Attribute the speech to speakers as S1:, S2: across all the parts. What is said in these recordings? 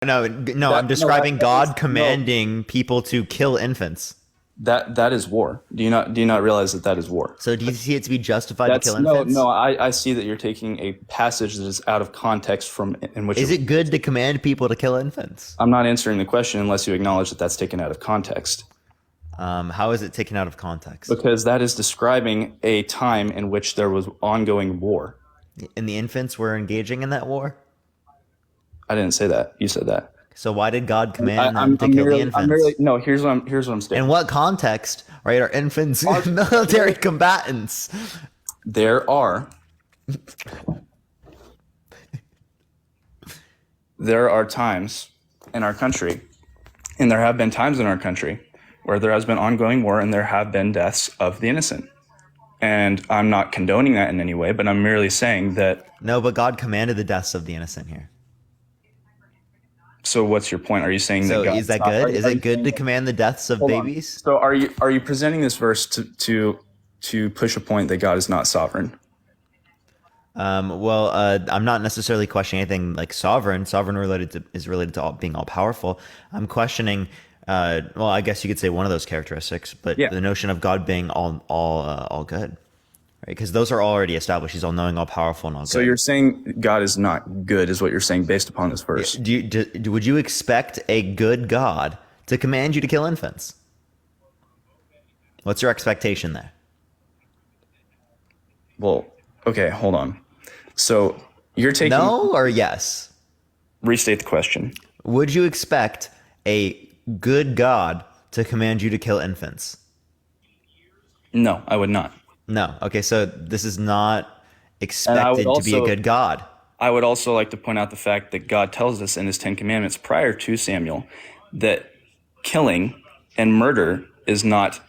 S1: No, I'm describing God commanding people to kill infants.
S2: That is war. Do you not realize that is war?
S1: So do you see it to be justified to
S2: That's
S1: kill infants?
S2: no. I see that you're taking a passage that is out of context from in which
S1: Is it good to command people to kill infants?
S2: I'm not answering the question unless you acknowledge that that's taken out of context.
S1: How is it taken out of context?
S2: Because that is describing a time in which there was ongoing war.
S1: And the infants were engaging in that war?
S2: I didn't say that. You said that.
S1: So why did God command them to kill the infants?
S2: No, here's what I'm stating.
S1: In what context, right, are infants military combatants?
S2: There are times in our country, and there have been times in our country where there has been ongoing war and there have been deaths of the innocent. And I'm not condoning that in any way, but I'm merely saying that.
S1: No, but God commanded the deaths of the innocent here.
S2: So what's your point? Are you saying
S1: So
S2: that God
S1: is that good? Is it good to command the deaths of babies?
S2: So are you presenting this verse to push a point that God is not sovereign?
S1: Well, I'm not necessarily questioning anything like sovereign. Sovereign is related to being all powerful. I'm questioning. Well, I guess you could say one of those characteristics, but
S2: Yeah.
S1: the notion of God being all good, right? Because those are already established. He's all knowing, all powerful, and all good.
S2: So you're saying God is not good, is what you're saying based upon this verse?
S1: Would you expect a good God to command you to kill infants? What's your expectation there?
S2: Well, okay, hold on. So you're taking
S1: No or yes?
S2: Restate the question.
S1: Would you expect a good God to command you to kill infants?
S2: No, I would not.
S1: No. Okay, so this is not expected to be a good God.
S2: I would also like to point out the fact that God tells us in his 10 Commandments prior to Samuel that killing and murder is not.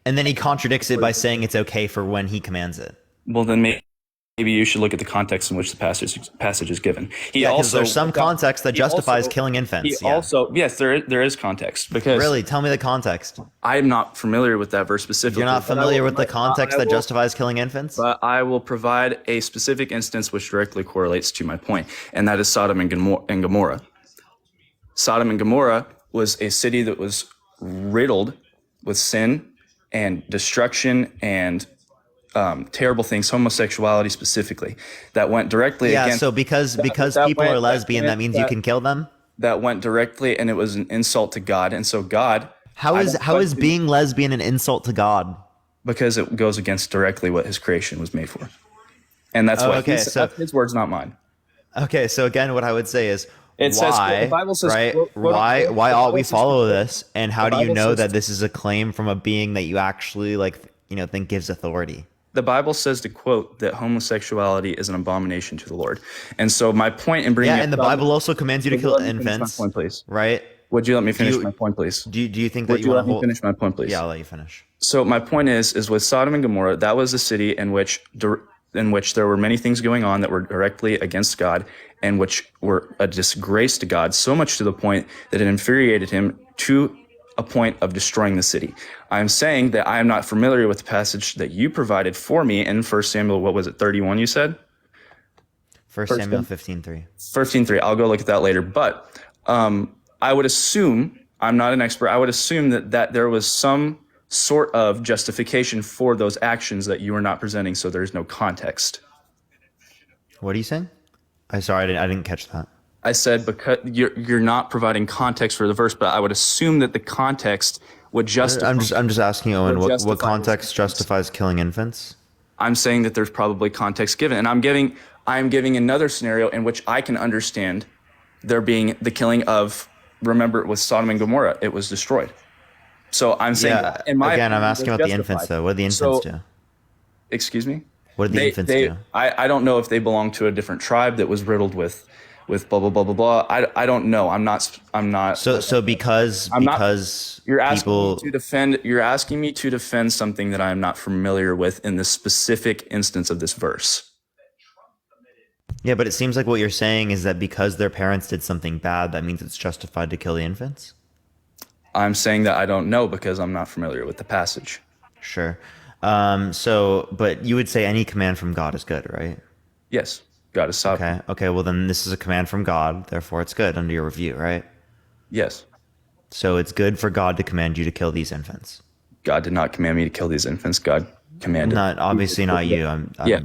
S1: And then he contradicts it by saying it's okay for when he commands it.
S2: Well, then maybe you should look at the context in which the passage is given.
S1: Because there's some context that justifies killing infants.
S2: Yes, there is context. Because
S1: really, tell me the context.
S2: I'm not familiar with that verse specifically.
S1: You're not familiar with the context that justifies killing infants?
S2: But I will provide a specific instance which directly correlates to my point, and that is Sodom and Gomorrah. Sodom and Gomorrah was a city that was riddled with sin and destruction and terrible things, homosexuality specifically, that went directly against.
S1: So because people are lesbian, that means you can kill them?
S2: That went directly, and it was an insult to God. And so God...
S1: How is being lesbian an insult to God?
S2: Because it goes against directly what his creation was made for. And that's that's his words, not mine.
S1: Okay, so again, what I would say is,
S2: the Bible says,
S1: right? Why ought we follow this? And how do you know that this is a claim from a being that you actually think gives authority?
S2: The Bible says, to quote, that homosexuality is an abomination to the Lord. And so my point in bringing...
S1: Yeah, and the Bible also commands you to kill infants.
S2: My point, please.
S1: Right?
S2: Would you let me finish my point, please?
S1: Do you think that you want to
S2: finish my point, please?
S1: Yeah, I'll let you finish.
S2: So my point is with Sodom and Gomorrah, that was a city in which there were many things going on that were directly against God and which were a disgrace to God, so much to the point that it infuriated him to a point of destroying the city. I'm saying that I am not familiar with the passage that you provided for me in 1 Samuel, what was it, 31 you said?
S1: 1 Samuel 15:3.
S2: 15:3. I'll go look at that later. But I would assume, I'm not an expert, I would assume that there was some sort of justification for those actions that you are not presenting, so there's no context.
S1: What are you saying? I'm sorry, I didn't catch that.
S2: I said because you're not providing context for the verse, but I would assume that the context would justify.
S1: I'm just asking you, Owen, what context justifies killing infants?
S2: I'm saying that there's probably context given, and I'm giving another scenario in which I can understand there being the killing of. Remember, with Sodom and Gomorrah, it was destroyed. So I'm saying,
S1: I'm asking about the infants, though. What do the infants do?
S2: Excuse me?
S1: What did the infants do?
S2: I don't know if they belong to a different tribe that was riddled with blah blah blah blah blah. I don't know. I'm not. So because
S1: you're
S2: asking me to defend something that I am not familiar with in the specific instance of this verse.
S1: Yeah, but it seems like what you're saying is that because their parents did something bad, that means it's justified to kill the infants?
S2: I'm saying that I don't know because I'm not familiar with the passage.
S1: Sure. But you would say any command from God is good, right?
S2: Yes. God is sovereign.
S1: Okay. Well, then this is a command from God. Therefore, it's good under your review, right?
S2: Yes.
S1: So it's good for God to command you to kill these infants.
S2: God did not command me to kill these infants. God commanded.
S1: Not obviously not you.
S2: Yeah.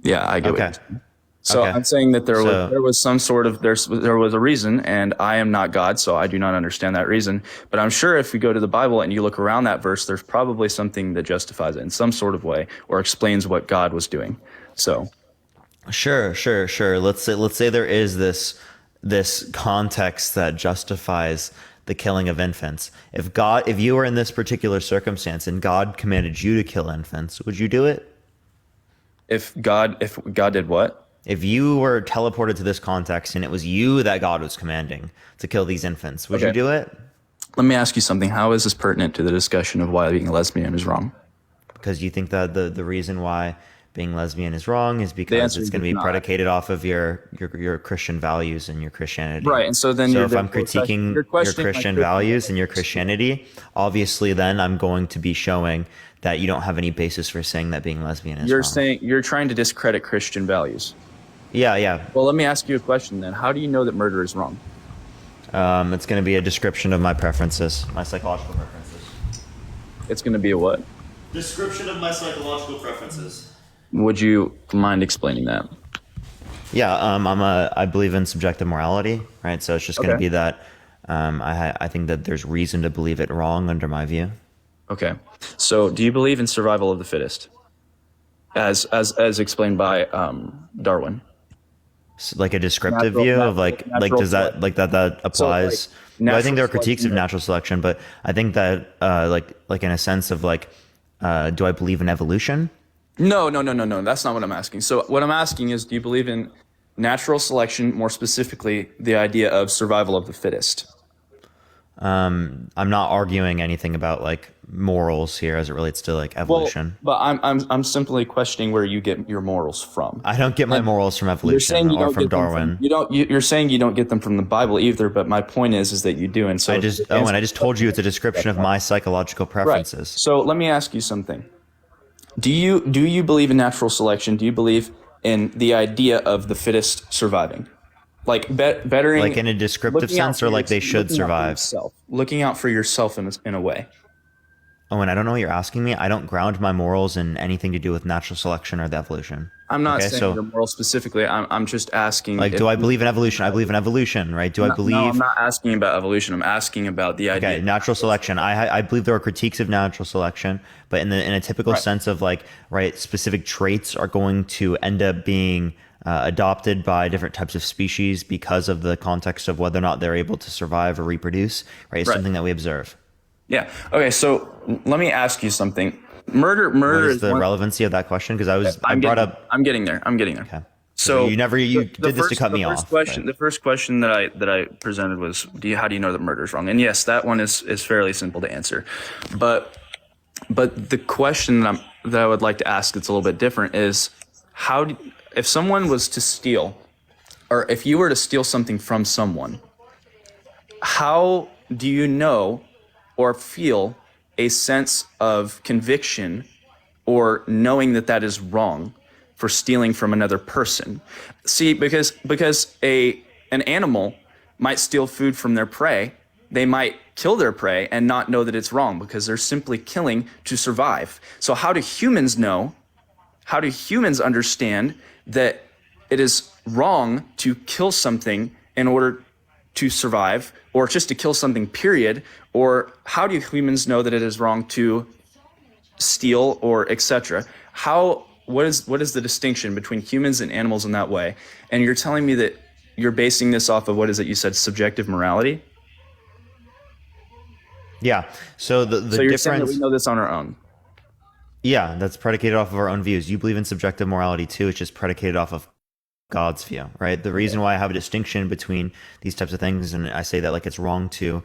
S2: Yeah, I get what
S1: Okay.
S2: you're saying. So
S1: Okay.
S2: I'm saying that
S1: So
S2: there was some sort of there was a reason, and I am not God, so I do not understand that reason. But I'm sure if you go to the Bible and you look around that verse, there's probably something that justifies it in some sort of way or explains what God was doing. So
S1: sure. Let's say there is this context that justifies the killing of infants. If you were in this particular circumstance and God commanded you to kill infants, would you do it?
S2: if God did what?
S1: If you were teleported to this context and it was you that God was commanding to kill these infants, would you
S2: Okay.
S1: do it?
S2: Let me ask you something. How is this pertinent to the discussion of why being a lesbian is wrong?
S1: Because you think that the reason why being lesbian is wrong is because
S2: answer
S1: it's
S2: is
S1: going to be
S2: not.
S1: predicated off of your Christian values and your Christianity.
S2: Right, and so then
S1: So
S2: you're
S1: if I'm
S2: therefore
S1: critiquing
S2: you're
S1: your
S2: questioning my
S1: Christian
S2: Christian
S1: values and your Christianity, obviously then I'm going to be showing that you don't have any basis for saying that being lesbian is
S2: You're
S1: wrong.
S2: saying you're trying to discredit Christian values.
S1: Yeah.
S2: Well, let me ask you a question then. How do you know that murder is wrong?
S1: It's going to be a description of my preferences, my psychological preferences.
S2: It's going to be a what?
S1: Description of my psychological preferences.
S2: Would you mind explaining that?
S1: Yeah, I believe in subjective morality, right? So it's just going to
S2: Okay.
S1: be that I think that there's reason to believe it wrong under my view.
S2: Okay. So, do you believe in survival of the fittest, as explained by Darwin?
S1: So like a descriptive
S2: Natural-
S1: view
S2: natural-
S1: of like
S2: natural
S1: does that
S2: selection.
S1: like that applies? Well, I think there are critiques of natural selection, but I think that like in a sense of like do I believe in evolution?
S2: No. That's not what I'm asking. So, what I'm asking is, do you believe in natural selection, more specifically, the idea of survival of the fittest?
S1: I'm not arguing anything about like morals here as it relates to like evolution.
S2: But I'm simply questioning where you get your morals from.
S1: I don't get my morals from evolution or from Darwin.
S2: You're saying you don't get them from the Bible either. But my point is that you do. And so
S1: I just told you it's a description of my psychological
S2: right.
S1: preferences.
S2: So let me ask you something. Do you believe in natural selection? Do you believe in the idea of the fittest surviving? Like bettering,
S1: Like in a descriptive
S2: looking out
S1: sense,
S2: for
S1: or like they should
S2: looking out for
S1: survive?
S2: yourself. Looking out for yourself in a way.
S1: Oh, and I don't know what you're asking me. I don't ground my morals in anything to do with natural selection or the evolution.
S2: I'm not
S1: Okay,
S2: saying
S1: so-
S2: your moral specifically. I'm just asking.
S1: Like, do I believe in evolution? I believe in evolution, right? Do I
S2: No,
S1: believe?
S2: I'm not asking about evolution. I'm asking about the idea.
S1: Okay, natural selection. I believe there are critiques of natural selection, but in a typical
S2: Right.
S1: sense of like specific traits are going to end up being adopted by different types of species because of the context of whether or not they're able to survive or reproduce. Right, it's
S2: Right.
S1: something that we observe.
S2: Yeah. Okay. So let me ask you something. Murder
S1: What is the
S2: one-
S1: relevancy of that question? Because I
S2: I'm
S1: brought
S2: getting,
S1: up.
S2: I'm getting there.
S1: Okay.
S2: So
S1: you did this to cut me off.
S2: The first question that I presented was, how do you know that murder is wrong? And yes, that one is fairly simple to answer, but the question that I would like to ask that's a little bit different is if someone was to steal, or if you were to steal something from someone, how do you know or feel a sense of conviction or knowing that that is wrong for stealing from another person? See, because an animal might steal food from their prey, they might kill their prey and not know that it's wrong because they're simply killing to survive. So how do humans know? How do humans understand that it is wrong to kill something in order to survive, or just to kill something, period? Or how do humans know that it is wrong to steal or etc.? What is the distinction between humans and animals in that way? And you're telling me that you're basing this off of, what is it you said, subjective morality?
S1: Yeah. So the
S2: So you're saying that
S1: difference.
S2: we know this on our own.
S1: Yeah, that's predicated off of our own views. You believe in subjective morality too. It's just predicated off of God's view, right? The reason why I have a distinction between these types of things, and I say that like it's wrong to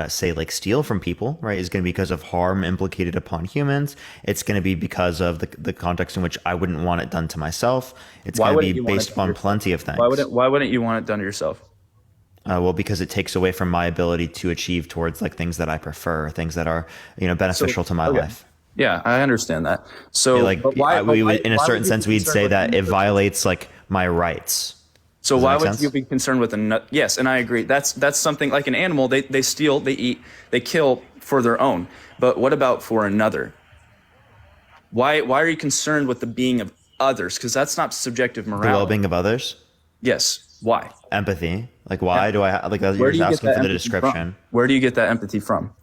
S1: say like steal from people, right, is going to be because of harm implicated upon humans. It's going to be because of the context in which I wouldn't want it done to myself. It's going to be based upon plenty of things.
S2: Why wouldn't you want it done to yourself?
S1: Well, because it takes away from my ability to achieve towards like things that I prefer, things that are beneficial to my life.
S2: Yeah, I understand that. So,
S1: Like
S2: but why,
S1: we would,
S2: why-
S1: in a
S2: why
S1: certain
S2: would you
S1: sense,
S2: be
S1: we'd
S2: concerned
S1: say
S2: with
S1: that it
S2: humans?
S1: violates like my rights.
S2: So
S1: Does that
S2: why
S1: make
S2: would
S1: sense?
S2: you be concerned with yes, and I agree. That's something like an animal. They steal, they eat, they kill for their own. But what about for another? Why are you concerned with the being of others? Because that's not subjective
S1: The
S2: morality.
S1: well-being of others,
S2: Yes. Why?
S1: empathy. Like, why do I like? You're
S2: Where do
S1: just
S2: you get
S1: asking
S2: that
S1: for the
S2: empathy from?
S1: description.
S2: Where do you get that empathy from?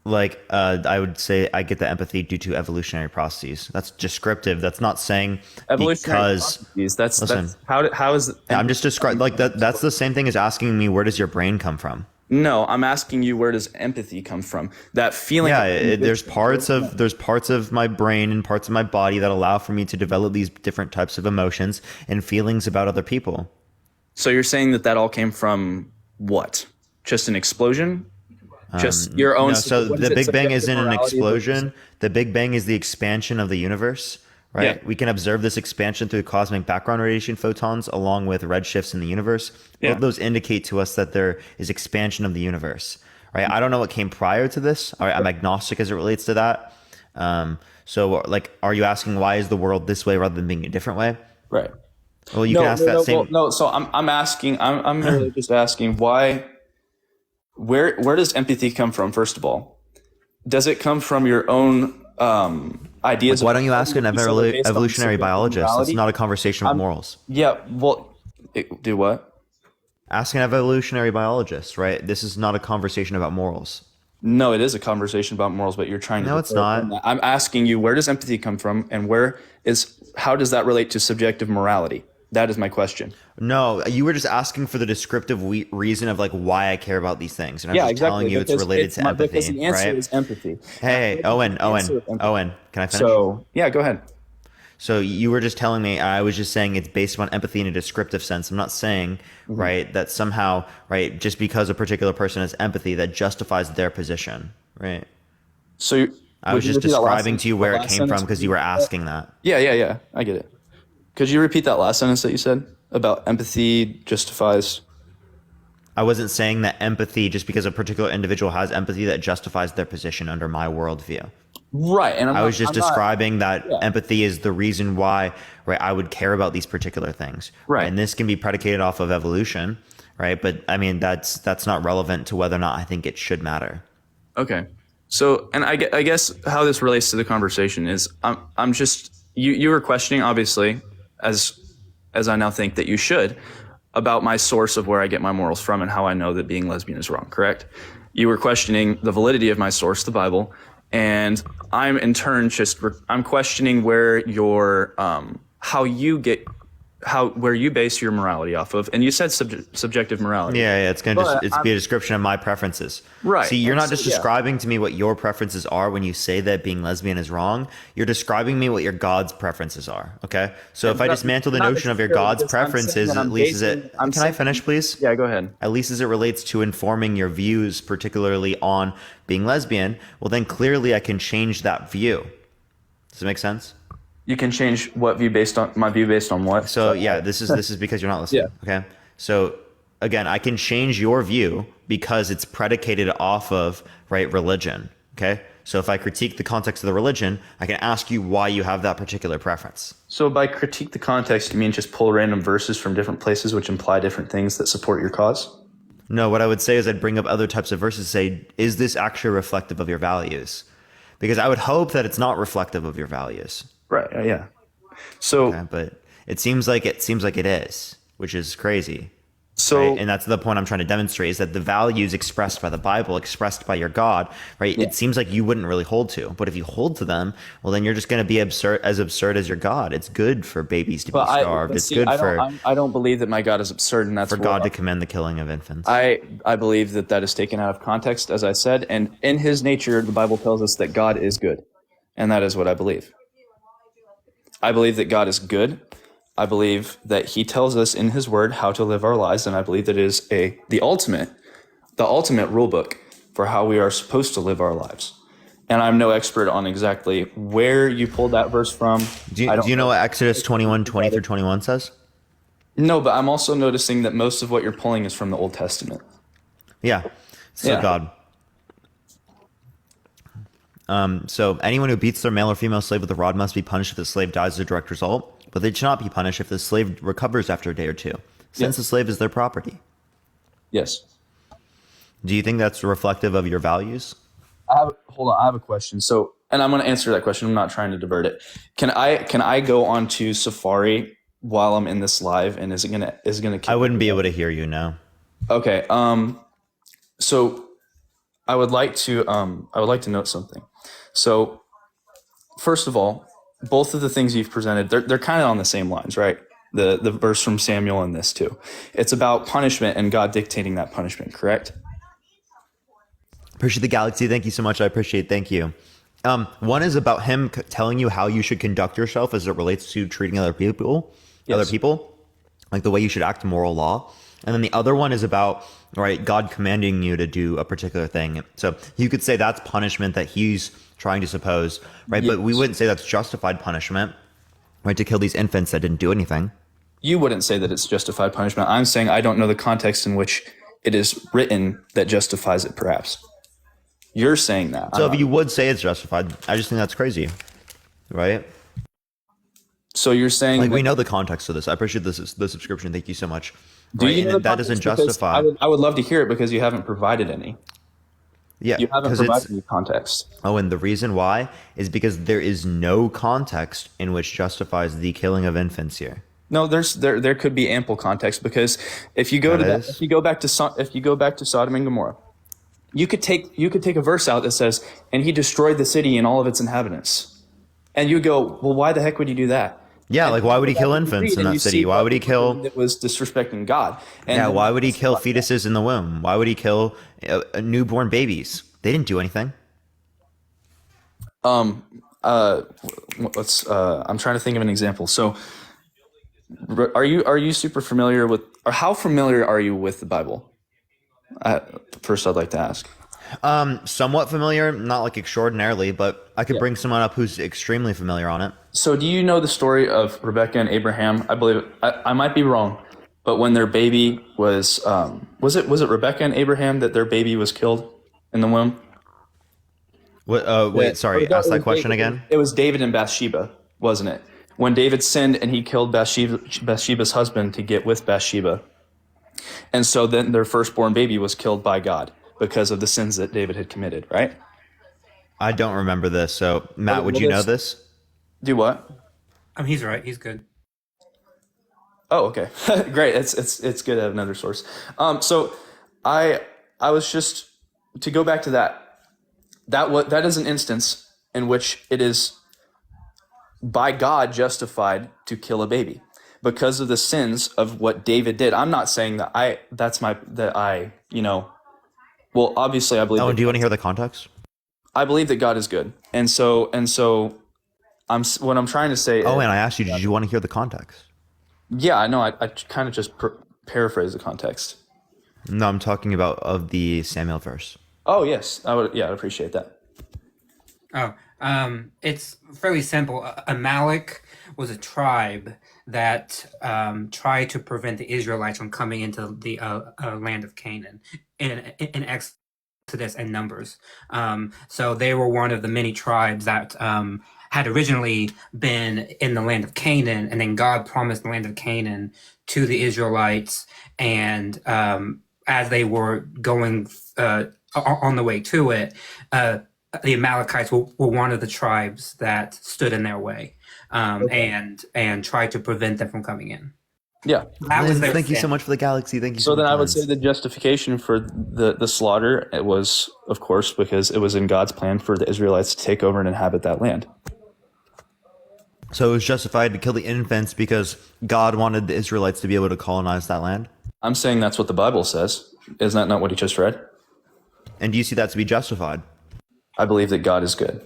S1: Like, I would say I get the empathy due to evolutionary processes. That's descriptive. That's not saying
S2: Evolutionary
S1: because.
S2: processes.
S1: Listen,
S2: How is
S1: I'm just describing like that. That's the same thing as asking me where does your brain come from.
S2: No, I'm asking you, where does empathy come from? That feeling.
S1: Yeah, there's parts of my brain and parts of my body that allow for me to develop these different types of emotions and feelings about other people.
S2: So you're saying that all came from what? Just an explosion? Just your own.
S1: No, so
S2: what is
S1: the
S2: it,
S1: Big Bang
S2: subjective
S1: isn't an
S2: morality
S1: explosion. The Big Bang is the expansion of the universe, right?
S2: Yeah.
S1: We can observe this expansion through cosmic background radiation photons along with redshifts in the universe.
S2: Yeah.
S1: Both those indicate to us that there is expansion of the universe, right? I don't know what came prior to this. All right, I'm agnostic as it relates to that. So, like, are you asking why is the world this way rather than being a different way?
S2: Right.
S1: Well, you can ask that same.
S2: Well, no. So I'm asking. I'm really just asking why. Where does empathy come from? First of all, does it come from your own ideas?
S1: Why don't you ask an
S2: based on
S1: evolutionary
S2: subjective
S1: biologist?
S2: morality?
S1: That's not a conversation with morals.
S2: Yeah. Well, do what?
S1: Ask an evolutionary biologist, right? This is not a conversation about morals.
S2: No, it is a conversation about morals, but you're trying to.
S1: No, it's not.
S2: That. I'm asking you, where does empathy come from, and how does that relate to subjective morality? That is my question.
S1: No, you were just asking for the descriptive reason of like why I care about these things, and I'm just telling you it's related to empathy,
S2: because the answer
S1: right?
S2: is empathy.
S1: Hey, Owen, can I finish?
S2: So yeah, go ahead.
S1: So you were just telling me, I was just saying it's based upon empathy in a descriptive sense. I'm not saying, right, that somehow, right, just because a particular person has empathy, that justifies their position, right?
S2: So
S1: I was just describing to you where it came from because you were asking that.
S2: Yeah. I get it. Could you repeat that last sentence that you said about empathy justifies?
S1: I wasn't saying that empathy, just because a particular individual has empathy, that justifies their position under my worldview.
S2: Right, and
S1: I was just describing that empathy is the reason why, right, I would care about these particular things.
S2: Right.
S1: And this can be predicated off of evolution, right? But I mean, that's not relevant to whether or not I think it should matter.
S2: Okay. So, and I guess how this relates to the conversation is, I'm just, you were questioning, obviously, as I now think that you should, about my source of where I get my morals from and how I know that being lesbian is wrong, correct? You were questioning the validity of my source, the Bible, and I'm in turn I'm questioning where your where you base your morality off of, and you said subjective morality.
S1: Yeah, it's gonna be a description of my preferences.
S2: Right.
S1: See, you're not just describing to me what your preferences are when you say that being lesbian is wrong. You're describing me what your God's preferences are. Okay. So if I dismantle the notion of your God's preferences, at least is it? Can I finish, please?
S2: Yeah, go ahead.
S1: At least as it relates to informing your views, particularly on being lesbian, well, then clearly I can change that view. Does it make sense?
S2: You can change what view based on my view based on what?
S1: So yeah, this is because you're not listening. Okay. So again, I can change your view because it's predicated off of religion. Okay. So if I critique the context of the religion, I can ask you why you have that particular preference.
S2: So by critique the context, you mean just pull random verses from different places which imply different things that support your cause?
S1: No, what I would say is I'd bring up other types of verses, say, is this actually reflective of your values? Because I would hope that it's not reflective of your values.
S2: Right. Yeah. So,
S1: okay, but it seems like it is, which is crazy.
S2: So,
S1: right? And that's the point I'm trying to demonstrate, is that the values expressed by the Bible, expressed by your God, right? Yeah. It seems like you wouldn't really hold to, but if you hold to them, well, then you're just going to be absurd as your God. It's good for babies to be starved.
S2: I don't believe that my God is absurd, and that's
S1: for God to commend the killing of infants.
S2: I believe that is taken out of context, as I said, and in His nature, the Bible tells us that God is good, and that is what I believe. I believe that God is good. I believe that He tells us in His Word how to live our lives, and I believe that it is the ultimate rule book for how we are supposed to live our lives. And I'm no expert on exactly where you pulled that verse from.
S1: Do you know what Exodus 21:20 through 21 says?
S2: No, but I'm also noticing that most of what you're pulling is from the Old Testament.
S1: Yeah. So God. So anyone who beats their male or female slave with a rod must be punished if the slave dies as a direct result. but they should not be punished if the slave recovers after a day or two, since the slave is their property.
S2: Yes.
S1: Do you think that's reflective of your values?
S2: Hold on. I have a question. So, and I'm going to answer that question. I'm not trying to divert it. Can I go on to Safari while I'm in this live? And is it gonna?
S1: I wouldn't be able to hear you now.
S2: Okay. So I would like to note something. So first of all, both of the things you've presented, they're kind of on the same lines, right? The verse from Samuel and this too. It's about punishment and God dictating that punishment, correct?
S1: Appreciate the galaxy. Thank you so much. I appreciate it. Thank you. One is about him telling you how you should conduct yourself as it relates to treating other people, like the way you should act in moral law. And then the other one is about, right, God commanding you to do a particular thing. So you could say that's punishment that he's trying to suppose, right?
S2: Yes.
S1: But we wouldn't say that's justified punishment, right, to kill these infants that didn't do anything.
S2: You wouldn't say that it's justified punishment. I'm saying I don't know the context in which it is written that justifies it, perhaps. You're saying that.
S1: So if you would say it's justified, I just think that's crazy, right?
S2: So you're saying
S1: like we know the context of this. I appreciate the subscription. Thank you so much.
S2: Do
S1: right?
S2: you know
S1: And that doesn't justify.
S2: I would love to hear it because you haven't provided any.
S1: Yeah,
S2: You haven't provided any context.
S1: Oh, and the reason why is because there is no context in which justifies the killing of infants here.
S2: No, there could be ample context because if you go if you go back to Sodom and Gomorrah, you could take a verse out that says, "And he destroyed the city and all of its inhabitants," and you go, "Well, why the heck would you do that?"
S1: Yeah,
S2: and
S1: like why would he kill infants in that city? Why would he kill?
S2: It was disrespecting God. And
S1: yeah, why would he kill fetuses in the womb? Why would he kill newborn babies? They didn't do anything.
S2: I'm trying to think of an example. So, are you super familiar with, or how familiar are you with the Bible? First, I'd like to ask.
S1: Somewhat familiar, not like extraordinarily, but I could bring someone up who's extremely familiar on it.
S2: So do you know the story of Rebecca and Abraham? I believe I might be wrong, but when their baby was it Rebecca and Abraham that their baby was killed in the womb?
S1: Wait, sorry, ask that question again.
S2: It was David and Bathsheba, wasn't it? When David sinned and he killed Bathsheba's husband to get with Bathsheba. And so then their firstborn baby was killed by God because of the sins that David had committed, right?
S1: I don't remember this. So, Matt, would you know this?
S2: Do what?
S3: He's right. He's good.
S2: Oh, okay. Great. It's good to have another source. So I was just, to go back to that is an instance in which it is by God justified to kill a baby because of the sins of what David did. I'm not saying that well, obviously I believe.
S1: Oh, and do you want to hear the context?
S2: I believe that God is good. And so what I'm trying to say.
S1: Oh, and I asked you, did you want to hear the context?
S2: Yeah, I know. I kind of just paraphrase the context.
S1: No, I'm talking about of the Samuel verse.
S2: Oh, yes. I'd appreciate that.
S3: Oh, it's fairly simple. Amalek was a tribe that tried to prevent the Israelites from coming into the land of Canaan in Exodus and Numbers. So they were one of the many tribes that had originally been in the land of Canaan, and then God promised the land of Canaan to the Israelites, and as they were going on the way to it, the Amalekites were one of the tribes that stood in their way and tried to prevent them from coming in.
S2: Yeah.
S1: Thank you so much for the galaxy. Thank you.
S2: So then I would say the justification for the slaughter, it was, of course, because it was in God's plan for the Israelites to take over and inhabit that land.
S1: So it was justified to kill the infants because God wanted the Israelites to be able to colonize that land?
S2: I'm saying that's what the Bible says. Isn't that not what he just read?
S1: And do you see that to be justified?
S2: I believe that God is good.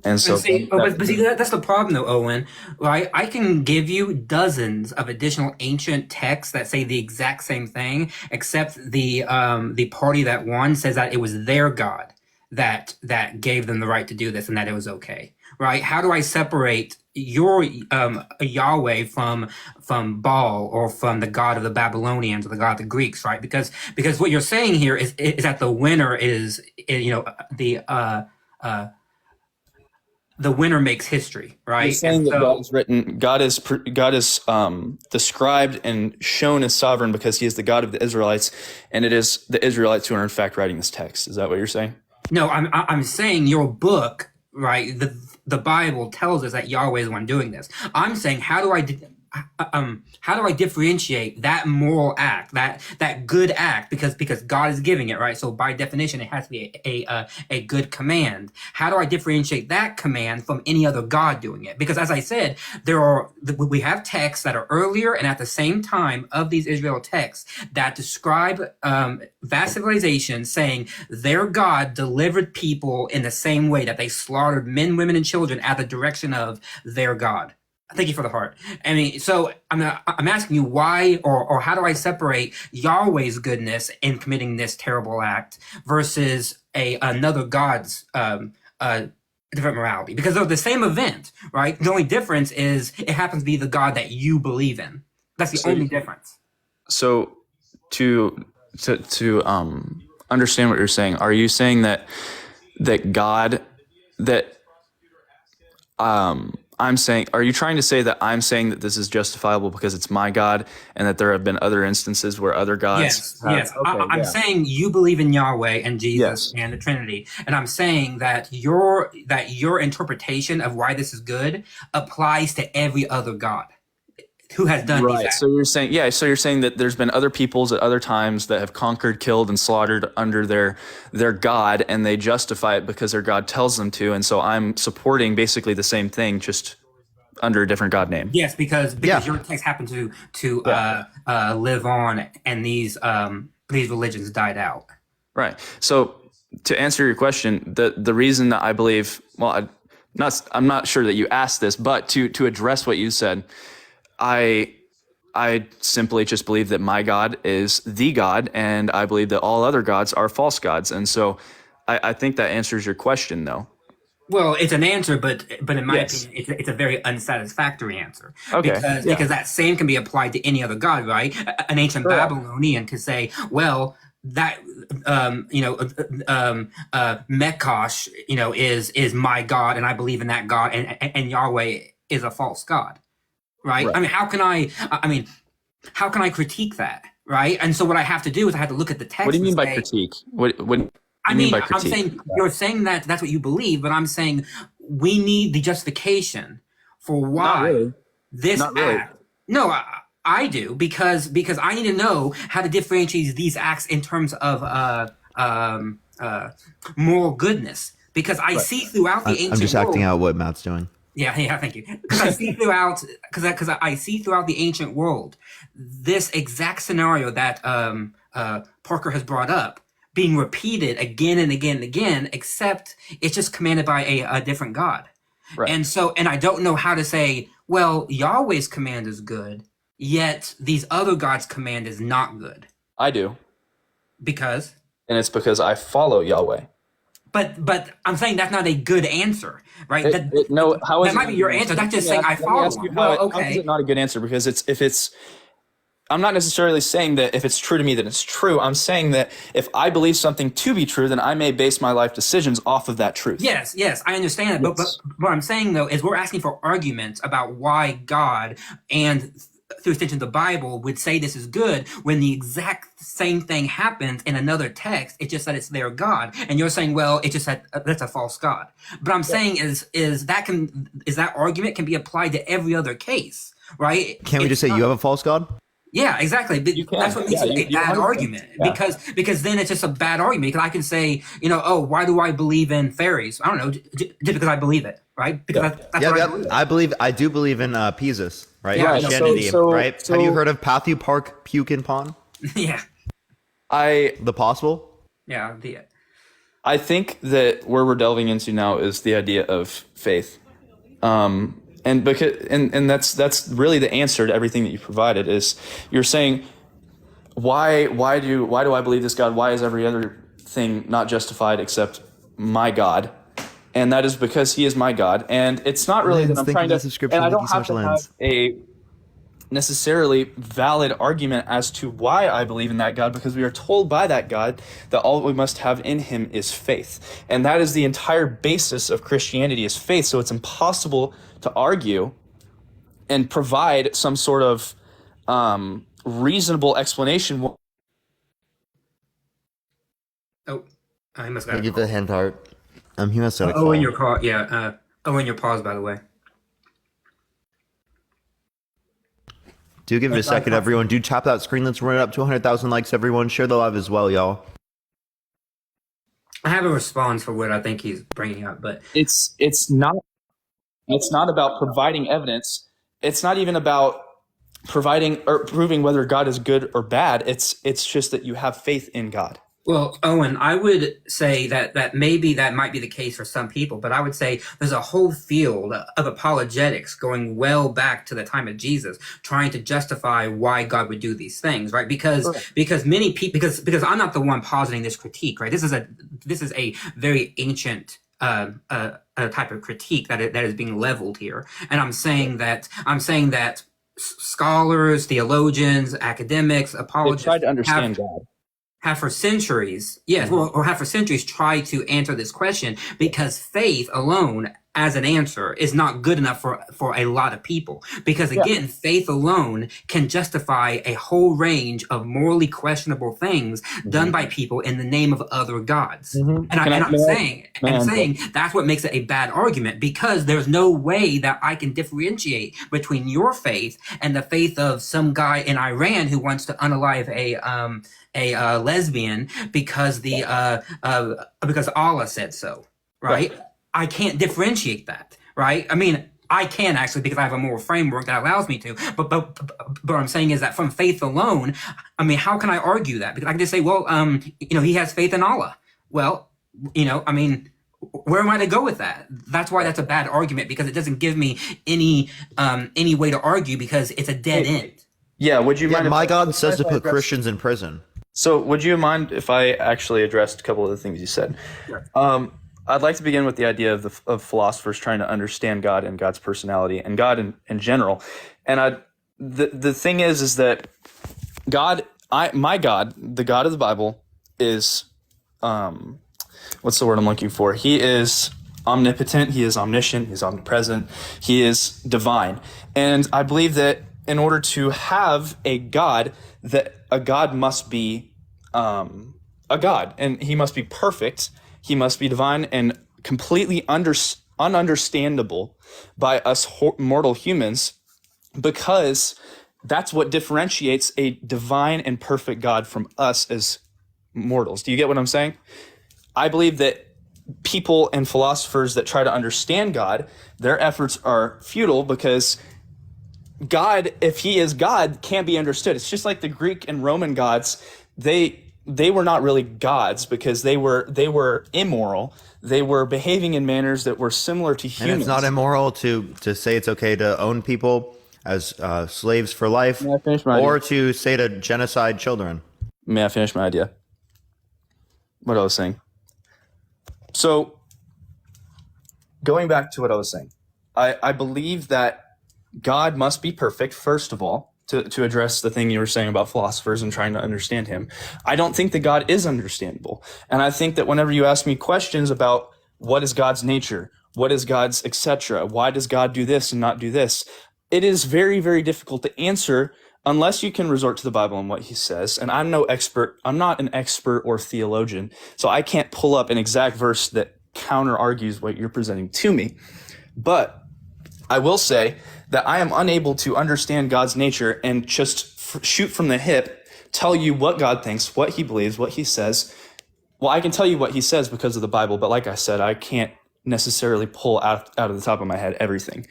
S2: And so,
S3: but see, that's the problem, though, Owen. Right? I can give you dozens of additional ancient texts that say the exact same thing, except the party that won says that it was their God that gave them the right to do this and that it was okay. Right? How do I separate your Yahweh from Baal or from the God of the Babylonians or the God of the Greeks? Right? Because what you're saying here is that the winner is the the winner makes history, right?
S2: You're saying
S3: And
S2: that
S3: so,
S2: God is described and shown as sovereign because he is the God of the Israelites, and it is the Israelites who are in fact writing this text. Is that what you're saying?
S3: no, I'm saying your book, right? The Bible tells us that Yahweh is the one doing this. I'm saying how do I differentiate that moral act, that good act, because God is giving it, right? So by definition, it has to be a good command. How do I differentiate that command from any other God doing it? Because as I said, we have texts that are earlier and at the same time of these Israel texts that describe vast civilizations, saying their God delivered people in the same way that they slaughtered men, women, and children at the direction of their God. Thank you for the heart. I mean, so I'm asking you why or how do I separate Yahweh's goodness in committing this terrible act versus another God's different morality? Because they're the same event, right? The only difference is it happens to be the God that you believe in. That's the only difference.
S2: So to understand what you're saying, are you saying that God that I'm saying, are you trying to say that I'm saying that this is justifiable because it's my God, and that there have been other instances where other gods
S3: Yes.
S2: Okay,
S3: I'm saying you believe in Yahweh and Jesus
S2: Yes.
S3: and the Trinity, and I'm saying that your interpretation of why this is good applies to every other God who has done these
S2: Right.
S3: acts.
S2: So you're saying, so you're saying that there's been other peoples at other times that have conquered, killed, and slaughtered under their God, and they justify it because their God tells them to. And so I'm supporting basically the same thing, just under a different God name.
S3: Yes, because
S1: Yeah.
S3: your text happened to live on, and these religions died out.
S2: Right. So to answer your question, the reason that I believe, well, I'm not sure that you asked this, but to address what you said, I simply just believe that my God is the God, and I believe that all other gods are false gods. And so I think that answers your question, though.
S3: Well, it's an answer, but in my
S2: Yes.
S3: opinion, it's a very unsatisfactory answer.
S2: Okay,
S3: Because that same can be applied to any other god, right? An ancient
S2: Correct.
S3: Babylonian could say, well, that Mekosh, is my god, and I believe in that god, and Yahweh is a false god, right?
S2: Right.
S3: I mean, how can I critique that, right? And so what I have to do is I have to look at the text.
S2: What do you mean
S3: and
S2: by
S3: say,
S2: critique? What do you
S3: I
S2: mean
S3: mean,
S2: by
S3: I'm
S2: critique?
S3: saying you're saying that that's what you believe, but I'm saying we need the justification for why
S2: Not really.
S3: this
S2: Not really.
S3: act. No, I do because I need to know how to differentiate these acts in terms of moral goodness. Because I see throughout the ancient
S1: I'm just
S3: world.
S1: acting out what Matt's doing.
S3: Yeah, thank you. Because I see throughout the ancient world this exact scenario that Parker has brought up being repeated again and again and again, except it's just commanded by a different God.
S2: Right.
S3: And I don't know how to say, well, Yahweh's command is good, yet these other gods' command is not good.
S2: I do.
S3: Because?
S2: And it's because I follow Yahweh.
S3: But I'm saying that's not a good answer, right?
S2: How is
S3: that might be your answer. That's just saying I follow him. Well, okay.
S2: How is it not a good answer? Because I'm not necessarily saying that if it's true to me that it's true. I'm saying that if I believe something to be true, then I may base my life decisions off of that truth.
S3: Yes, I understand that.
S2: Yes.
S3: But what I'm saying, though, is we're asking for arguments about why God and through extension the Bible would say this is good when the exact same thing happens in another text. It's just that it's their God, and you're saying, well, it's just that that's a false God. But I'm saying is that argument can be applied to every other case, right?
S1: Can't we just say you have a false god?
S3: Yeah, exactly. That's what makes it a bad argument.
S2: Yeah.
S3: Because then it's just a bad argument. Because I can say, why do I believe in fairies? I don't know, just because I believe it, right? Because that's what I believe.
S1: I do believe in Pisces, right?
S3: Yeah,
S1: Christianity, right?
S2: so-
S1: Have you heard of Pathu Park Puke and Pond?
S3: Yeah,
S1: The possible?
S3: yeah.
S2: I think that where we're delving into now is the idea of faith. And that's really the answer to everything that you provided. Is you're saying why do I believe this God? Why is every other thing not justified except my God? And that is because He is my God. And it's not really that I'm trying to. And I don't have to have necessarily valid argument as to why I believe in that God, because we are told by that God that all we must have in him is faith. And that is the entire basis of Christianity, is faith. So it's impossible to argue and provide some sort of reasonable explanation.
S3: Oh, I must
S1: Can
S3: got
S1: you
S3: a
S1: give the
S3: call.
S1: hand heart? He must have a
S3: Oh, in
S1: call.
S3: your call, yeah. Oh, in your pause, by the way.
S1: Do give it a second, everyone. Do tap that screen. Let's run it up to 100,000 likes, everyone. Share the live as well, y'all.
S3: I have a response for what I think he's bringing up, but
S2: It's not about providing evidence. It's not even about providing or proving whether God is good or bad. It's just that you have faith in God.
S3: well, Owen, I would say that maybe that might be the case for some people, but I would say there's a whole field of apologetics going well back to the time of Jesus, trying to justify why God would do these things, right? Because many people, because I'm not the one positing this critique, right? This is a very ancient a type of critique that is being leveled here, and I'm saying that scholars, theologians, academics,
S2: They've
S3: apologists
S2: tried to understand God.
S3: have for centuries, yes, well, or have for centuries tried to answer this question, because faith alone as an answer is not good enough for a lot of people. Because again, faith alone can justify a whole range of morally questionable things done by people in the name of other gods. And I'm saying that's what makes it a bad argument, because there's no way that I can differentiate between your faith and the faith of some guy in Iran who wants to unalive a lesbian because because Allah said so, right? I can't differentiate that, right? I mean, I can actually, because I have a moral framework that allows me to. But what I'm saying is that from faith alone, I mean, how can I argue that? Because I can just say, well, he has faith in Allah. Well, I mean, where am I to go with that? That's why that's a bad argument, because it doesn't give me any way to argue, because it's a dead end.
S2: Yeah, would you mind?
S1: My God says to put Christians in prison.
S2: So would you mind if I actually addressed a couple of the things you said?
S3: Sure.
S2: I'd like to begin with the idea of philosophers trying to understand God and God's personality and God in general. And the thing is that my God, the God of the Bible, is what's the word I'm looking for? He is omnipotent, he is omniscient, he's omnipresent, he is divine. And I believe that in order to have a God, that a God must be a God, and he must be perfect. He must be divine and completely ununderstandable by us mortal humans, because that's what differentiates a divine and perfect God from us as mortals. Do you get what I'm saying? I believe that people and philosophers that try to understand God, their efforts are futile, because God, if he is God, can't be understood. It's just like the Greek and Roman gods. They were not really gods, because they were immoral. They were behaving in manners that were similar to humans.
S1: And it's not immoral to say it's okay to own people as slaves for life,
S2: May I finish my
S1: or
S2: idea?
S1: to say to genocide children.
S2: May I finish my idea? What I was saying. So, going back to what I was saying, I believe that God must be perfect, first of all, to address the thing you were saying about philosophers and trying to understand him. I don't think that God is understandable. And I think that whenever you ask me questions about what is God's nature, what is God's etc., why does God do this and not do this, it is very, very difficult to answer unless you can resort to the Bible and what he says. And I'm no expert. I'm not an expert or theologian, so I can't pull up an exact verse that counter argues what you're presenting to me. But I will say that I am unable to understand God's nature and just shoot from the hip, tell you what God thinks, what he believes, what he says. Well, I can tell you what he says because of the Bible, but like I said, I can't necessarily pull out of the top of my head everything.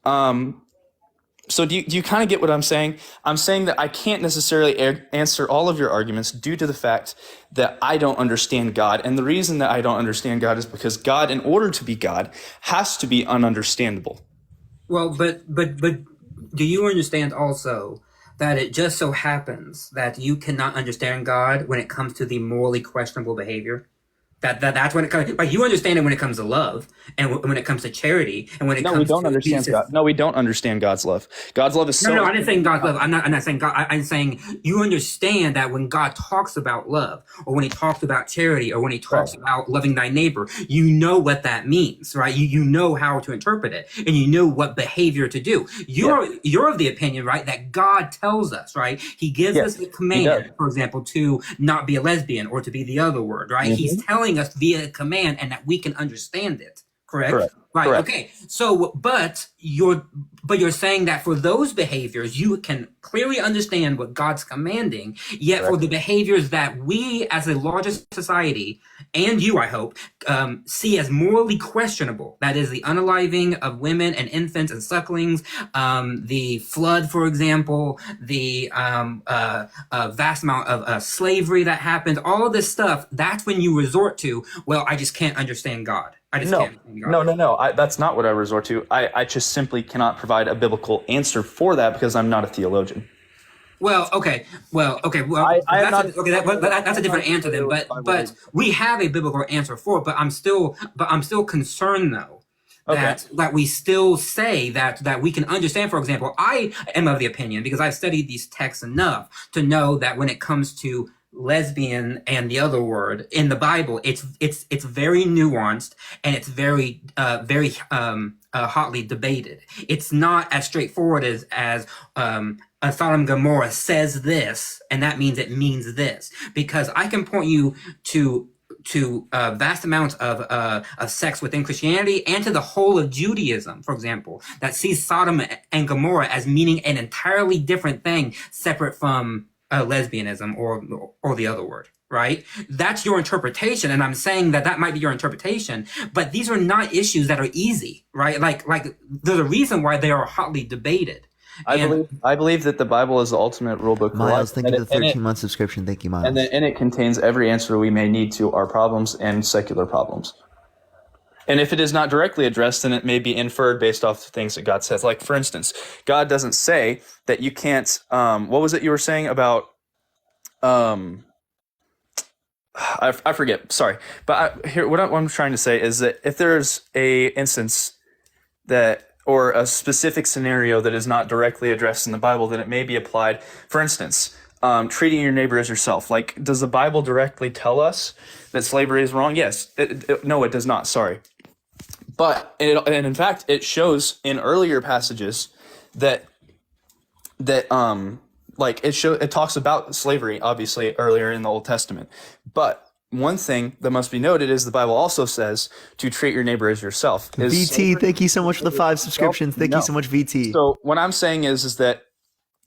S2: So do you kind of get what I'm saying? I'm saying that I can't necessarily answer all of your arguments due to the fact that I don't understand God. And the reason that I don't understand God is because God, in order to be God, has to be ununderstandable.
S3: Well, but do you understand also that it just so happens that you cannot understand God when it comes to the morally questionable behavior? That's when it comes. Like you understand it when it comes to love, and when it comes to charity, and when it
S2: No, we
S3: comes
S2: don't
S3: to
S2: understand
S3: Jesus.
S2: God. No, we don't understand God's love. God's love is
S3: No,
S2: so.
S3: no, I didn't say God's love. I'm not saying God. I'm saying you understand that when God talks about love, or when He talks about charity, or when He
S2: Right.
S3: talks about loving thy neighbor, you know what that means, right? You know how to interpret it, and you know what behavior to do. You're of the opinion, right, that God tells us, right? He gives us
S2: Yes,
S3: a
S2: he does.
S3: command, for example, to not be a lesbian or to be the other word, right? He's
S2: Mhm.
S3: telling us via a command, and that we can understand it. Correct.
S2: Correct.
S3: Right.
S2: Correct.
S3: Okay. So, but you're saying that for those behaviors, you can clearly understand what God's commanding. Yet, for
S2: Correct.
S3: the behaviors that we, as a larger society, and you, I hope, see as morally questionable, that is, the unaliving of women and infants and sucklings, the flood, for example, the vast amount of slavery that happened, all of this stuff. That's when you resort to, well, I just can't understand God. I just
S2: No,
S3: can't understand God.
S2: no. That's not what I resort to. I just simply cannot provide a biblical answer for that because I'm not a theologian.
S3: Well, okay. Well, okay. Well,
S2: I am not.
S3: okay. That's a different answer then. But we have a biblical answer for it. But I'm still concerned though
S2: Okay.
S3: that we still say that we can understand. For example, I am of the opinion, because I've studied these texts enough to know that when it comes to lesbian and the other word in the Bible, it's very nuanced, and it's very hotly debated. It's not as straightforward as Sodom and Gomorrah says this, and that means it means this. Because I can point you to vast amounts of sex within Christianity, and to the whole of Judaism, for example, that sees Sodom and Gomorrah as meaning an entirely different thing, separate from lesbianism or the other word. Right? That's your interpretation, and I'm saying that might be your interpretation. But these are not issues that are easy, right? Like there's a reason why they are hotly debated.
S2: I believe that the Bible is the ultimate rule book for life.
S1: Miles, thank you for the 13-month subscription. Thank you, Miles.
S2: And it contains every answer we may need to our problems and secular problems. And if it is not directly addressed, then it may be inferred based off the things that God says. Like, for instance, God doesn't say that you can't. What was it you were saying about? I forget. Sorry, but what I'm trying to say is that if there's a instance that, or a specific scenario that is not directly addressed in the Bible, then it may be applied. For instance, treating your neighbor as yourself. Like, does the Bible directly tell us that slavery is wrong? Yes. No, it does not. Sorry. But, and in fact, it shows in earlier passages that like it talks about slavery, obviously, earlier in the Old Testament. But one thing that must be noted is the Bible also says to treat your neighbor as yourself.
S1: VT, thank you so much for the 5 subscriptions. Thank you so much, VT.
S2: So what I'm saying is that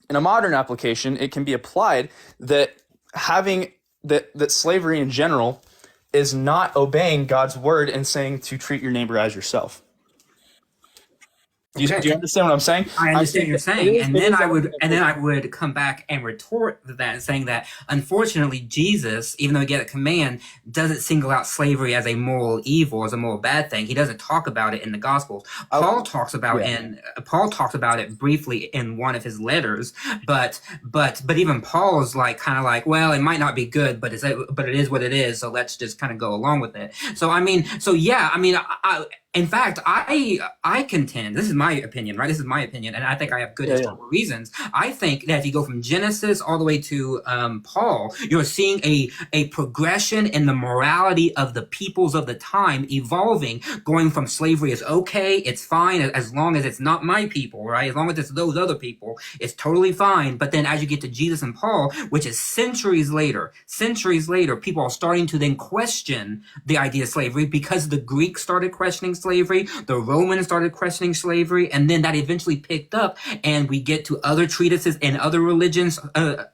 S2: in a modern application, it can be applied that having that slavery in general is not obeying God's word and saying to treat your neighbor as yourself. Do you understand what I'm saying?
S3: I understand what you're saying, and then I would come back and retort to that, saying that unfortunately Jesus, even though he gets a command, doesn't single out slavery as a moral evil, as a moral bad thing. He doesn't talk about it in the Gospels. Paul talks about it briefly in one of his letters, but even Paul's kind of like, well, it might not be good, but it is what it is. So let's just kind of go along with it. In fact, I contend, this is my opinion, right? This is my opinion, and I think I have good historical reasons. I think that if you go from Genesis all the way to Paul, you're seeing a progression in the morality of the peoples of the time evolving, going from slavery is okay, it's fine, as long as it's not my people, right? As long as it's those other people, it's totally fine. But then as you get to Jesus and Paul, which is centuries later, people are starting to then question the idea of slavery, because the Greeks started questioning slavery, the Romans started questioning slavery, and then that eventually picked up, and we get to other treatises and other religions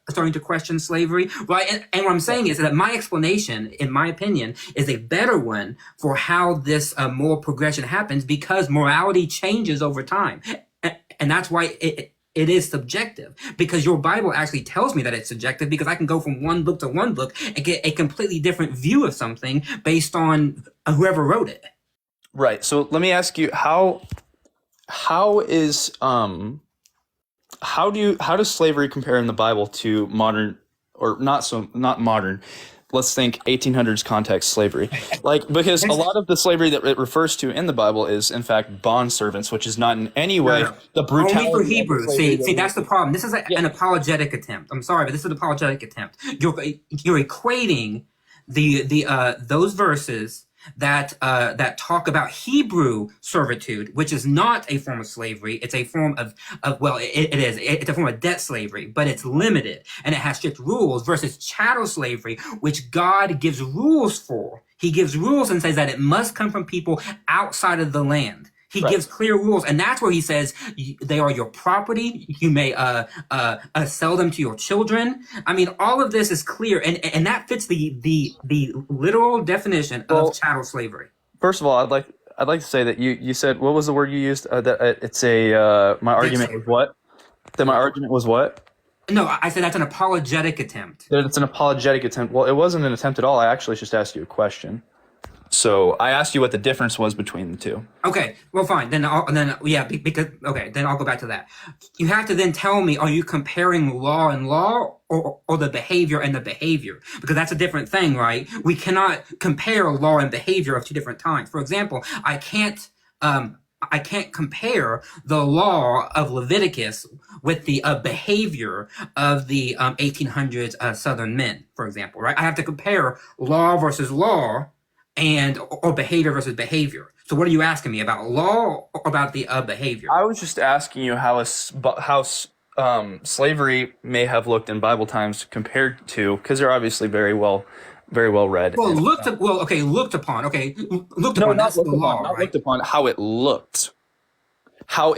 S3: starting to question slavery, right? And what I'm saying is that my explanation, in my opinion, is a better one for how this moral progression happens, because morality changes over time, and that's why it is subjective, because your Bible actually tells me that it's subjective, because I can go from one book to one book and get a completely different view of something based on whoever wrote it.
S2: Right. So let me ask you, how does slavery compare in the Bible to modern, or not modern, let's think 1800s context slavery, like, because a lot of the slavery that it refers to in the Bible is in fact bond servants, which is not in any way
S3: No.
S2: the brutality
S3: Only for
S2: of the
S3: Hebrews.
S2: slavery
S3: See, that's the problem. This is
S2: Yeah.
S3: an apologetic attempt. I'm sorry, but this is an apologetic attempt. You're equating those verses that talk about Hebrew servitude, which is not a form of slavery. It's a form of well, it is. It's a form of debt slavery, but it's limited and it has strict rules versus chattel slavery, which God gives rules for. He gives rules and says that it must come from people outside of the land. He
S2: Right.
S3: gives clear rules, and that's where he says they are your property. You may sell them to your children. I mean, all of this is clear, and that fits the literal definition
S2: Well,
S3: of chattel slavery.
S2: First of all, I'd like to say that you said, what was the word you used? That it's a my argument was what? That my argument was what?
S3: No, I said that's an apologetic attempt.
S2: That it's an apologetic attempt. Well, it wasn't an attempt at all. I actually just asked you a question. So I asked you what the difference was between the two.
S3: Okay, well, fine. Then because okay, then I'll go back to that. You have to then tell me: are you comparing law and law, or the behavior and the behavior? Because that's a different thing, right? We cannot compare law and behavior of two different times. For example, I can't compare the law of Leviticus with the behavior of the 1800s Southern men, for example, right? I have to compare law versus law or behavior versus behavior. So what are you asking me about, law or about the behavior?
S2: I was just asking you how slavery may have looked in Bible times compared to, because they're obviously very well read.
S3: Well, looked upon. Okay, looked upon. That's the law,
S2: not
S3: right?
S2: looked upon. How it looked.
S3: Well,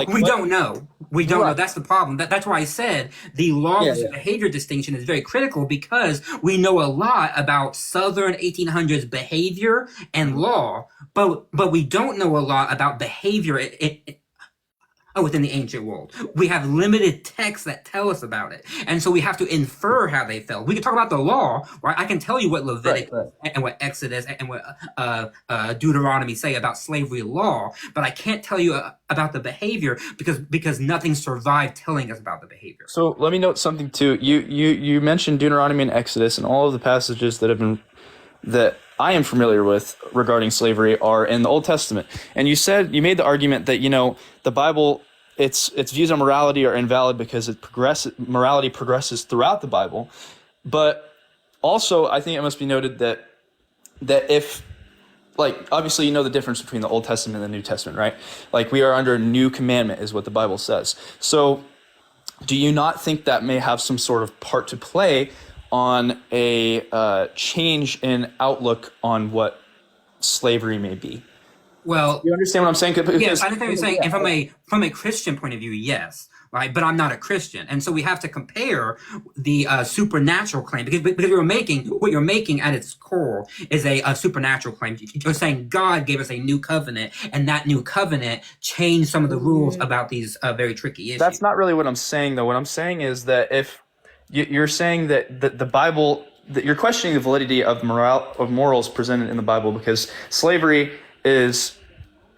S3: we don't know. We don't know.
S2: Right.
S3: That's the problem. That's why I said the law versus behavior distinction is very critical, because we know a lot about Southern 1800s behavior and law, but we don't know a lot about behavior within the ancient world. We have limited texts that tell us about it. And so we have to infer how they felt. We can talk about the law, right? I can tell you what Leviticus and what Exodus and what Deuteronomy say about slavery law, but I can't tell you about the behavior because nothing survived telling us about the behavior.
S2: So let me note something too. You mentioned Deuteronomy and Exodus, and all of the passages that I am familiar with regarding slavery are in the Old Testament. And you made the argument that, the Bible, its views on morality are invalid because morality progresses throughout the Bible. But also, I think it must be noted that if, like, obviously the difference between the Old Testament and the New Testament, right? Like, we are under a new commandment is what the Bible says. So do you not think that may have some sort of part to play on a change in outlook on what slavery may be?
S3: Well,
S2: you understand what I'm saying?
S3: Yes, I understand what you're saying. And from a Christian point of view, yes, right. But I'm not a Christian, and so we have to compare the supernatural claim because what you're making at its core is a supernatural claim. You're saying God gave us a new covenant, and that new covenant changed some of the rules about these very tricky issues.
S2: That's not really what I'm saying, though. What I'm saying is that if you're saying that the Bible, that you're questioning the validity of morals presented in the Bible, because slavery is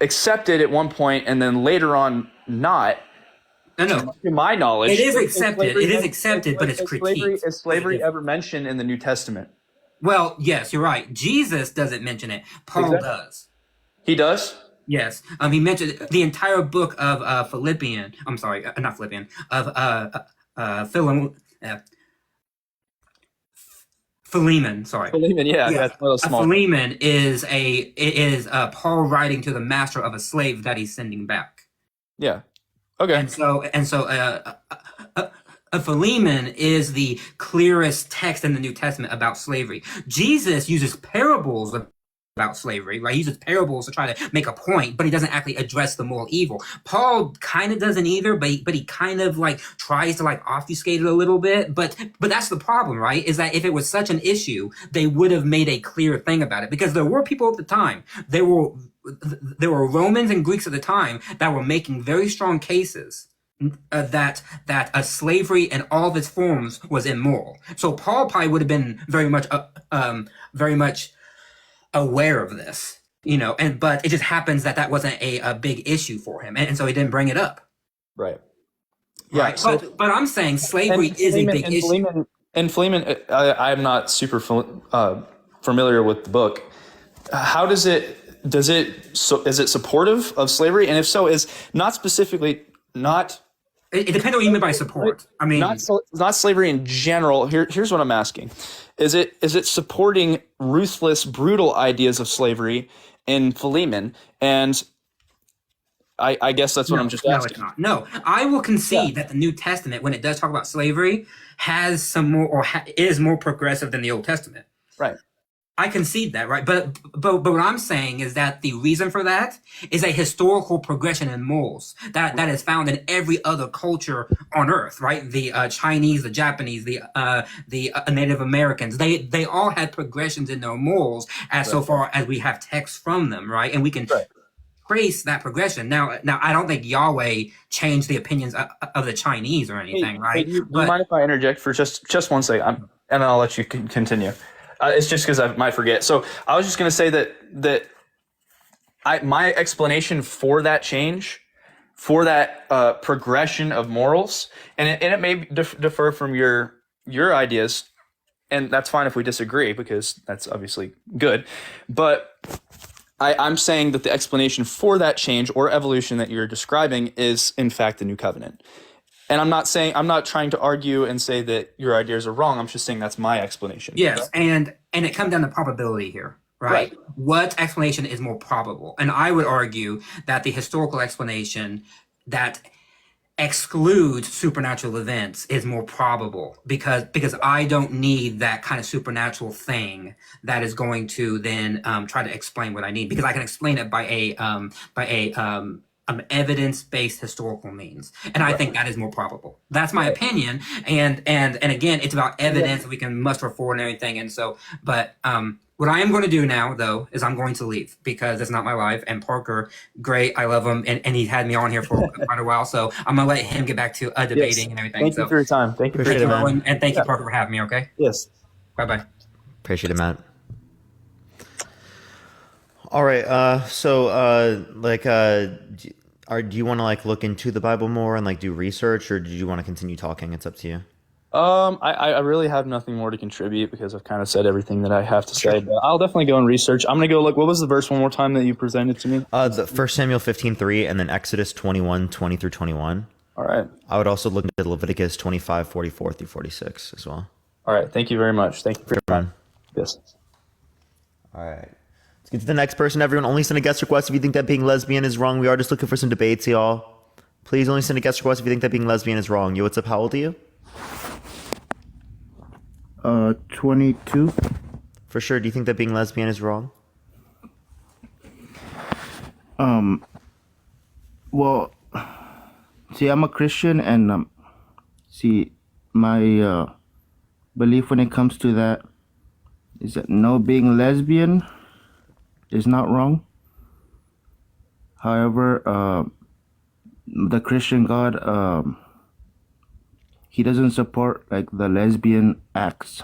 S2: accepted at one point and then later on not.
S3: No.
S2: To my knowledge,
S3: it is accepted. It is accepted, but it's critiqued.
S2: Is slavery ever mentioned in the New Testament?
S3: Well, yes, you're right. Jesus doesn't mention it. Paul does.
S2: He does?
S3: Yes. He mentioned the entire book of Philippian. I'm sorry, not Philippian. Of Philemon, sorry.
S2: Philemon, yeah.
S3: Philemon is Paul writing to the master of a slave that he's sending back.
S2: Yeah. Okay.
S3: And so Philemon is the clearest text in the New Testament about slavery. Jesus uses parables about slavery, right? He uses parables to try to make a point, but he doesn't actually address the moral evil. Paul kind of doesn't either, but he kind of like tries to like obfuscate it a little bit. But that's the problem, right? Is that if it was such an issue, they would have made a clear thing about it, because there were people at the time. There were Romans and Greeks at the time that were making very strong cases that slavery in all of its forms was immoral. So Paul probably would have been very much aware of this, but it just happens that wasn't a big issue for him, and so he didn't bring it up.
S2: Right.
S3: Yeah. Right? So, but I'm saying slavery is a big issue.
S2: And Fleeman, I'm not super familiar with the book. How does it is it supportive of slavery? And if so, is not specifically not
S3: It depends on what you mean by support. I mean,
S2: not slavery in general. Here's what I'm asking: is it supporting ruthless, brutal ideas of slavery in Philemon? And I guess that's what I'm just
S3: no,
S2: asking.
S3: it's not. No, I will concede that the New Testament, when it does talk about slavery, has some more or is more progressive than the Old Testament.
S2: Right.
S3: I concede that, right? But what I'm saying is that the reason for that is a historical progression in morals that is found in every other culture on Earth, right? The Chinese, the Japanese, the Native Americans, they all had progressions in their morals as so far as we have texts from them, right? And we can trace that progression. Now, I don't think Yahweh changed the opinions of the Chinese or anything, right?
S2: Do you mind if I interject for just one second, and then I'll let you continue. It's just because I might forget. So I was just going to say that my explanation for that change, for that progression of morals, and it may differ from your ideas, and that's fine if we disagree because that's obviously good. But I'm saying that the explanation for that change or evolution that you're describing is in fact the new covenant. And I'm not trying to argue and say that your ideas are wrong. I'm just saying that's my explanation.
S3: Yes, and it comes down to probability here, right? What explanation is more probable? And I would argue that the historical explanation that excludes supernatural events is more probable because I don't need that kind of supernatural thing that is going to then try to explain what I need, because I can explain it by a evidence-based historical means, and I think that is more probable. That's my opinion, and again, it's about evidence we can muster forward and everything. And so, but what I am going to do now, though, is I'm going to leave because it's not my life. And Parker, great, I love him, and he had me on here for quite a while, so I'm gonna let him get back to debating and everything.
S2: Thank you for your time. Thank you,
S1: Appreciate it, man.
S3: and thank you, Parker, for having me. Okay.
S2: Yes.
S3: Bye.
S1: Appreciate it, Matt. All right. Do you want to look into the Bible more and do research, or do you want to continue talking? It's up to you.
S2: I really have nothing more to contribute because I've kind of said everything that I have to say. But I'll definitely go and research. I'm gonna go look. What was the verse one more time that you presented to me?
S1: The 1 Samuel 15:3 and then Exodus 21:20 through 21.
S2: All right.
S1: I would also look into Leviticus 25:44 through 46 as well.
S2: All right. Thank you very much. Thank you for your time. Yes.
S1: All right. Let's get to the next person. Everyone, only send a guest request if you think that being lesbian is wrong. We are just looking for some debates, y'all. Please only send a guest request if you think that being lesbian is wrong. Yo, what's up? How old are you?
S4: 22.
S1: For sure. Do you think that being lesbian is wrong?
S4: Well, see, I'm a Christian, and see, my belief when it comes to that is that no, being lesbian is not wrong. However, the Christian God, he doesn't support the lesbian acts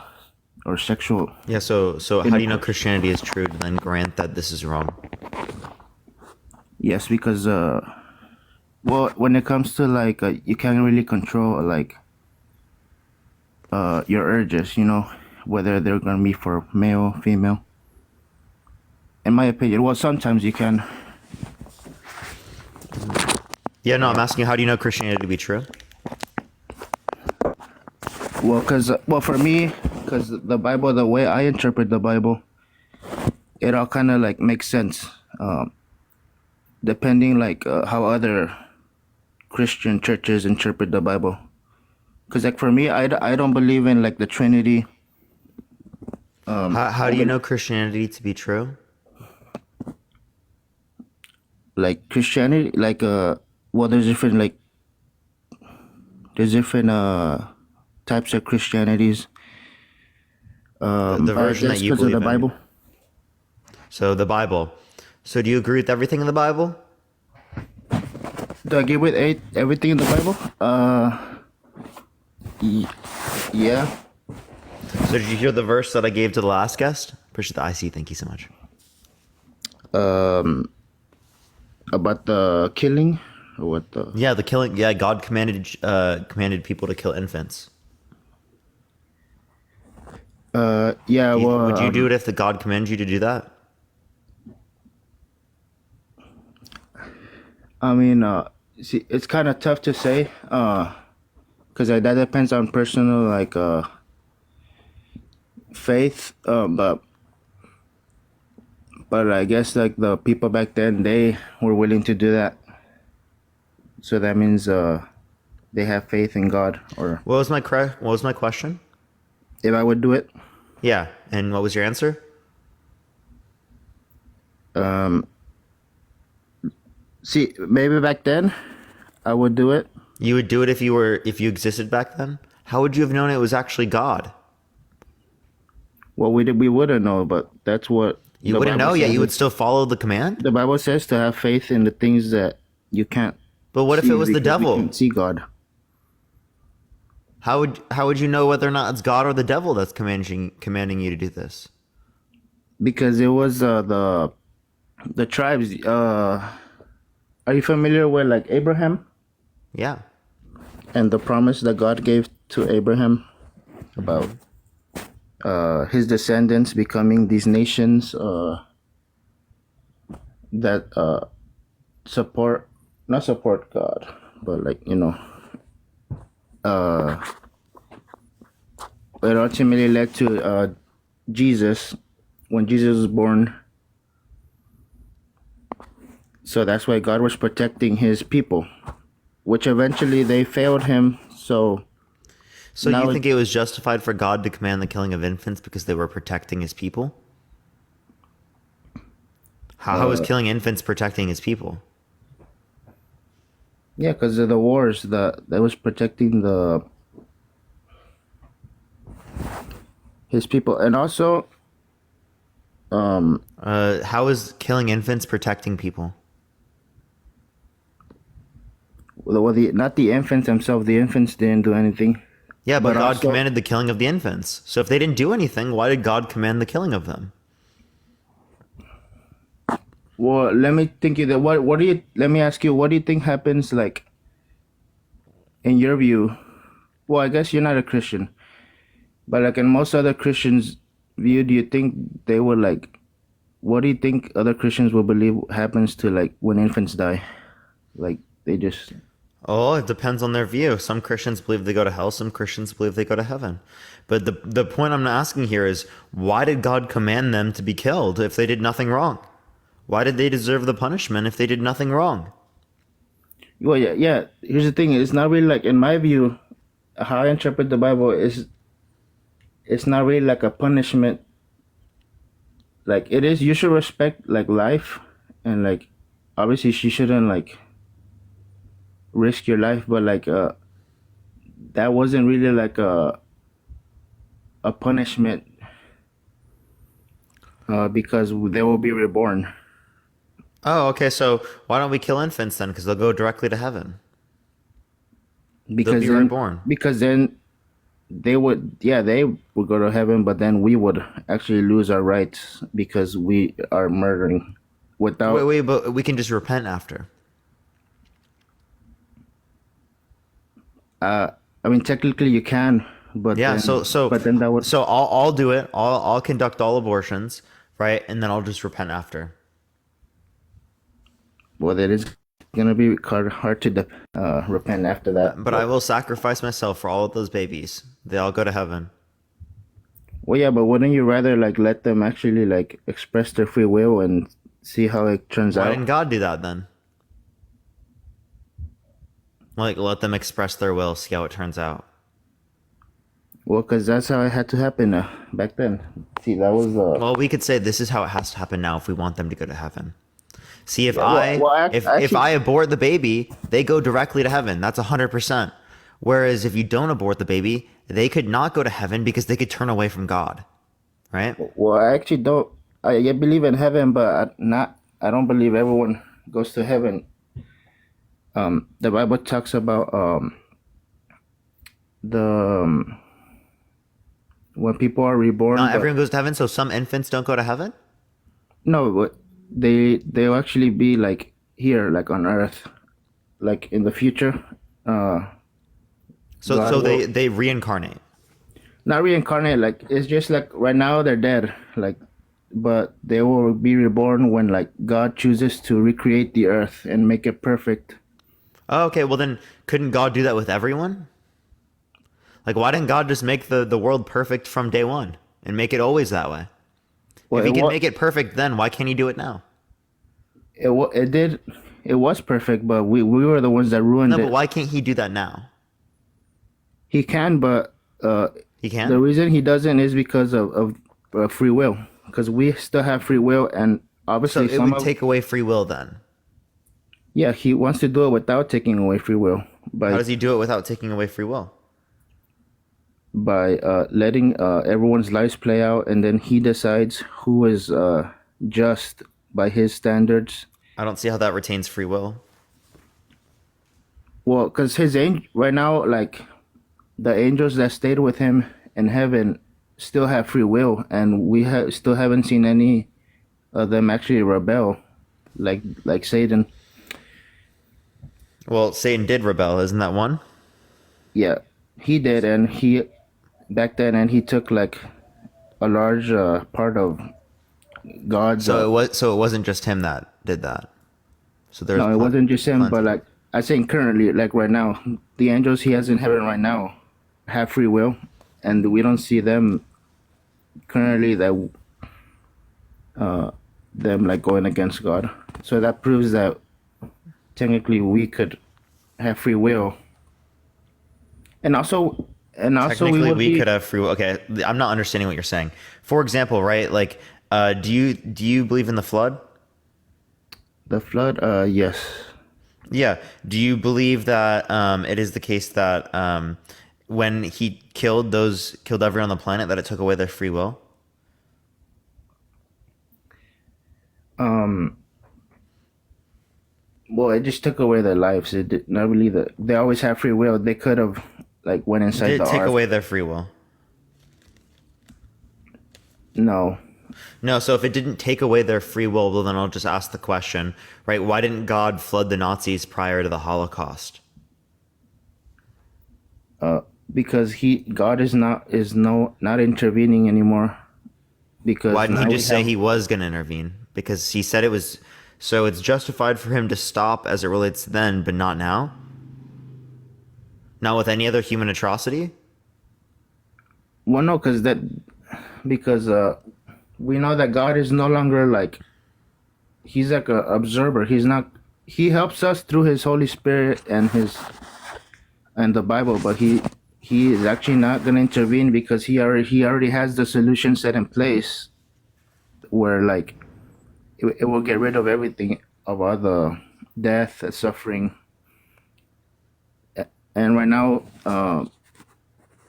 S4: or sexual.
S1: Yeah. So how do you know Christianity is true to then grant that this is wrong?
S4: Yes, because well, when it comes to you can't really control your urges, whether they're gonna be for male, female. In my opinion, well, sometimes you can.
S1: Yeah, no, I'm asking you, how do you know Christianity to be true?
S4: Well, for me, because the Bible, the way I interpret the Bible, it all kind of makes sense, depending how other Christian churches interpret the Bible. Because for me, I don't believe in the Trinity.
S1: How do you know Christianity to be true?
S4: Christianity, well, there's different types of Christianities.
S1: The version that you believe
S4: the
S1: in.
S4: Bible.
S1: So the Bible. So do you agree with everything in the Bible?
S4: Do I agree with everything in the Bible? Yeah.
S1: So did you hear the verse that I gave to the last guest? Appreciate the IC. Thank you so much.
S4: About the killing, or what the?
S1: Yeah, the killing. Yeah, God commanded people to kill infants.
S4: Yeah. Well,
S1: Would you do it if the God commanded you to do that?
S4: I mean, see, it's kind of tough to say, because that depends on personal like faith. But I guess like the people back then, they were willing to do that. So that means they have faith in God, or
S1: What was my question?
S4: if I would do it.
S1: Yeah, and what was your answer?
S4: See, maybe back then I would do it.
S1: You would do it if you existed back then? How would you have known it was actually God?
S4: Well, we wouldn't know, but that's what
S1: You
S4: the
S1: wouldn't
S4: Bible
S1: know, yet
S4: says.
S1: you would still follow the command?
S4: The Bible says to have faith in the things that you can't.
S1: But what if
S4: see
S1: it was the
S4: because we
S1: devil?
S4: can't see God.
S1: How would you know whether or not it's God or the devil that's commanding you to do this?
S4: Because it was the tribes. Are you familiar with like Abraham
S1: Yeah.
S4: and the promise that God gave to Abraham about his descendants becoming these nations that not support God, but like it ultimately led to Jesus when Jesus was born. So that's why God was protecting his people, which eventually they failed him. So now
S1: you think it was justified for God to command the killing of infants because they were protecting his people? How was killing infants protecting his people?
S4: yeah, because of the wars that was protecting his people, and also
S1: How is killing infants protecting people?
S4: not the infants themselves. The infants didn't do anything.
S1: Yeah, but God
S4: also-
S1: commanded the killing of the infants. So if they didn't do anything, why did God command the killing of them?
S4: Well, let me think you that what do you let me ask you, what do you think happens like in your view? Well, I guess you're not a Christian, but like in most other Christians' view, do you think they would like what do you think other Christians will believe happens to like when infants die? Like they just
S1: Oh, it depends on their view. Some Christians believe they go to hell, some Christians believe they go to heaven. But the point I'm asking here is, why did God command them to be killed if they did nothing wrong? Why did they deserve the punishment if they did nothing wrong?
S4: well yeah. Here's the thing, it's not really like in my view, how I interpret the Bible is it's not really like a punishment. Like it is, you should respect like life, and like obviously she shouldn't like risk your life, but like that wasn't really like a punishment because they will be reborn.
S1: Oh, okay, so why don't we kill infants then? Because they'll go directly to heaven.
S4: Because
S1: be
S4: then,
S1: reborn.
S4: because then they would go to heaven, but then we would actually lose our rights because we are murdering without
S1: Wait, but we can just repent after.
S4: I mean technically you can, but
S1: Yeah,
S4: then,
S1: so
S4: but then that would
S1: so I'll do it. I'll conduct all abortions, right? And then I'll just repent after.
S4: well it is gonna be hard to repent after that.
S1: But I will sacrifice myself for all of those babies. They all go to heaven.
S4: Well, yeah, but wouldn't you rather like let them actually like express their free will and see how it turns
S1: Why
S4: out?
S1: didn't God do that then? Like, let them express their will, see how it turns out.
S4: Well, because that's how it had to happen back then. See, that was
S1: Well, we could say this is how it has to happen now if we want them to go to heaven. See, if if
S4: actually-
S1: I abort the baby, they go directly to heaven. That's 100%. Whereas if you don't abort the baby, they could not go to heaven because they could turn away from God, right?
S4: Well, I actually don't. I believe in heaven, but I don't believe everyone goes to heaven. The Bible talks about when people are reborn.
S1: Not
S4: but-
S1: everyone goes to heaven, so some infants don't go to heaven.
S4: No, but they'll actually be like here, like on Earth, like in the future.
S1: So
S4: God
S1: so
S4: will-
S1: they reincarnate.
S4: not reincarnate. Like it's just like right now they're dead. Like, but they will be reborn when like God chooses to recreate the earth and make it perfect.
S1: Oh, okay, well then couldn't God do that with everyone? Like why didn't God just make the world perfect from day one and make it always that way?
S4: Well,
S1: If he can make it perfect then, why can't he do it now?
S4: it did. It was perfect, but we were the ones that ruined
S1: No, but
S4: it.
S1: why can't he do that now?
S4: He can, but
S1: He
S4: the
S1: can?
S4: reason he doesn't is because of free will. Because we still have free will, and
S1: So
S4: obviously
S1: it
S4: some
S1: would
S4: of
S1: take away free will then.
S4: yeah, he wants to do it without taking away free will
S1: How
S4: by
S1: does he do it without taking away free will?
S4: letting everyone's lives play out, and then he decides who is just by his standards.
S1: I don't see how that retains free will.
S4: Well, because his angel right now, like the angels that stayed with him in heaven, still have free will, and we still haven't seen any of them actually rebel, like Satan.
S1: Well, Satan did rebel, isn't that one?
S4: Yeah, he did, and he back then, and he took like a large part of God's.
S1: So it wasn't just him that did that. So there's
S4: No, it wasn't just him, but
S1: plenty.
S4: like I think currently, like right now, the angels he has in heaven right now have free will, and we don't see them currently that them like going against God. So that proves that technically we could have free will, and also we
S1: Technically,
S4: would
S1: we
S4: be
S1: could have free will. Okay, I'm not understanding what you're saying. For example, right? Like, do you believe in the flood?
S4: the flood. Yes.
S1: Yeah. Do you believe that it is the case that when he killed everyone on the planet, that it took away their free will?
S4: Well, it just took away their lives. It did not really. They always have free will. They could have like went inside
S1: Did
S4: the
S1: it take
S4: ark.
S1: away their free will?
S4: No.
S1: No, so if it didn't take away their free will, well, then I'll just ask the question, right? Why didn't God flood the Nazis prior to the Holocaust?
S4: Because God is not intervening anymore, because
S1: Why didn't he
S4: now we
S1: just say
S4: have
S1: he was going to intervene? Because he said it was, so it's justified for him to stop as it relates to then, but not now? Not with any other human atrocity?
S4: well, no, because we know that God is no longer like he's like a observer. He's not. He helps us through his Holy Spirit and the Bible, but he is actually not going to intervene because he already has the solution set in place where like it will get rid of everything, of all the death and suffering. And right now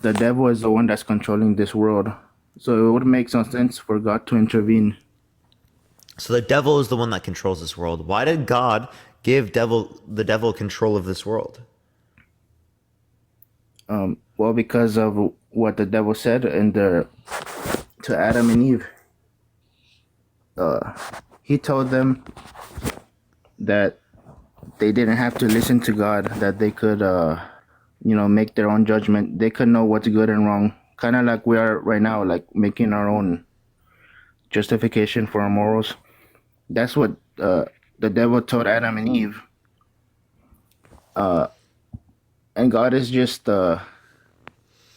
S4: the devil is the one that's controlling this world, so it would make some sense for God to intervene.
S1: So the devil is the one that controls this world. Why did God give the devil control of this world?
S4: Well, because of what the devil said to Adam and Eve. He told them that they didn't have to listen to God, that they could make their own judgment. They could know what's good and wrong, kind of like we are right now, like making our own justification for our morals. That's what the devil told Adam and Eve. And God is just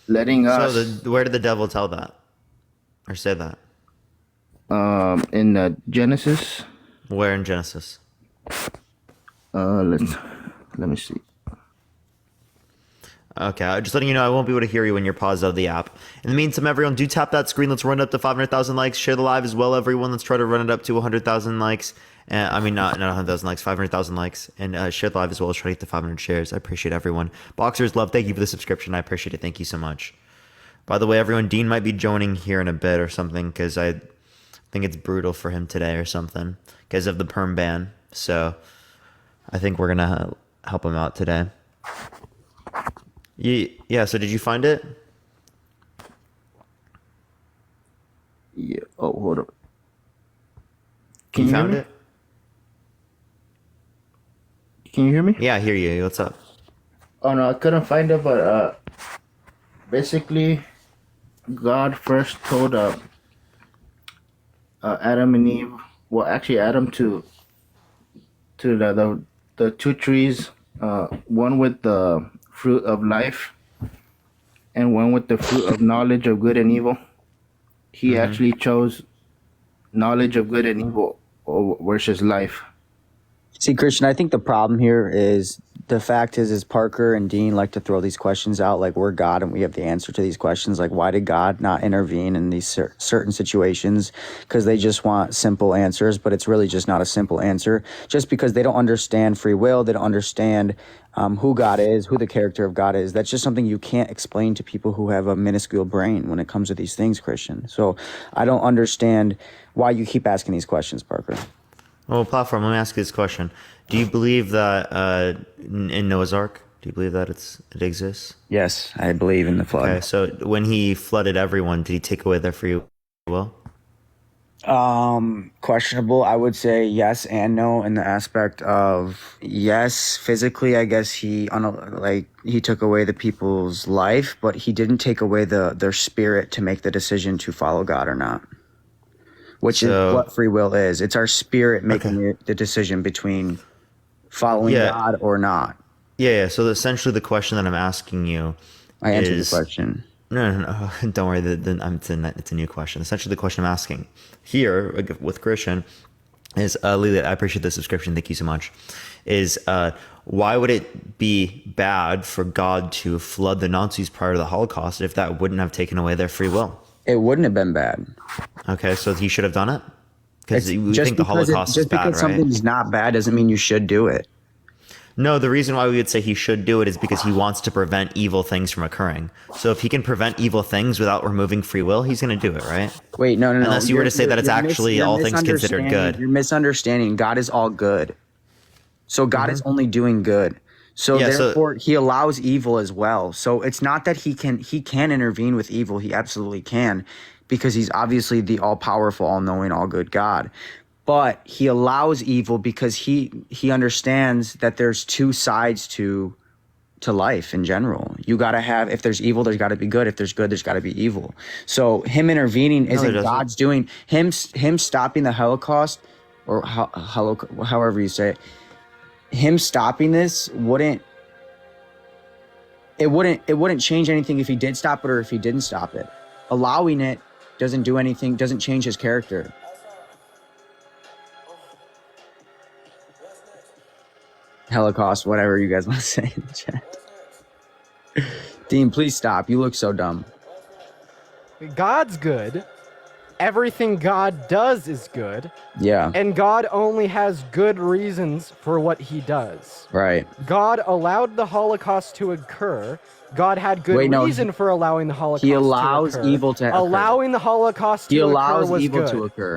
S4: letting us
S1: So where did the devil tell that? Or say that?
S4: in Genesis.
S1: Where in Genesis?
S4: Let me see.
S1: Okay, just letting you know, I won't be able to hear you when you're paused out of the app. In the meantime, everyone, do tap that screen. Let's run it up to 500,000 likes. Share the live as well, everyone. Let's try to run it up to 100,000 likes. I mean, not 100,000 likes, 500,000 likes. And share the live as well. Let's try to get to 500 shares. I appreciate everyone. Boxers Love, thank you for the subscription. I appreciate it. Thank you so much. By the way, everyone, Dean might be joining here in a bit or something because I think it's brutal for him today or something because of the perm ban. So I think we're going to help him out today. Yeah, so did you find it?
S4: Yeah. Oh, hold up.
S1: You
S4: hear
S1: found
S4: me?
S1: it?
S4: Can you hear me?
S1: Yeah, I hear you. What's up?
S4: Oh no, I couldn't find it, but basically, God first told Adam and Eve, well, actually Adam to the two trees, one with the fruit of life and one with the fruit of knowledge of good and evil. He
S1: Mm-hmm.
S4: actually chose knowledge of good and evil versus life.
S5: See, Christian, I think the problem here is the fact is Parker and Dean like to throw these questions out like we're God and we have the answer to these questions. Like, why did God not intervene in these certain situations? Because they just want simple answers, but it's really just not a simple answer. Just because they don't understand free will, they don't understand who God is, who the character of God is. That's just something you can't explain to people who have a minuscule brain when it comes to these things, Christian. So I don't understand why you keep asking these questions, Parker.
S1: Well, platform. Let me ask you this question: do you believe that in Noah's Ark? Do you believe that it exists?
S5: Yes, I believe in the flood.
S1: Okay, so when he flooded everyone, did he take away their free will?
S5: Questionable. I would say yes and no in the aspect of yes, physically, I guess he took away the people's life, but he didn't take away their spirit to make the decision to follow God or not. Which is what free will is. It's our spirit making the decision between following God or not.
S1: Yeah. So essentially, the question that I'm asking you,
S5: I answered the question.
S1: No. Don't worry. It's a new question. Essentially, the question I'm asking here with Christian is, Lily, I appreciate the subscription. Thank you so much. Is why would it be bad for God to flood the Nazis prior to the Holocaust if that wouldn't have taken away their free will?
S5: It wouldn't have been bad.
S1: Okay, so he should have done it? Because we think the Holocaust is bad, right?
S5: Just because something's not bad doesn't mean you should do it.
S1: No, the reason why we would say he should do it is because he wants to prevent evil things from occurring. So if he can prevent evil things without removing free will, he's going to do it, right?
S5: Wait, no.
S1: Unless you were to say that it's actually all things considered good.
S5: You're misunderstanding. God is all good. So God is only doing good. So therefore, he allows evil as well. So it's not that he can intervene with evil. He absolutely can, because he's obviously the all-powerful, all-knowing, all-good God. But he allows evil because he understands that there's two sides to life in general. You got to have, if there's evil, there's got to be good. If there's good, there's got to be evil. So him intervening isn't God's doing. Him stopping the Holocaust, or however you say it, him stopping this wouldn't change anything if he did stop it or if he didn't stop it. Allowing it doesn't do anything, doesn't change his character. Holocaust, whatever you guys want to say in the chat. Dean, please stop. You look so dumb.
S6: God's good. Everything God does is good.
S5: Yeah.
S6: And God only has good reasons for what he does.
S5: Right.
S6: God allowed the Holocaust to occur. God had good reason for allowing the Holocaust to occur.
S5: He allows evil to occur.
S6: Allowing the Holocaust to occur was good.
S5: He allows evil to occur.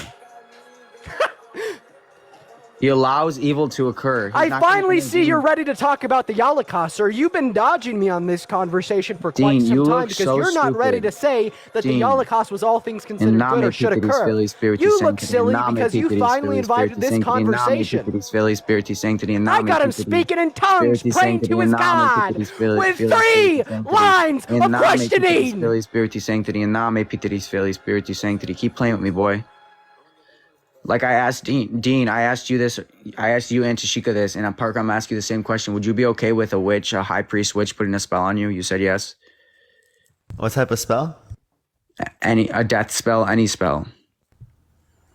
S5: He allows evil to occur.
S6: I finally see you're ready to talk about the Holocaust, sir. You've been dodging me on this conversation for quite some time because you're not ready to say that the Holocaust was all things considered good or should occur. You look silly because you finally invited this conversation. I got him speaking in tongues, praying to his God, with 3 lines of questioning.
S5: Keep playing with me, boy. Like I asked Dean, I asked you this, I asked you and Tashika this, and Parker, I'm asking you the same question. Would you be okay with a witch, a high priest witch, putting a spell on you? You said yes.
S1: What type of spell?
S5: A death spell, any spell.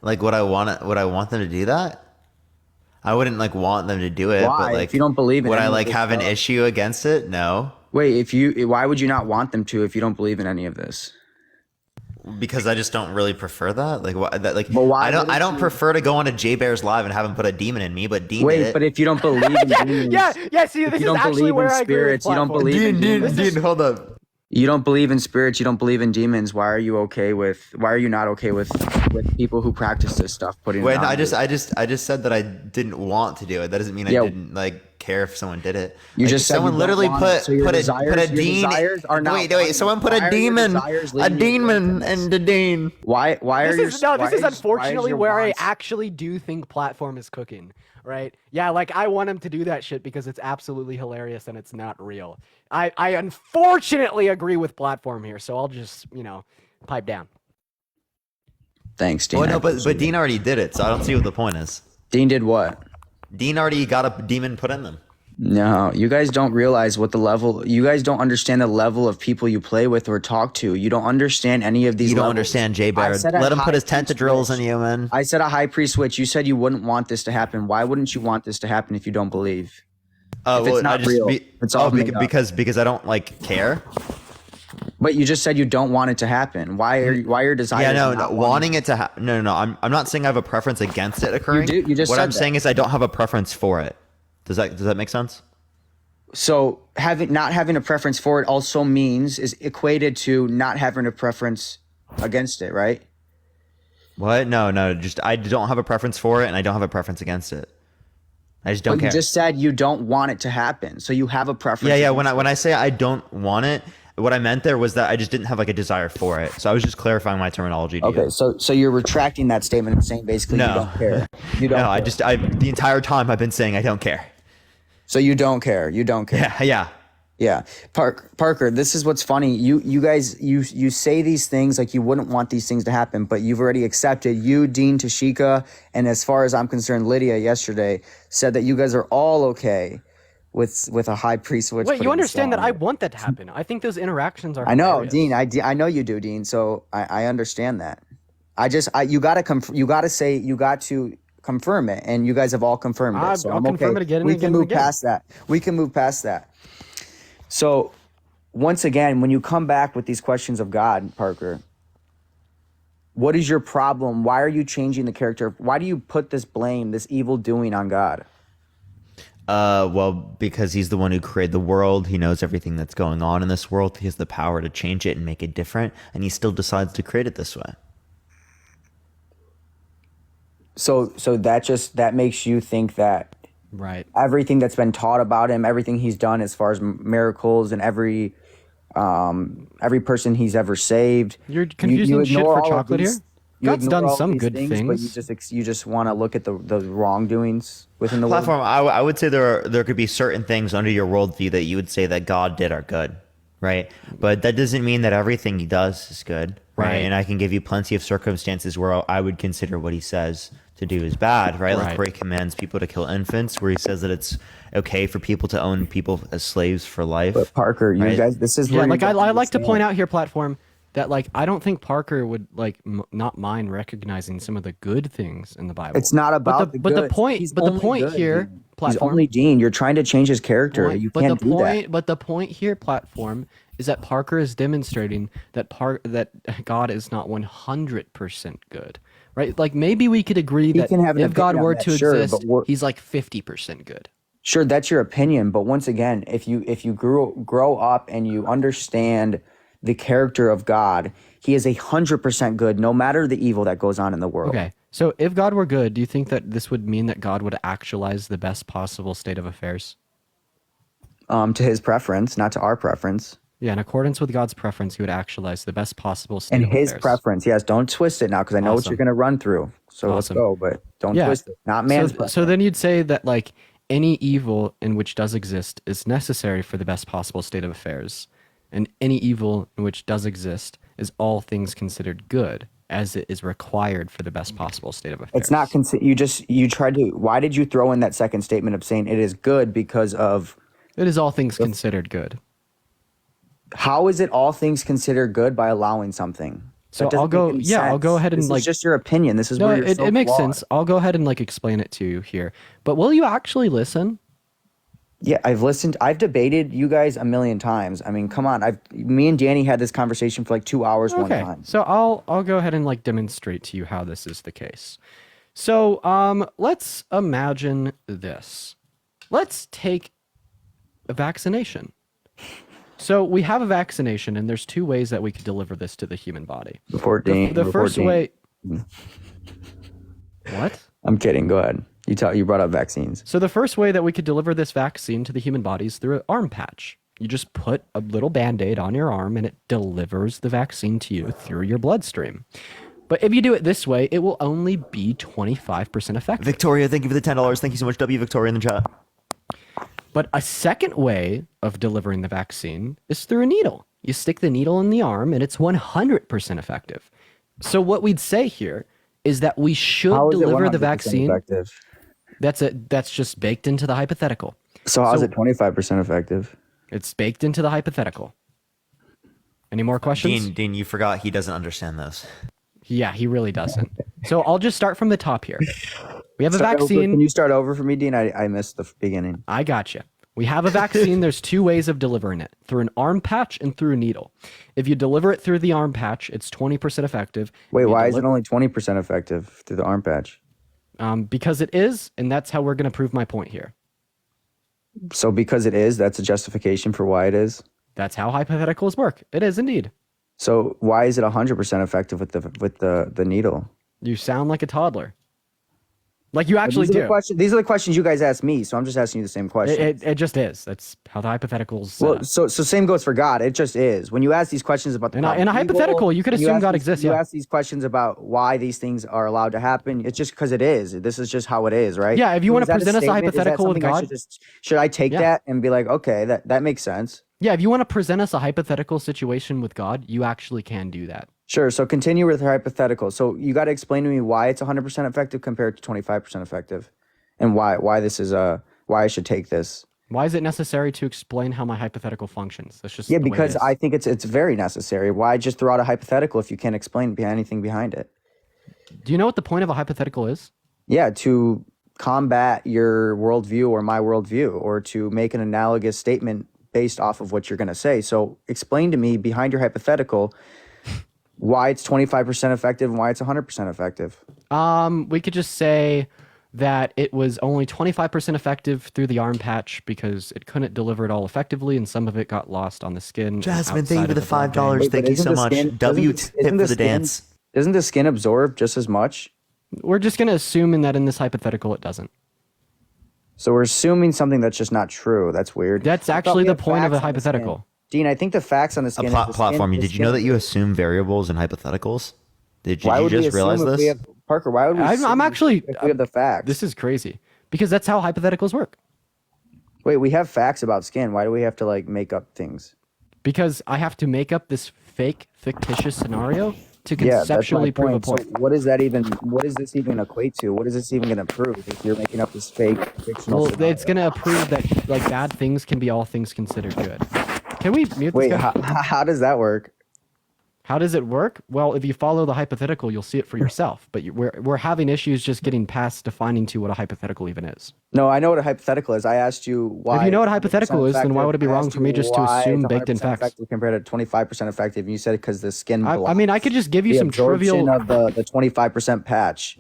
S1: Like, would I want them to do that? I wouldn't want them to do it.
S5: Why?
S1: But
S5: if you don't believe in
S1: would
S5: any
S1: I
S5: of this
S1: have an
S5: stuff?
S1: issue against it? No.
S5: Wait, why would you not want them to if you don't believe in any of this?
S1: Because I just don't really prefer that.
S5: Why
S1: I don't prefer to go on a J Bear's live and have him put a demon in me, but Dean did it.
S5: But if you don't believe in demons,
S6: yeah. See, this is actually where I agree with
S5: spirits, you don't believe in demons.
S1: Dean, hold up.
S5: You don't believe in spirits, you don't believe in demons. Why are you not okay with people who practice this stuff putting it on?
S1: I just said that I didn't want to do it. That doesn't mean I didn't care if someone did it.
S5: You just said
S1: someone literally put a demon. Wait, someone put a demon into Dean.
S5: Why are you?
S6: This is unfortunately where I actually do think platform is cooking. Right? Yeah, I want him to do that shit because it's absolutely hilarious and it's not real. I unfortunately agree with platform here, so I'll just, pipe down.
S5: Thanks, Dean.
S1: Well, no, but Dean already did it, so I don't see what the point is.
S5: Dean did what?
S1: Dean already got a demon put in them.
S5: No, you guys don't realize what the level. You guys don't understand the level of people you play with or talk to. You don't understand any of these.
S1: You don't
S5: levels.
S1: understand, Jay Baird. Let him put his tentadrills in you, man.
S5: I said a high priest switch. You said you wouldn't want this to happen. Why wouldn't you want this to happen if you don't believe? If it's not real. It's all made up.
S1: because I don't like care.
S5: But you just said you don't want it to happen. Why are your desires?
S1: Yeah, no, wanting it to happen. No. I'm not saying I have a preference against it occurring.
S5: You just
S1: what
S5: said
S1: I'm saying is I don't have a preference for it. Does that make sense?
S5: So not having a preference for it also means is equated to not having a preference against it, right?
S1: What? No. Just I don't have a preference for it, and I don't have a preference against it. I just don't care.
S5: You just said you don't want it to happen, so you have a preference.
S1: Yeah. When I say I don't want it, what I meant there was that I just didn't have like a desire for it. So I was just clarifying my terminology. To you.
S5: So you're retracting that statement and saying basically you don't care. You don't.
S1: No,
S5: care.
S1: The entire time I've been saying I don't care.
S5: So you don't care. You don't care. Yeah. Parker, this is what's funny. You guys say these things like you wouldn't want these things to happen, but you've already accepted. You, Dean, Tashika, and as far as I'm concerned, Lydia yesterday said that you guys are all okay with a high priest.
S6: Wait, you understand that I want that to happen? I think those interactions are.
S5: I know,
S6: hilarious.
S5: Dean. I know you do, Dean. So I understand that. You got to confirm it, and you guys have all confirmed it. So
S6: I'll confirm it again and
S5: we
S6: again
S5: can move
S6: and again.
S5: past that. We can move past that. So once again, when you come back with these questions of God, Parker, what is your problem? Why are you changing the character? Why do you put this blame, this evil doing on God?
S1: Well, because he's the one who created the world. He knows everything that's going on in this world. He has the power to change it and make it different, and he still decides to create it this way.
S5: So that makes you think that
S6: right,
S5: everything that's been taught about him, everything he's done as far as miracles and every person he's ever saved.
S6: You're confusing shit for chocolate here. God's done some good things,
S5: but you just want to look at the wrongdoings within the
S1: platform.
S5: world.
S1: I would say there could be certain things under your worldview that you would say that God did are good, right? But that doesn't mean that everything he does is good, right? And I can give you plenty of circumstances where I would consider what he says to do is bad, right? Like where he commands people to kill infants, where he says that it's okay for people to own people as slaves for life.
S5: But Parker, you guys, this is where
S6: like I like to point out here, platform, that like I don't think Parker would like not mind recognizing some of the good things in the Bible.
S5: It's not about the
S6: good. The point here, platform.
S5: He's only Dean. You're trying to change his character. You can't do that.
S6: But the point here, platform, is that Parker is demonstrating that God is not 100% good. Right? Like maybe we could agree that if God were to exist, he's like 50% good.
S5: Sure, that's your opinion, but once again, if you grow up and you understand the character of God, he is 100% good, no matter the evil that goes on in the world.
S6: Okay, so if God were good, do you think that this would mean that God would actualize the best possible state of affairs?
S5: To his preference, not to our preference.
S6: Yeah, in accordance with God's preference, he would actualize the best possible state of
S5: his
S6: affairs.
S5: Preference, yes. Don't twist it now, because I know what you're going to run through. So let's go, but don't twist it. Not man's preference.
S6: So then you'd say that like any evil in which does exist is necessary for the best possible state of affairs, and any evil in which does exist is all things considered good, as it is required for the best possible state of affairs.
S5: It's not you tried to. Why did you throw in that second statement of saying it is good because of?
S6: It is all things considered good.
S5: How is it all things considered good by allowing something?
S6: So I'll go ahead and
S5: this
S6: like.
S5: It's just your opinion. This is where you're so
S6: it makes
S5: flawed.
S6: sense. I'll go ahead and like explain it to you here. But will you actually listen?
S5: Yeah, I've listened. I've debated you guys a million times. I mean, come on. Me and Danny had this conversation for like 2 hours one time.
S6: So I'll go ahead and like demonstrate to you how this is the case. So let's imagine this. Let's take a vaccination. So we have a vaccination, and there's two ways that we could deliver this to the human body. The first way. What?
S5: I'm kidding. Go ahead. You brought up vaccines.
S6: So the first way that we could deliver this vaccine to the human body is through an arm patch. You just put a little Band-Aid on your arm, and it delivers the vaccine to you through your bloodstream. But if you do it this way, it will only be 25% effective.
S1: Victoria, thank you for the $10. Thank you so much, W. Victoria, in the chat.
S6: But a second way of delivering the vaccine is through a needle. you stick the needle in the arm and it's 100% effective. So what we'd say here is that we should deliver the vaccine.
S5: Effective?
S6: That's just baked into the hypothetical.
S5: So how's it 25% effective?
S6: It's baked into the hypothetical. Any more questions?
S1: Dean, you forgot he doesn't understand this.
S6: Yeah, he really doesn't. So I'll just start from the top here. We have a vaccine.
S5: Can you start over for me, Dean? I missed the beginning.
S6: I got you. We have a vaccine. There's two ways of delivering it, through an arm patch and through a needle. If you deliver it through the arm patch, it's 20% effective.
S5: Wait, why is it only 20% effective through the arm patch?
S6: Because it is, and that's how we're going to prove my point here.
S5: So because it is, that's a justification for why it is?
S6: That's how hypotheticals work. It is indeed.
S5: So why is it 100% effective with the needle?
S6: You sound like a toddler. Like you actually do.
S5: These are the questions you guys asked me, so I'm just asking you the same question.
S6: It just is. That's how the hypotheticals.
S5: Well, so same goes for God. It just is. When you ask these questions about the
S6: in a hypothetical, you could assume God exists.
S5: You ask these questions about why these things are allowed to happen. It's just because it is. This is just how it is, right?
S6: Yeah. If you want to present us a hypothetical with God,
S5: should I take that and be like, okay, that makes sense?
S6: Yeah. If you want to present us a hypothetical situation with God, you actually can do that.
S5: Sure. So continue with the hypothetical. So you got to explain to me why it's 100% effective compared to 25% effective, and why this is why I should take this.
S6: Why is it necessary to explain how my hypothetical functions? That's just
S5: because I think it's very necessary. Why just throw out a hypothetical if you can't explain anything behind it?
S6: Do you know what the point of a hypothetical is?
S5: Yeah, to combat your worldview or my worldview, or to make an analogous statement based off of what you're going to say. So explain to me behind your hypothetical why it's 25% effective and why it's 100% effective.
S6: We could just say that it was only 25% effective through the arm patch because it couldn't deliver it all effectively, and some of it got lost on the skin.
S1: Jasmine, thank you for the $5. Thank you so much. W tip for the dance.
S5: Doesn't the skin absorb just as much?
S6: We're just going to assume that in this hypothetical it doesn't.
S5: So we're assuming something that's just not true. That's weird.
S6: That's actually the point of a hypothetical.
S5: Dean, I think the facts on the skin.
S1: Platform. Did you know that you assume variables in hypotheticals? Did you just realize this?
S5: Parker, why would we?
S6: I'm actually.
S5: If we have the facts.
S6: This is crazy because that's how hypotheticals work.
S5: Wait, we have facts about skin. Why do we have to make up things?
S6: Because I have to make up this fake, fictitious scenario to conceptually prove a point.
S5: So what does this even equate to? What is this even going to prove if you're making up this fake fictional scenario?
S6: It's going to prove that bad things can be all things considered good. Can we mute this guy?
S5: How does that work?
S6: How does it work? Well, if you follow the hypothetical, you'll see it for yourself. But we're having issues just getting past defining to what a hypothetical even is.
S5: No, I know what a hypothetical is. I asked you why.
S6: If you know what a hypothetical is, then why would it be wrong for me just to assume baked-in facts?
S5: Compared to 25% effective, you said because the skin.
S6: I mean, I could just give you some trivial
S5: of the 25% patch.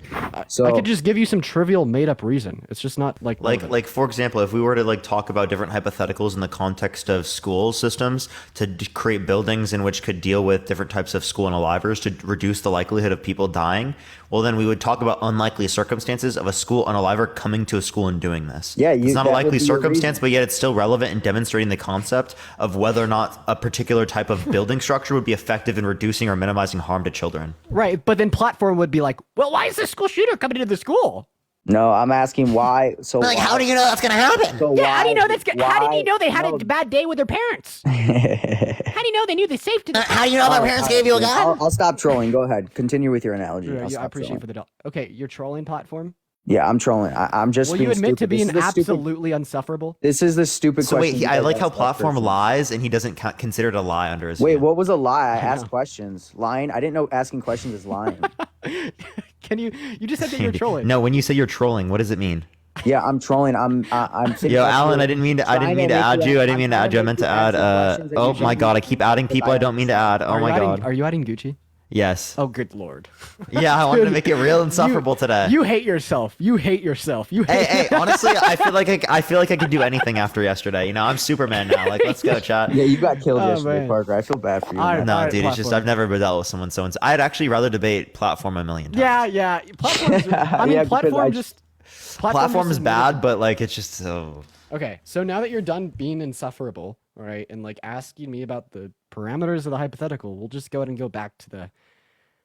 S5: So
S6: I could just give you some trivial made-up reason. It's just not like
S1: for example, if we were to talk about different hypotheticals in the context of school systems to create buildings in which could deal with different types of school unalivers to reduce the likelihood of people dying, well, then we would talk about unlikely circumstances of a school unaliver coming to a school and doing this.
S5: Yeah,
S1: it's not a likely circumstance, but yet it's still relevant in demonstrating the concept of whether or not a particular type of building structure would be effective in reducing or minimizing harm to children.
S6: Right, but then platform would be like, well, why is this school shooter coming into the school?
S5: No, I'm asking why. So
S1: how do you know that's going to happen?
S6: So how do you know how did you know they had a bad day with their parents? How do you know they knew the safety?
S1: How do you know their parents gave you a gun?
S5: I'll stop trolling. Go ahead. Continue with your analogy.
S6: Yeah, I appreciate for the Okay, you're trolling platform?
S5: Yeah, I'm trolling. I'm just.
S6: Will you admit to being absolutely insufferable?
S5: This is the stupid question.
S1: Wait, I like how platform lies and he doesn't consider it a lie under his.
S5: Wait, what was a lie? I asked questions. Lying? I didn't know asking questions is lying.
S6: Can you just said that you're trolling.
S1: No, when you say you're trolling, what does it mean?
S5: Yeah, I'm trolling. I'm
S1: Yo, Alan, I didn't mean to add you. I meant to add oh my god, I keep adding people I don't mean to add. Oh my god.
S6: Are you adding Gucci?
S1: Yes.
S6: Oh, good lord.
S1: Yeah, I wanted to make it real insufferable today.
S6: You hate yourself.
S1: Hey, honestly, I feel like I could do anything after yesterday. I'm Superman now. Let's go, chat.
S5: Yeah, you got killed yesterday, man. Parker. I feel bad for you.
S1: No, dude, it's just I've never dealt with someone so. I'd actually rather debate platform a million times.
S6: Yeah. Platform
S1: is bad, but it's just so.
S6: Okay, so now that you're done being insufferable, all right, and asking me about the parameters of the hypothetical, we'll just go ahead and go back to the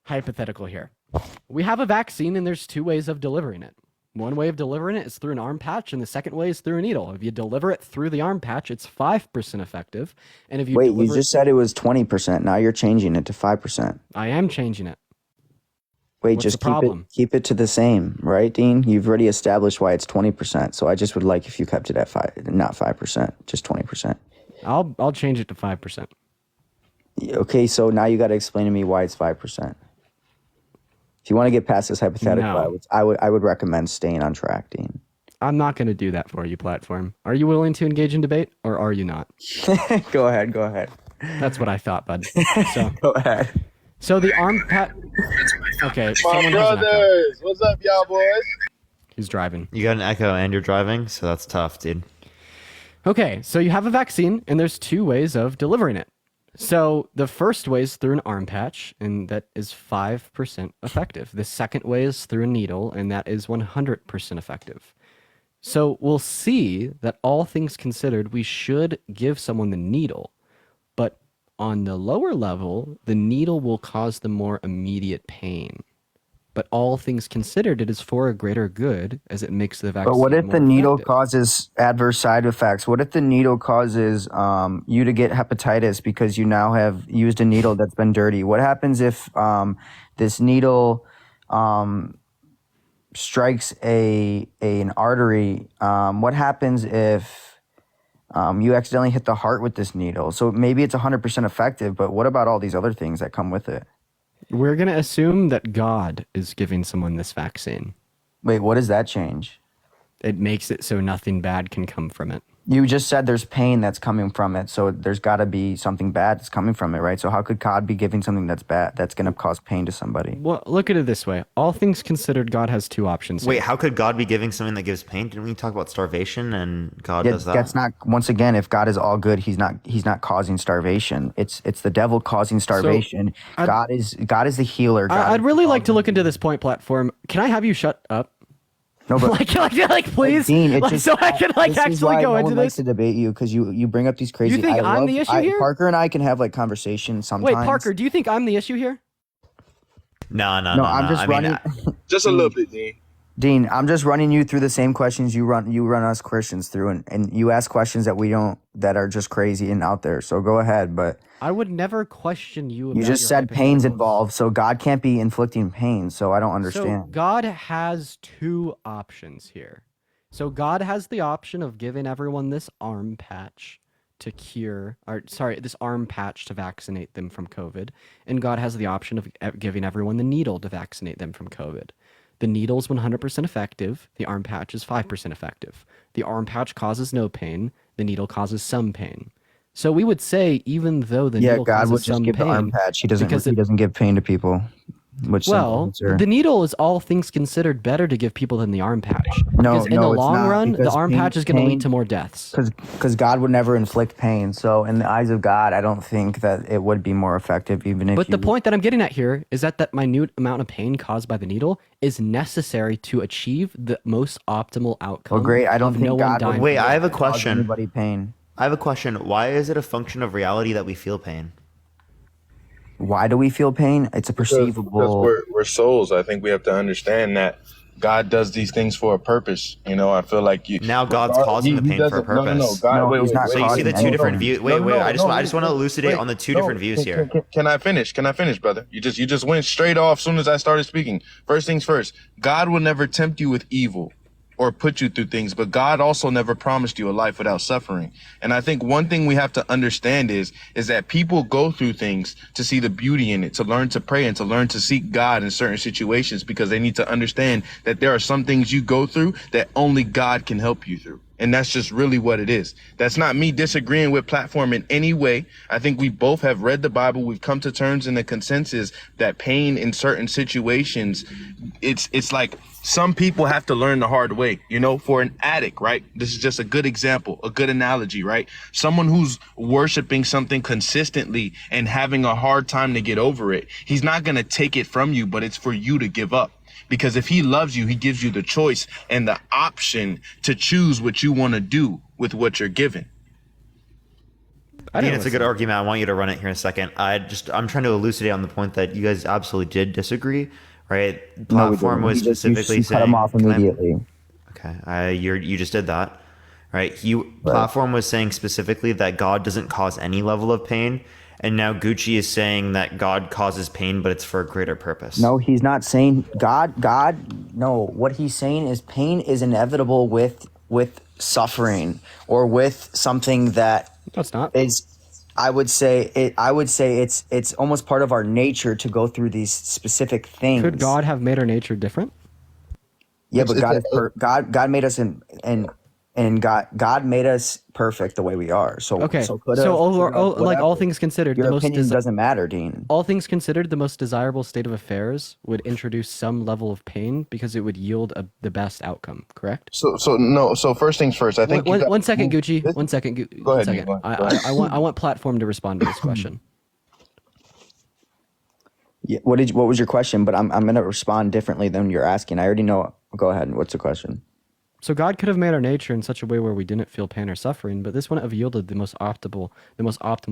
S6: hypothetical here. We have a vaccine and there's two ways of delivering it. One way of delivering it is through an arm patch, and the second way is through a needle. If you deliver it through the arm patch, it's 5% effective. And if you
S5: Wait, you just said it was 20%. Now you're changing it to 5%.
S6: I am changing it.
S5: Wait,
S6: What's
S5: just
S6: the problem?
S5: keep it to the same, right, Dean? You've already established why it's 20%. So I just would like if you kept it at not 5%, just 20%.
S6: I'll change it to 5%.
S5: Okay, so now you got to explain to me why it's 5%. If you want to get past this hypothetical,
S6: No.
S5: I would recommend staying on track, Dean.
S6: I'm not going to do that for you, Platform. Are you willing to engage in debate, or are you not?
S5: Go ahead.
S6: That's what I thought, bud. So,
S5: Go ahead.
S6: So the arm pat. Okay.
S7: My brothers, what's up, y'all boys?
S6: He's driving.
S1: You got an echo and you're driving, so that's tough, dude.
S6: Okay, so you have a vaccine, and there's two ways of delivering it. So the first way is through an arm patch, and that is 5% effective. The second way is through a needle, and that is 100% effective. So we'll see that all things considered, we should give someone the needle, but on the lower level, the needle will cause them more immediate pain. But all things considered, it is for a greater good as it makes the vaccine.
S5: But what if
S6: more
S5: the needle
S6: effective.
S5: causes adverse side effects? What if the needle causes you to get hepatitis because you now have used a needle that's been dirty? What happens if this needle strikes an artery? What happens if you accidentally hit the heart with this needle? So maybe it's 100% effective, but what about all these other things that come with it?
S6: We're going to assume that God is giving someone this vaccine.
S5: Wait, what does that change?
S6: It makes it so nothing bad can come from it.
S5: You just said there's pain that's coming from it, so there's got to be something bad that's coming from it, right? So how could God be giving something that's bad, that's going to cause pain to somebody?
S6: Well, look at it this way. All things considered, God has two options.
S1: Wait,
S6: here.
S1: how could God be giving something that gives pain? Didn't we talk about starvation and God does that?
S5: That's not, once again, if God is all good, he's not causing starvation. It's the devil causing starvation.
S6: So,
S5: God is the healer.
S6: I'd really like to look into this point platform. Can I have you shut up?
S5: No, but
S6: like, please,
S5: Dean,
S6: so I can actually go into this.
S5: To debate you because you bring up these crazy.
S6: You think I'm the issue here?
S5: Parker and I can have like conversations sometimes.
S6: Wait, Parker, do you think I'm the issue here?
S1: No.
S5: I'm just running.
S7: Just a little bit, Dean.
S5: Dean, I'm just running you through the same questions you run us Christians through, and you ask questions that are just crazy and out there. So go ahead, but
S6: I would never question you.
S5: You just said pain's involved, so God can't be inflicting pain. So I don't understand.
S6: So God has two options here. So God has the option of giving everyone this arm patch to this arm patch to vaccinate them from COVID, and God has the option of giving everyone the needle to vaccinate them from COVID. The needle is 100% effective. The arm patch is 5% effective. The arm patch causes no pain. The needle causes some pain. So we would say, even though the needle
S5: God
S6: causes
S5: would just
S6: some
S5: give
S6: pain,
S5: the arm patch. He doesn't give pain to people.
S6: The needle is all things considered better to give people than the arm patch. Because in the long run, the arm patch is going to lead to more deaths.
S5: Because God would never inflict pain. So in the eyes of God, I don't think that it would be more effective, even if.
S6: But the point that I'm getting at here is that minute amount of pain caused by the needle is necessary to achieve the most optimal outcome.
S5: Well, great. I don't think God would.
S1: Wait, I have a question.
S5: Anybody pain.
S1: I have a question. Why is it a function of reality that we feel pain?
S5: Why do we feel pain? It's a perceivable.
S7: Because we're souls. I think we have to understand that God does these things for a purpose. You know, I feel like
S1: now God's causing the pain for a purpose.
S5: He's not.
S1: So you see the two different views. Wait. I just want to elucidate on the two different views here.
S7: Can I finish? Brother? You just went straight off as soon as I started speaking. First things first. God will never tempt you with evil or put you through things, but God also never promised you a life without suffering. And I think one thing we have to understand is that people go through things to see the beauty in it, to learn to pray and to learn to seek God in certain situations, because they need to understand that there are some things you go through that only God can help you through. And that's just really what it is. That's not me disagreeing with Platform in any way. I think we both have read the Bible. We've come to terms in the consensus that pain in certain situations, it's like some people have to learn the hard way. You know, for an addict, right? This is just a good example, a good analogy, right? Someone who's worshiping something consistently and having a hard time to get over it, he's not going to take it from you, but it's for you to give up. Because if he loves you, he gives you the choice and the option to choose what you want to do with what you're given.
S1: I think it's a good argument. I want you to run it here in a second. I'm trying to elucidate on the point that you guys absolutely did disagree, right?
S5: No, we
S1: Platform
S5: didn't.
S1: was specifically
S5: You cut him
S1: saying,
S5: off immediately.
S1: okay, you just did that, right?
S5: Right.
S1: Platform was saying specifically that God doesn't cause any level of pain, and now Gucci is saying that God causes pain, but it's for a greater purpose.
S5: No, he's not saying God. No, what he's saying is pain is inevitable with suffering or with something that
S6: No, it's not.
S5: is. I would say it's almost part of our nature to go through these specific things.
S6: Could God have made our nature different?
S5: Yeah, but God made us and God made us perfect the way we are. So
S6: Okay.
S5: So
S6: Like all things considered,
S5: your
S6: the most
S5: opinion doesn't matter, Dean.
S6: all things considered, the most desirable state of affairs would introduce some level of pain because it would yield the best outcome. Correct?
S7: So first things first. I think
S6: One second, Gucci. One second.
S7: Go ahead.
S6: One second.
S7: Go ahead.
S6: I want platform to respond to this question.
S5: Yeah, what was your question? But I'm gonna respond differently than you're asking. I already know. Go ahead. What's the question?
S6: So God could have made our nature in such a way where we didn't feel pain or suffering, but this wouldn't have yielded the most optimal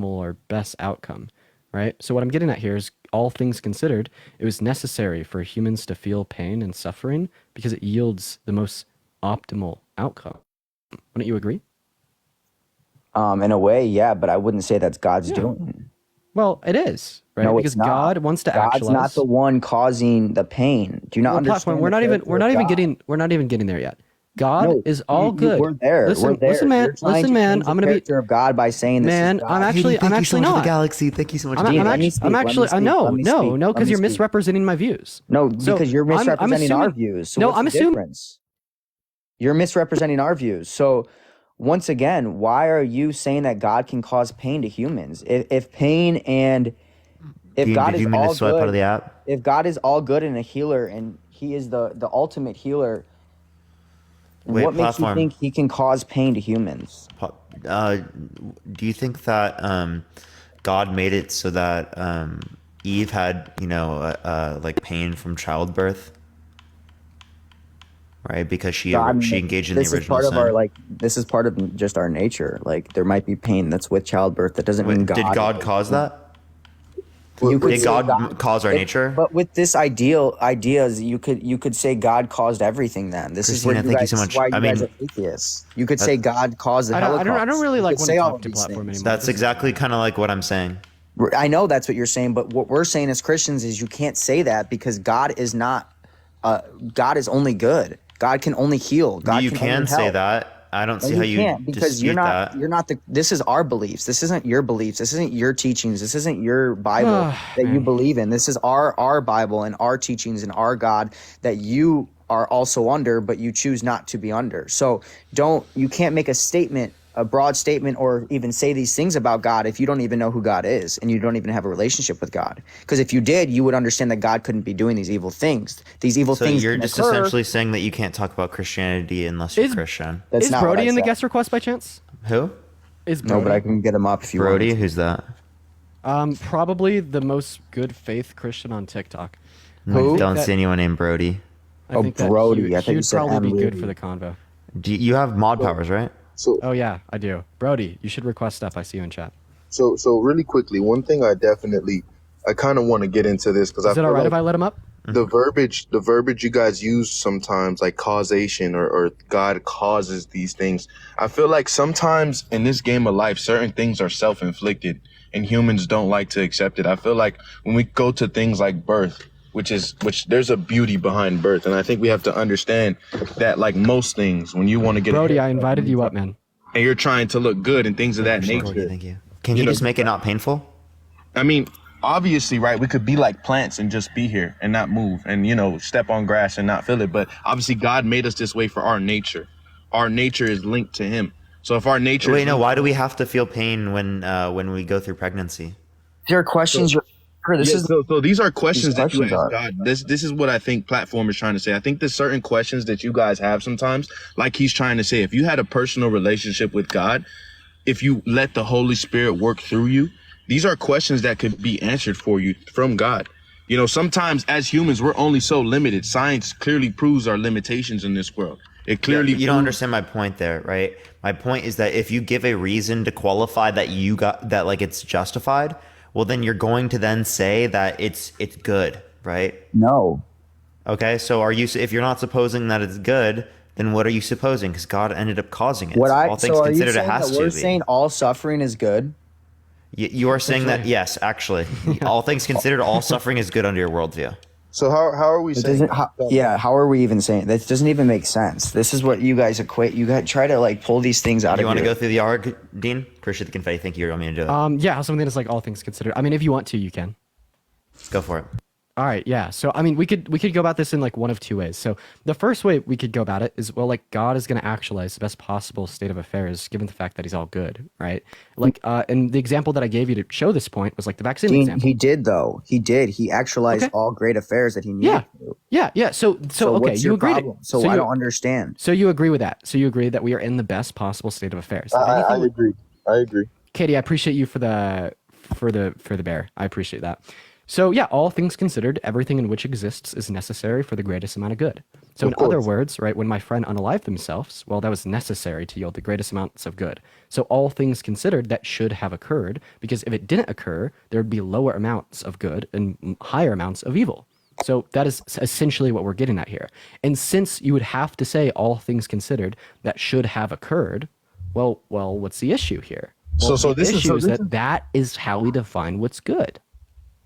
S6: or best outcome, right? So what I'm getting at here is, all things considered, it was necessary for humans to feel pain and suffering because it yields the most optimal outcome. Wouldn't you agree?
S5: In a way, yeah, but I wouldn't say that's God's doing.
S6: Well, it is, right?
S5: No,
S6: because
S5: it's not.
S6: God wants to
S5: God's
S6: actualize.
S5: not the one causing the pain. Do you not understand?
S6: Platform, we're not even getting there yet. God is all good.
S5: We're there.
S6: Listen,
S5: we're there.
S6: listen, man. I'm gonna be
S5: character of God by saying this.
S6: man.
S5: Is God.
S6: I'm actually not.
S1: The galaxy. Thank you so much.
S6: I'm actually. No, because you're misrepresenting my views.
S5: No,
S6: So,
S5: because you're
S6: I'm
S5: misrepresenting our
S6: assuming-
S5: views. So
S6: No,
S5: what's
S6: I'm
S5: the
S6: assuming-
S5: difference? You're misrepresenting our views. So once again, why are you saying that God can cause pain to humans? If pain and if God is all
S1: swipe out of the
S5: good,
S1: app?
S5: if God is all good and a healer, and He is the ultimate healer,
S1: Wait,
S5: what makes you
S1: Platform.
S5: think He can cause pain to humans?
S1: Do you think that God made it so that Eve had, like pain from childbirth, right? Because she engaged in the original
S5: This is part
S1: sin.
S5: of our this is part of just our nature. Like, there might be pain that's with childbirth. That doesn't mean God.
S1: Did God cause that?
S5: Did
S1: God cause our nature?
S5: But with this ideas, you could say God caused everything. Then this is where
S1: Christina, thank you so much.
S5: Why you
S1: I mean,
S5: guys are atheists. You could say God caused the
S6: I
S5: Holocaust.
S6: don't really
S5: You
S6: like
S5: could
S6: want
S5: say
S6: to
S5: all
S6: talk
S5: of
S6: to
S5: these
S6: platform
S5: things.
S6: anymore.
S1: That's exactly kind of like what I'm saying.
S5: I know that's what you're saying, but what we're saying as Christians is you can't say that because God is not. God is only good. God can only heal. God
S1: You
S5: can
S1: can
S5: only
S1: say
S5: help.
S1: that. I don't see
S5: No,
S1: how
S5: you
S1: you
S5: can't, because
S1: dispute that.
S5: you're not this is our beliefs. This isn't your beliefs. This isn't your teachings. This isn't your Bible that you believe in. This is our Bible and our teachings and our God that you are also under, but you choose not to be under. So you can't make a broad statement, or even say these things about God if you don't even know who God is and you don't even have a relationship with God. Because if you did, you would understand that God couldn't be doing these evil things. These evil things.
S1: So you're just essentially saying that you can't talk about Christianity unless you're Christian.
S5: That's
S6: Is
S5: not what I
S6: Brody in the
S5: said.
S6: guest request by chance?
S1: Who?
S6: Is
S5: No, but
S6: Brody?
S5: I can get him up if you
S1: Brody?
S5: want.
S1: Who's that?
S6: Probably the most good faith Christian on TikTok.
S5: Who?
S1: Don't
S6: that-
S1: see anyone named Brody.
S6: I think that
S5: Brody. I thought
S6: he
S5: you
S6: would
S5: said
S6: probably be good
S5: Brody.
S6: for the convo.
S1: You have mod powers, right?
S6: Oh yeah, I do. Brody, you should request stuff. I see you in chat.
S7: So really quickly, one thing I kind of want to get into this because I
S6: Is it
S7: feel
S6: all right
S7: like
S6: if I let him up?
S7: the verbiage you guys use sometimes, like causation or God causes these things. I feel like sometimes in this game of life, certain things are self-inflicted and humans don't like to accept it. I feel like when we go to things like birth, which there's a beauty behind birth. And I think we have to understand that, like most things, when you want to get
S6: Brody, I invited you up, man.
S7: and you're trying to look good and things of that
S1: Brody,
S7: nature.
S1: thank you. Can you just make it not painful?
S7: I mean, obviously, right, we could be like plants and just be here and not move and, step on grass and not feel it. But obviously, God made us this way for our nature. Our nature is linked to Him. So if our nature...
S1: Wait, no, why do we have to feel pain when we go through pregnancy?
S5: There are questions.
S7: So these are questions that you
S5: questions
S7: ask
S5: are.
S7: God. This is what I think Platform is trying to say. I think there's certain questions that you guys have sometimes, like he's trying to say, if you had a personal relationship with God, if you let the Holy Spirit work through you, these are questions that could be answered for you from God. Sometimes as humans, we're only so limited. Science clearly proves our limitations in this world. It clearly
S1: You don't understand my point there, right? My point is that if you give a reason to qualify that you got that, like it's justified, well, then you're going to then say that it's good, right?
S5: No.
S1: Okay, so if you're not supposing that it's good, then what are you supposing? Because God ended up causing it. All things
S5: are you
S1: considered, it
S5: saying
S1: has
S5: that
S1: to
S5: we're
S1: be.
S5: saying all suffering is good?
S1: You are saying that, yes, actually. All things considered, all suffering is good under your worldview.
S7: So how are we saying?
S5: How are we even saying that? Doesn't even make sense. This is what you guys equate. You guys try to like pull these things out.
S1: You want to go through the arg, Dean? Appreciate the confetti. Thank you. You want me to do it?
S6: Yeah, something that's like all things considered. I mean, if you want to, you can.
S1: Go for it.
S6: All right, yeah. So I mean, we could go about this in like one of two ways. So the first way we could go about it is, well, like God is going to actualize the best possible state of affairs, given the fact that He's all good, right? Like, and the example that I gave you to show this point was like the vaccine example.
S5: He did though. He did. He actualized all great affairs that He needed to.
S6: Yeah. So okay,
S5: what's
S6: you
S5: your
S6: agreed.
S5: problem? So I don't understand.
S6: So you agree with that? So you agree that we are in the best possible state of affairs?
S7: I agree. I agree.
S6: Katie, I appreciate you for the bear. I appreciate that. So yeah, all things considered, everything in which exists is necessary for the greatest amount of good. So in other words, right, when my friend unalived themselves, well, that was necessary to yield the greatest amounts of good. So all things considered, that should have occurred, because if it didn't occur, there would be lower amounts of good and higher amounts of evil. So that is essentially what we're getting at here. And since you would have to say all things considered, that should have occurred, well, what's the issue here? Well, the issue is that is how we define what's good.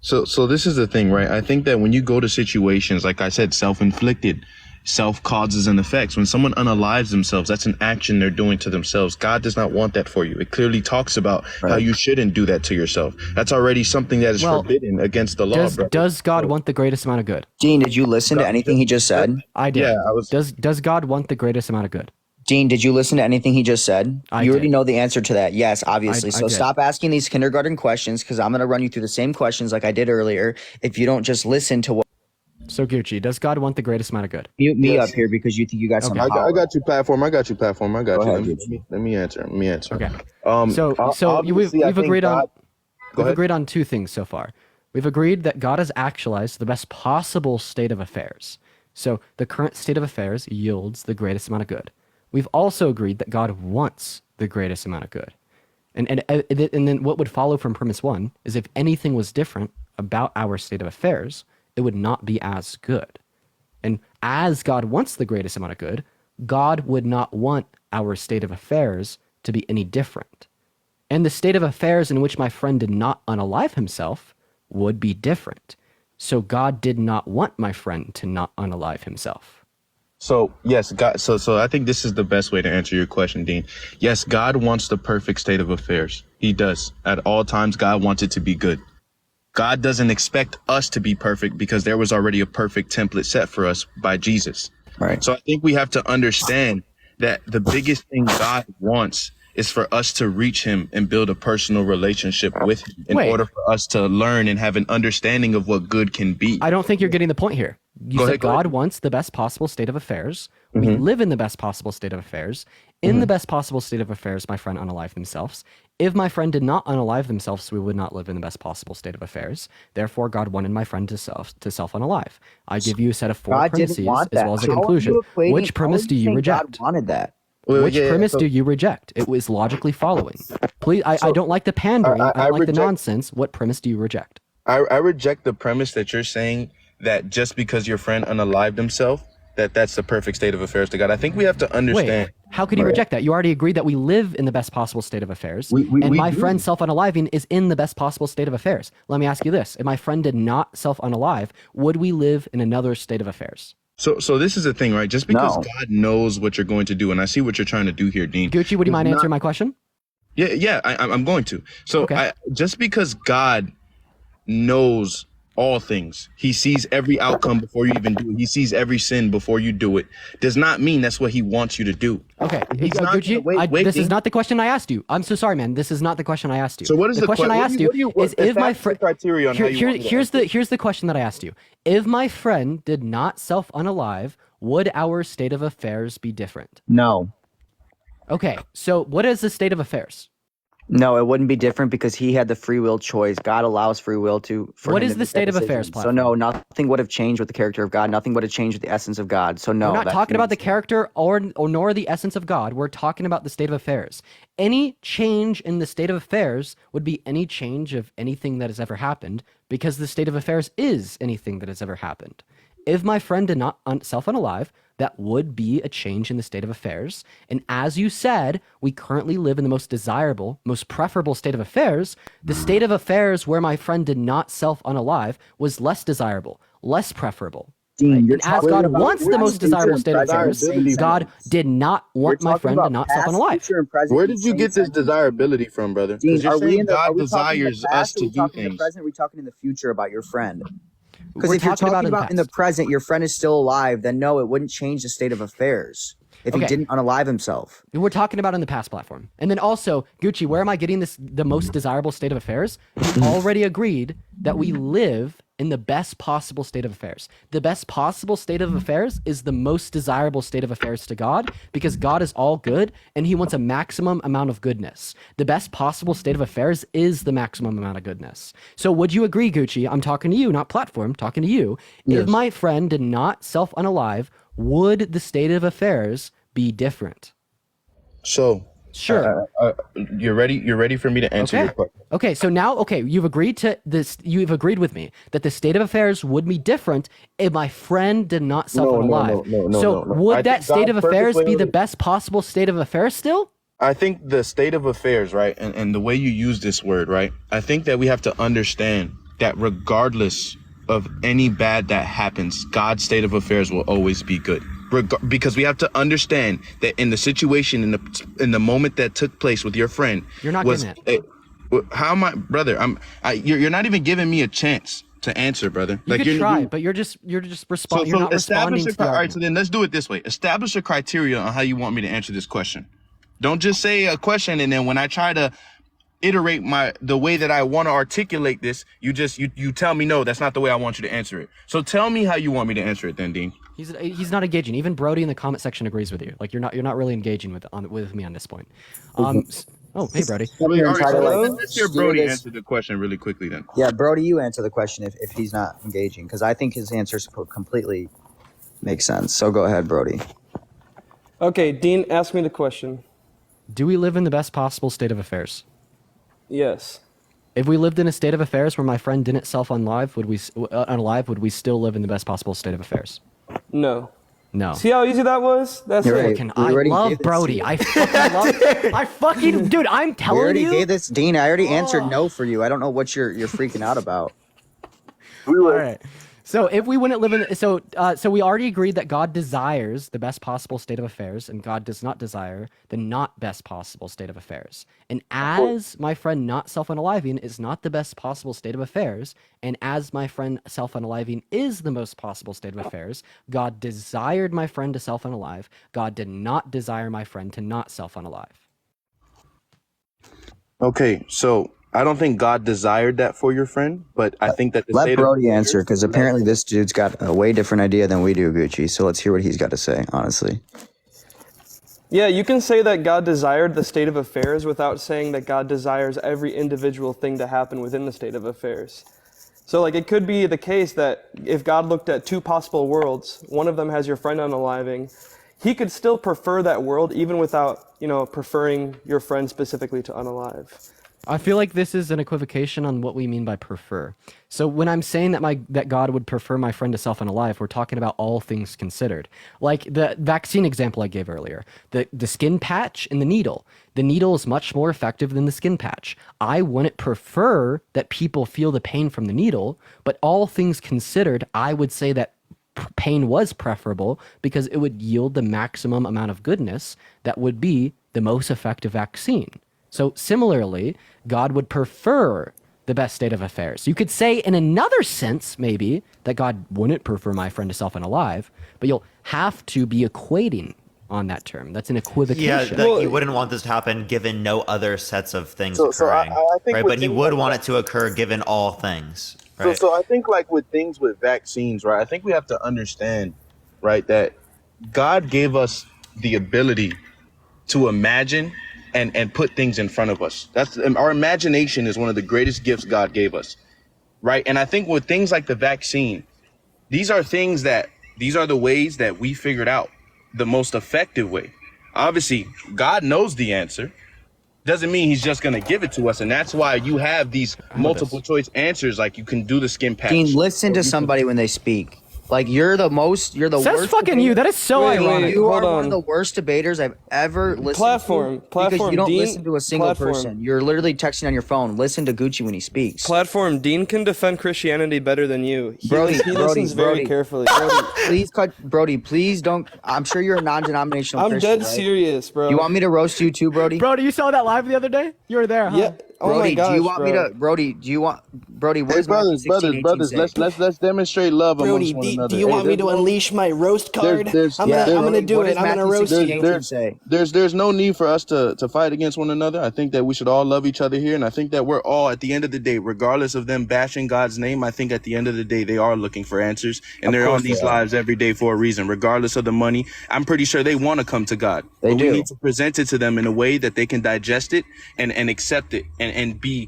S7: So this is the thing, right? I think that when you go to situations, like I said, self-inflicted, self-causes and effects, when someone unalives themselves, that's an action they're doing to themselves. God does not want that for you. It clearly talks about how you shouldn't do that to yourself. That's already something that is forbidden against the law.
S6: Does God want the greatest amount of good?
S5: Dean, did you listen to anything he just said?
S6: I did.
S7: Yeah, I was.
S6: Does God want the greatest amount of good?
S5: Dean, did you listen to anything he just said? You already know the answer to that. Yes, obviously. So stop asking these kindergarten questions, because I'm going to run you through the same questions like I did earlier if you don't just listen to what.
S6: So Gucci, does God want the greatest amount of good?
S5: Mute me up here because you think you got some power.
S7: I got you, platform. I got you.
S5: Go ahead,
S7: Let me answer.
S6: Okay. So we've agreed on agreed on two things so far. We've agreed that God has actualized the best possible state of affairs. So the current state of affairs yields the greatest amount of good. We've also agreed that God wants the greatest amount of good. And then what would follow from premise one is if anything was different about our state of affairs, it would not be as good. And as God wants the greatest amount of good, God would not want our state of affairs to be any different. And the state of affairs in which my friend did not unalive himself would be different. So God did not want my friend to not unalive himself.
S7: So yes, God. So I think this is the best way to answer your question, Dean. Yes, God wants the perfect state of affairs. He does. At all times, God wants it to be good. God doesn't expect us to be perfect because there was already a perfect template set for us by Jesus.
S5: Right.
S7: So I think we have to understand that the biggest thing God wants is for us to reach Him and build a personal relationship with Him in order for us to learn and have an understanding of what good can be.
S6: I don't think you're getting the point here. You said God wants the best possible state of affairs. We live in the best possible state of affairs. In the best possible state of affairs, my friend unalived themselves. If my friend did not unalive themselves, we would not live in the best possible state of affairs. Therefore, God wanted my friend to self-unalive. I give you a set of four premises as well as a conclusion. Which premise do you reject?
S5: God wanted that.
S6: Which premise do you reject? It was logically following. Please, I don't like the pandering. I don't like the nonsense. What premise do you reject?
S7: I reject the premise that you're saying that just because your friend unalived himself, that's the perfect state of affairs to God. I think we have to understand.
S6: Wait, how could you reject that? You already agreed that we live in the best possible state of affairs. And my friend self-unaliving is in the best possible state of affairs. Let me ask you this. If my friend did not self-unalive, would we live in another state of affairs?
S7: So this is the thing, right? Just because God knows what you're going to do, and I see what you're trying to do here, Dean.
S6: Gucci, would you mind answering my question?
S7: Yeah, I'm going to. So just because God knows all things, He sees every outcome before you even do it, He sees every sin before you do it, does not mean that's what He wants you to do.
S6: Okay, Gucci, this is not the question I asked you. I'm so sorry, man. This is not the question I asked you.
S7: So what is the question I asked you?
S6: Is if my friend
S7: criteria on
S6: here's the question that I asked you. If my friend did not self-unalive, would our state of affairs be different?
S5: No.
S6: Okay, so what is the state of affairs?
S5: No, it wouldn't be different because he had the free will choice. God allows free will to.
S6: What is the state of affairs?
S5: So no, nothing would have changed with the character of God. Nothing would have changed with the essence of God. So no,
S6: we're not talking about the character or nor the essence of God. We're talking about the state of affairs. Any change in the state of affairs would be any change of anything that has ever happened, because the state of affairs is anything that has ever happened. If my friend did not self-unalive, that would be a change in the state of affairs. And as you said, we currently live in the most desirable, most preferable state of affairs. The state of affairs where my friend did not self-unalive was less desirable, less preferable.
S5: Dean,
S6: right? And as God wants the most desirable state of affairs, God did not want my friend to not self-unalive.
S7: Where did you get this desirability from, brother?
S5: Dean,
S7: you're
S5: are we
S7: saying
S5: in the,
S7: God desires us to do
S5: in the
S7: things.
S5: present? Are we talking in the future about your friend? Because
S6: We're
S5: if you're talking
S6: talking
S5: about in the present, your friend is still alive, then no, it wouldn't change the state of affairs if he didn't unalive himself.
S6: We're talking about in the past platform. And then also, Gucci, where am I getting the most desirable state of affairs? We already agreed that we live in the best possible state of affairs. The best possible state of affairs is the most desirable state of affairs to God, because God is all good and he wants a maximum amount of goodness. The best possible state of affairs is the maximum amount of goodness. So would you agree, Gucci? I'm talking to you, not platform, talking to you. Yes. If my friend did not self-unalive, would the state of affairs be different?
S7: So
S6: sure.
S7: You're ready. You're ready for me to answer your question.
S6: Okay. So now, you've agreed to this. You've agreed with me that the state of affairs would be different if my friend did not self-unalive. So would that state of affairs be the best possible state of affairs still?
S7: I think the state of affairs, right, and the way you use this word, right, I think that we have to understand that regardless of any bad that happens, God's state of affairs will always be good. Because we have to understand that in the situation, in the moment that took place with your friend,
S6: you're not getting it.
S7: How am I, brother? You're not even giving me a chance to answer, brother.
S6: You could try, but you're just responding. You're not responding to the
S7: all right, so then let's do it this way. Establish a criteria on how you want me to answer this question. Don't just say a question and then when I try to iterate the way that I want to articulate this, you tell me no, that's not the way I want you to answer it. So tell me how you want me to answer it then, Dean.
S6: He's not engaging. Even Brody in the comment section agrees with you. Like you're not really engaging with me on this point. Oh, hey Brody.
S7: Let's hear Brody answer the question really quickly then.
S5: Yeah, Brody, you answer the question if he's not engaging, because I think his answers completely make sense. So go ahead, Brody.
S8: Okay, Dean, ask me the question.
S6: Do we live in the best possible state of affairs?
S8: Yes.
S6: If we lived in a state of affairs where my friend didn't self-unalive, would we still live in the best possible state of affairs?
S8: No.
S6: No.
S8: See how easy that was? That's it.
S6: I love Brody. I fucking dude, I'm telling you.
S5: We already gave this, Dean. I already answered no for you. I don't know what you're freaking out about.
S6: All right. So if we wouldn't live in, so we already agreed that God desires the best possible state of affairs, and God does not desire the not best possible state of affairs. And as my friend not self-unaliving is not the best possible state of affairs, and as my friend self-unaliving is the most possible state of affairs, God desired my friend to self-unalive. God did not desire my friend to not self-unalive.
S7: Okay, so I don't think God desired that for your friend, but I think that
S5: let Brody answer, because apparently this dude's got a way different idea than we do, Gucci. So let's hear what he's got to say, honestly.
S8: Yeah, you can say that God desired the state of affairs without saying that God desires every individual thing to happen within the state of affairs. So like it could be the case that if God looked at two possible worlds, one of them has your friend unaliving, he could still prefer that world even without, preferring your friend specifically to unalive.
S6: I feel like this is an equivocation on what we mean by prefer. So when I'm saying that God would prefer my friend to self-unalive, we're talking about all things considered. Like the vaccine example I gave earlier, the skin patch and the needle. The needle is much more effective than the skin patch. I wouldn't prefer that people feel the pain from the needle, but all things considered, I would say that pain was preferable because it would yield the maximum amount of goodness that would be the most effective vaccine. So similarly, God would prefer the best state of affairs. You could say in another sense, maybe, that God wouldn't prefer my friend to self-unalive, but you'll have to be equating on that term. That's an equivocation.
S1: Yeah, you wouldn't want this to happen given no other sets of things occurring, I think right? But he would want it to occur given all things, right?
S7: So I think like with things with vaccines, right, I think we have to understand, right, that God gave us the ability to imagine and put things in front of us. Our imagination is one of the greatest gifts God gave us, right? And I think with things like the vaccine, these are the ways that we figured out the most effective way. Obviously, God knows the answer. Doesn't mean he's just going to give it to us. And that's why you have these multiple choice answers. Like you can do the skin patch.
S5: Dean, listen to somebody when they speak. Like you're the worst.
S6: Says fucking you. That is so ironic.
S5: You are one of the worst debaters I've ever listened to. Because you don't listen to a single person. You're literally texting on your phone. Listen to Gucci when he speaks.
S8: Platform, Dean can defend Christianity better than you. He listens very carefully.
S5: Brody, please don't. I'm sure you're a non-denominational Christian,
S8: dead
S5: right?
S8: serious, bro.
S5: You want me to roast you too, Brody?
S6: Brody, you saw that live the other day? You were there, huh?
S8: Yeah. Oh
S5: Brody,
S8: my gosh,
S5: do you want me to? Brody, what is
S7: brothers, let's demonstrate love amongst one another.
S9: Do you want me to unleash my roast card? I'm gonna do it. I'm gonna roast you.
S7: There's no need for us to fight against one another. I think that we should all love each other here, and I think that we're all, at the end of the day, regardless of them bashing God's name, I think at the end of the day they are looking for answers, and they're on these lives every day for a reason, regardless of the money. I'm pretty sure they want to come to God.
S5: We
S7: need to present it to them in a way that they can digest it and accept it and be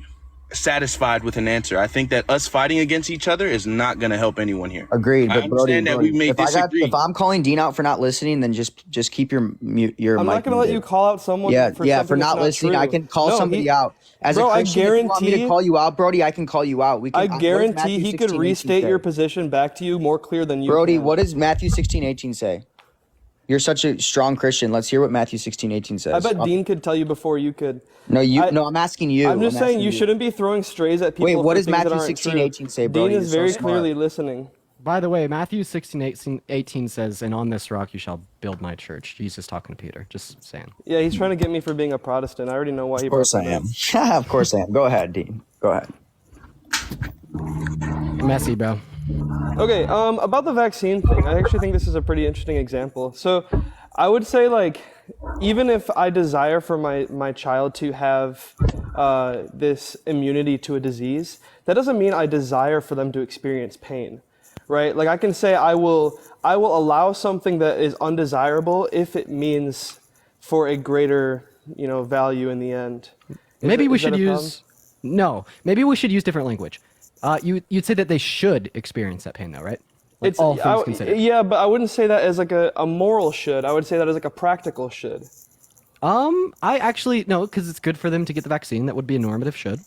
S7: satisfied with an answer. I think that us fighting against each other is not going to help anyone here.
S5: Agreed. But Brody,
S7: we may disagree.
S5: if I'm calling Dean out for not listening, then just keep your
S8: I'm
S5: mic.
S8: not going to let you call out someone
S5: for not listening.
S8: True.
S5: I can call somebody out. As a Christian, if you want me to call you out, Brody, I can call you out.
S8: I guarantee he could restate your position back to you more clear than you
S5: Brody,
S8: can.
S5: what does Matthew 16:18 say? You're such a strong Christian. Let's hear what Matthew 16:18 says.
S8: I bet Dean could tell you before you could.
S5: No, I'm asking you.
S8: I'm just saying you shouldn't be throwing strays at people.
S5: Wait, what does Matthew
S8: 16:18
S5: say, Brody?
S8: Dean is very clearly listening.
S6: By the way, Matthew 16:18 says, "And on this rock you shall build my church." Jesus talking to Peter. Just saying.
S8: Yeah, he's trying to get me for being a Protestant. I already know why he brought that up.
S5: Of course I am. Of course I am. Go ahead, Dean. Go ahead.
S6: Messy, bro.
S8: Okay, about the vaccine thing, I actually think this is a pretty interesting example. So I would say, like, even if I desire for my child to have this immunity to a disease, that doesn't mean I desire for them to experience pain, right? Like, I can say I will allow something that is undesirable if it means for a greater, value in the end.
S6: Maybe we should use different language. You'd say that they should experience that pain, though, right? Like all things considered.
S8: Yeah, but I wouldn't say that as like a moral should. I would say that as like a practical should.
S6: I actually no, because it's good for them to get the vaccine. That would be a normative should.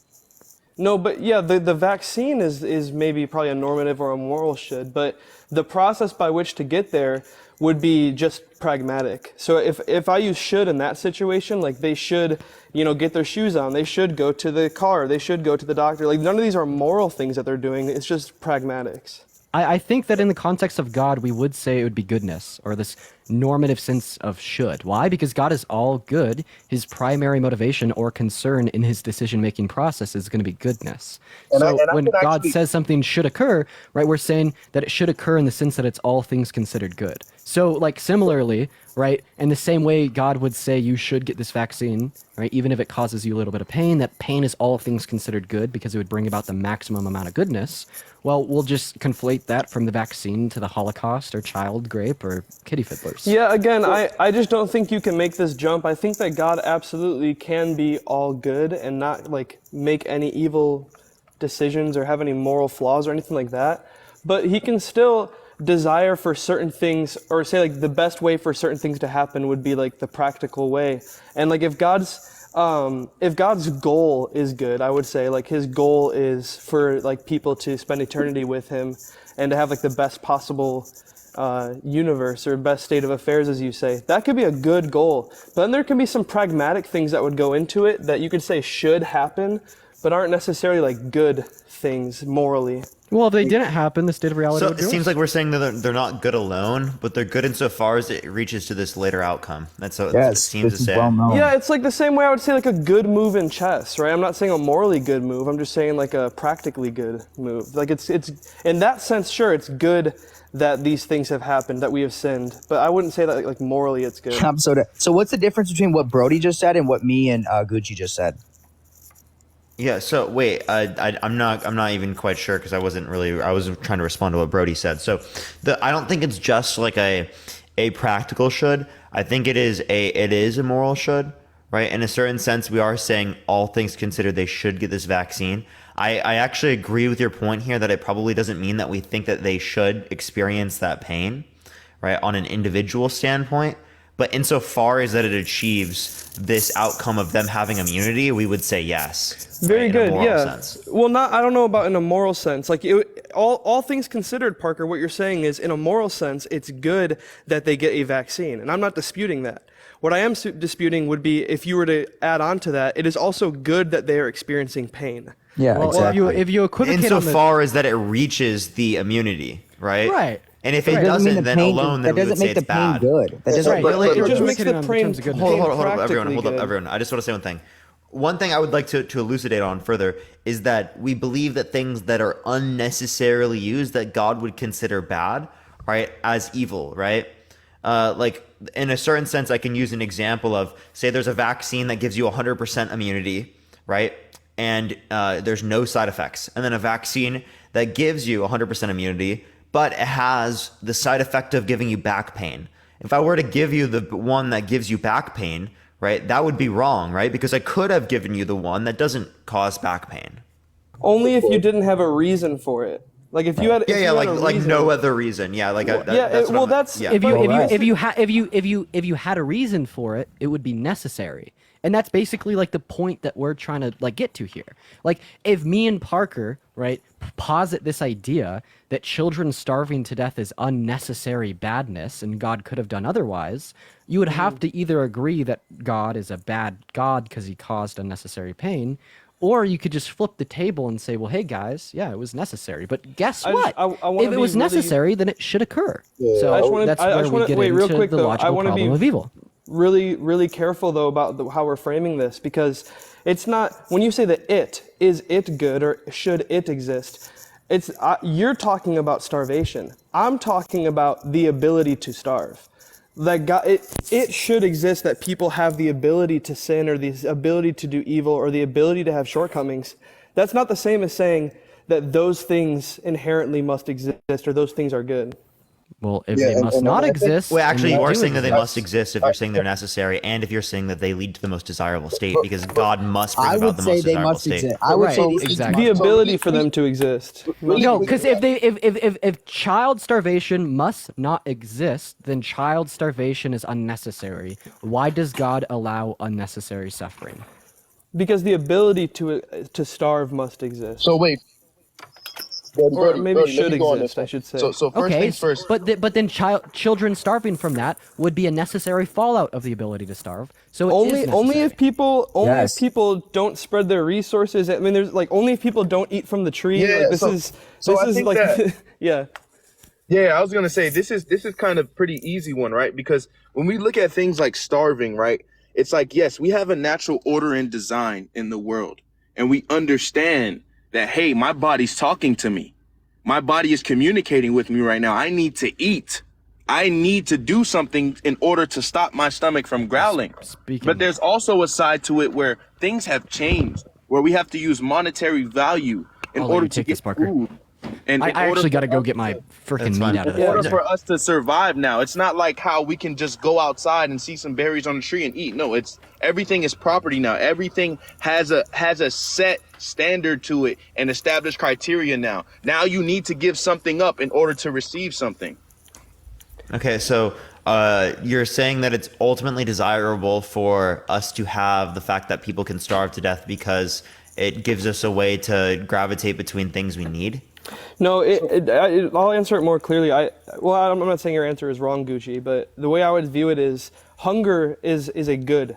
S8: No, but yeah, the vaccine is maybe probably a normative or a moral should, but the process by which to get there would be just pragmatic. So if I use should in that situation, like they should, get their shoes on, they should go to the car, they should go to the doctor. Like none of these are moral things that they're doing. It's just pragmatics.
S6: I think that in the context of God, we would say it would be goodness, or this normative sense of should. Why? Because God is all good. His primary motivation or concern in his decision-making process is going to be goodness. When God says something should occur, right, we're saying that it should occur in the sense that it's all things considered good. So, like, similarly, right, in the same way God would say you should get this vaccine, right, even if it causes you a little bit of pain, that pain is all things considered good because it would bring about the maximum amount of goodness. Well, we'll just conflate that from the vaccine to the Holocaust or child rape or kitty fiddlers.
S8: Yeah, again, I just don't think you can make this jump. I think that God absolutely can be all good and not, like, make any evil decisions or have any moral flaws or anything like that. But he can still desire for certain things, or say, like, the best way for certain things to happen would be, like, the practical way. And, like, if God's goal is good, I would say, like, his goal is for, like, people to spend eternity with him and to have, like, the best possible universe or best state of affairs, as you say. That could be a good goal. But then there can be some pragmatic things that would go into it that you could say should happen, but aren't necessarily, like, good things morally.
S6: Well, if they didn't happen, the state of reality would
S1: it seems like we're saying that they're not good alone, but they're good insofar as it reaches to this later outcome. That's what it seems to say.
S8: Yeah, it's like the same way I would say, like, a good move in chess, right? I'm not saying a morally good move. I'm just saying, like, a practically good move. Like, it's in that sense, sure, it's good that these things have happened, that we have sinned. But I wouldn't say that, like morally it's good.
S5: So what's the difference between what Brody just said and what me and Gucci just said?
S1: Yeah. So wait, I'm not even quite sure because I was trying to respond to what Brody said. So I don't think it's just like a practical should. I think it is a moral should, right? In a certain sense, we are saying all things considered, they should get this vaccine. I actually agree with your point here that it probably doesn't mean that we think that they should experience that pain, right, on an individual standpoint. But insofar as that it achieves this outcome of them having immunity, we would say yes.
S8: Very good. Yeah.
S1: Sense.
S8: Well, I don't know about in a moral sense. Like all things considered, Parker, what you're saying is in a moral sense, it's good that they get a vaccine, and I'm not disputing that. What I am disputing would be if you were to add on to that, it is also good that they are experiencing pain.
S5: Yeah,
S10: well,
S5: exactly.
S10: If you equivocate
S1: insofar as that it reaches the immunity, right?
S10: Right.
S1: And if it doesn't, then alone, then we would say it's bad.
S5: Good. That doesn't
S8: It just makes the pain.
S1: Hold up, everyone. I just want to say one thing. One thing I would like to elucidate on further is that we believe that things that are unnecessarily used that God would consider bad, right, as evil, right? Like in a certain sense, I can use an example of, say there's a vaccine that gives you 100% immunity, right? And there's no side effects. And then a vaccine that gives you 100% immunity, but it has the side effect of giving you back pain. If I were to give you the one that gives you back pain, right, that would be wrong, right? Because I could have given you the one that doesn't cause back pain.
S8: Only if you didn't have a reason for it. Like if you had,
S1: like no other reason. Yeah, like
S10: if you had a reason for it, it would be necessary. And that's basically like the point that we're trying to like get to here. Like if me and Parker, right, posit this idea that children starving to death is unnecessary badness and God could have done otherwise, you would have to either agree that God is a bad God because he caused unnecessary pain, or you could just flip the table and say, well, hey guys, yeah, it was necessary. But guess what? If it was necessary, then it should occur.
S8: Yeah.
S10: So that's where we get into the logical problem of evil.
S8: Really careful though about how we're framing this, because it's not, when you say that is it good or should it exist, it's you're talking about starvation. I'm talking about the ability to starve. That God, it should exist that people have the ability to sin or the ability to do evil or the ability to have shortcomings. That's not the same as saying that those things inherently must exist or those things are good.
S10: Well, if they must not exist...
S1: Well, actually, you are saying that they must exist if you're saying they're necessary, and if you're saying that they lead to the most desirable state, because God must bring about the most desirable state.
S5: I would say
S10: exactly.
S8: The ability for them to exist.
S10: No, because if child starvation must not exist, then child starvation is unnecessary. Why does God allow unnecessary suffering?
S8: Because the ability to starve must exist.
S7: So wait.
S8: Or maybe should exist, I should say.
S7: So first things first.
S10: But then children starving from that would be a necessary fallout of the ability to starve. So
S8: only if people don't spread their resources. I mean, there's like only if people don't eat from the tree.
S7: Yeah,
S8: like, this is like yeah.
S7: Yeah, I was gonna say this is kind of pretty easy one, right? Because when we look at things like starving, right, it's like, yes, we have a natural order and design in the world, and we understand that, hey, my body's talking to me. My body is communicating with me right now. I need to eat. I need to do something in order to stop my stomach from growling. But there's also a side to it where things have changed, where we have to use monetary value in order to get food.
S10: And I actually got to go get my freaking meat out of
S7: there. In order for us to survive now, it's not like how we can just go outside and see some berries on the tree and eat. No, it's everything is property now. Everything has a set standard to it and established criteria now. Now you need to give something up in order to receive something.
S1: Okay, so you're saying that it's ultimately desirable for us to have the fact that people can starve to death because it gives us a way to gravitate between things we need?
S8: No, I'll answer it more clearly. I'm not saying your answer is wrong, Gucci, but the way I would view it is hunger is a good.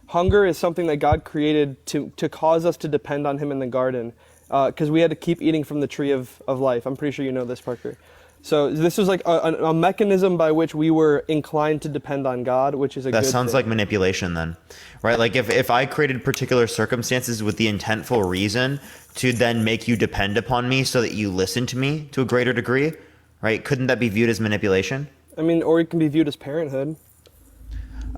S8: Hunger is something that God created to cause us to depend on him in the garden, because we had to keep eating from the tree of life. I'm pretty sure you know this, Parker. So this was like a mechanism by which we were inclined to depend on God, which is a good thing.
S1: That sounds like manipulation then, right? Like if I created particular circumstances with the intentful reason to then make you depend upon me so that you listen to me to a greater degree, right? Couldn't that be viewed as manipulation?
S8: I mean, or it can be viewed as parenthood.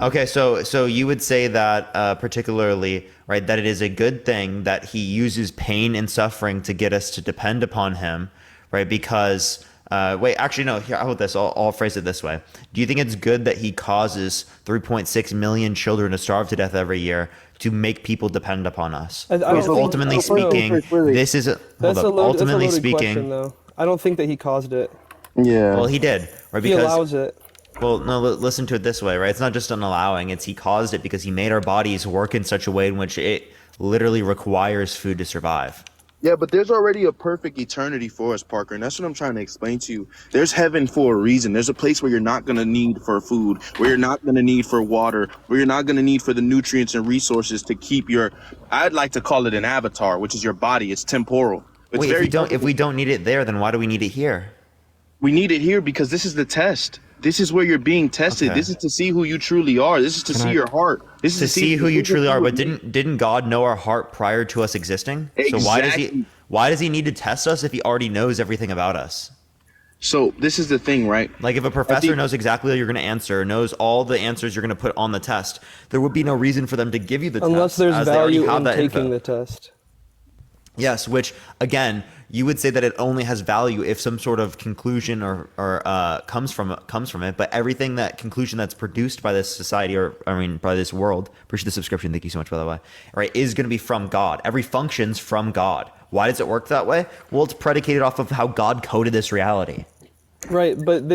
S1: Okay, so you would say that particularly, right, that it is a good thing that he uses pain and suffering to get us to depend upon him, right? Because... wait, actually, no, here, how about this? I'll phrase it this way. Do you think it's good that he causes 3.6 million children to starve to death every year to make people depend upon us? Because ultimately speaking, this is
S8: ultimately speaking, question, though. I don't think that he caused it.
S7: Yeah.
S1: Well, he did, right?
S8: He allows it.
S1: Well, no, listen to it this way, right? It's not just an allowing, it's he caused it because he made our bodies work in such a way in which it literally requires food to survive.
S7: Yeah, but there's already a perfect eternity for us, Parker, and that's what I'm trying to explain to you. There's heaven for a reason. There's a place where you're not going to need for food, where you're not going to need for water, where you're not going to need for the nutrients and resources to keep your, I'd like to call it an avatar, which is your body. It's temporal. It's
S1: Wait, if we don't need it there, then why do we need it here?
S7: We need it here because this is the test. This is where you're being tested.
S1: Okay.
S7: This is to see who you truly are. This is to see your heart. This is
S1: To see who you truly are. But didn't God know our heart prior to us existing?
S7: Exactly.
S1: So why does he need to test us if he already knows everything about us?
S7: So this is the thing, right?
S1: Like if a professor knows exactly what you're going to answer, knows all the answers you're going to put on the test, there would be no reason for them to give you the
S8: unless
S1: test.
S8: Unless there's value in taking
S1: info.
S8: the test.
S1: Yes, which again, you would say that it only has value if some sort of conclusion or comes from it. But everything that conclusion that's produced by this society by this world, appreciate the subscription, thank you so much by the way, right, is going to be from God. Every function's from God. Why does it work that way? Well, it's predicated off of how God coded this reality.
S8: Right, but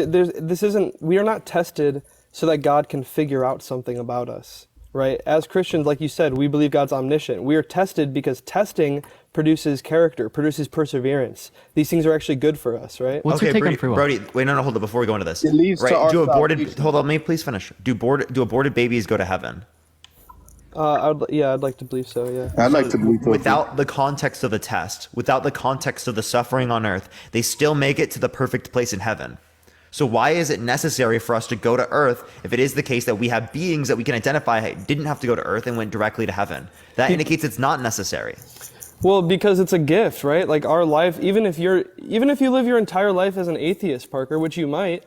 S8: we are not tested so that God can figure out something about us, right? As Christians, like you said, we believe God's omniscient. We are tested because testing produces character, produces perseverance. These things are actually good for us, right?
S10: What's your take on free will?
S1: Brody, wait, no, hold on, before we go into this.
S7: It leads to
S1: hold on, may I please finish? Do aborted babies go to heaven?
S8: I'd like to believe so, yeah.
S7: I'd like to believe so.
S1: Without the context of the test, without the context of the suffering on earth, they still make it to the perfect place in heaven. So why is it necessary for us to go to earth if it is the case that we have beings that we can identify didn't have to go to earth and went directly to heaven? That indicates it's not necessary.
S8: Well, because it's a gift, right? Like our life, even if you live your entire life as an atheist, Parker, which you might,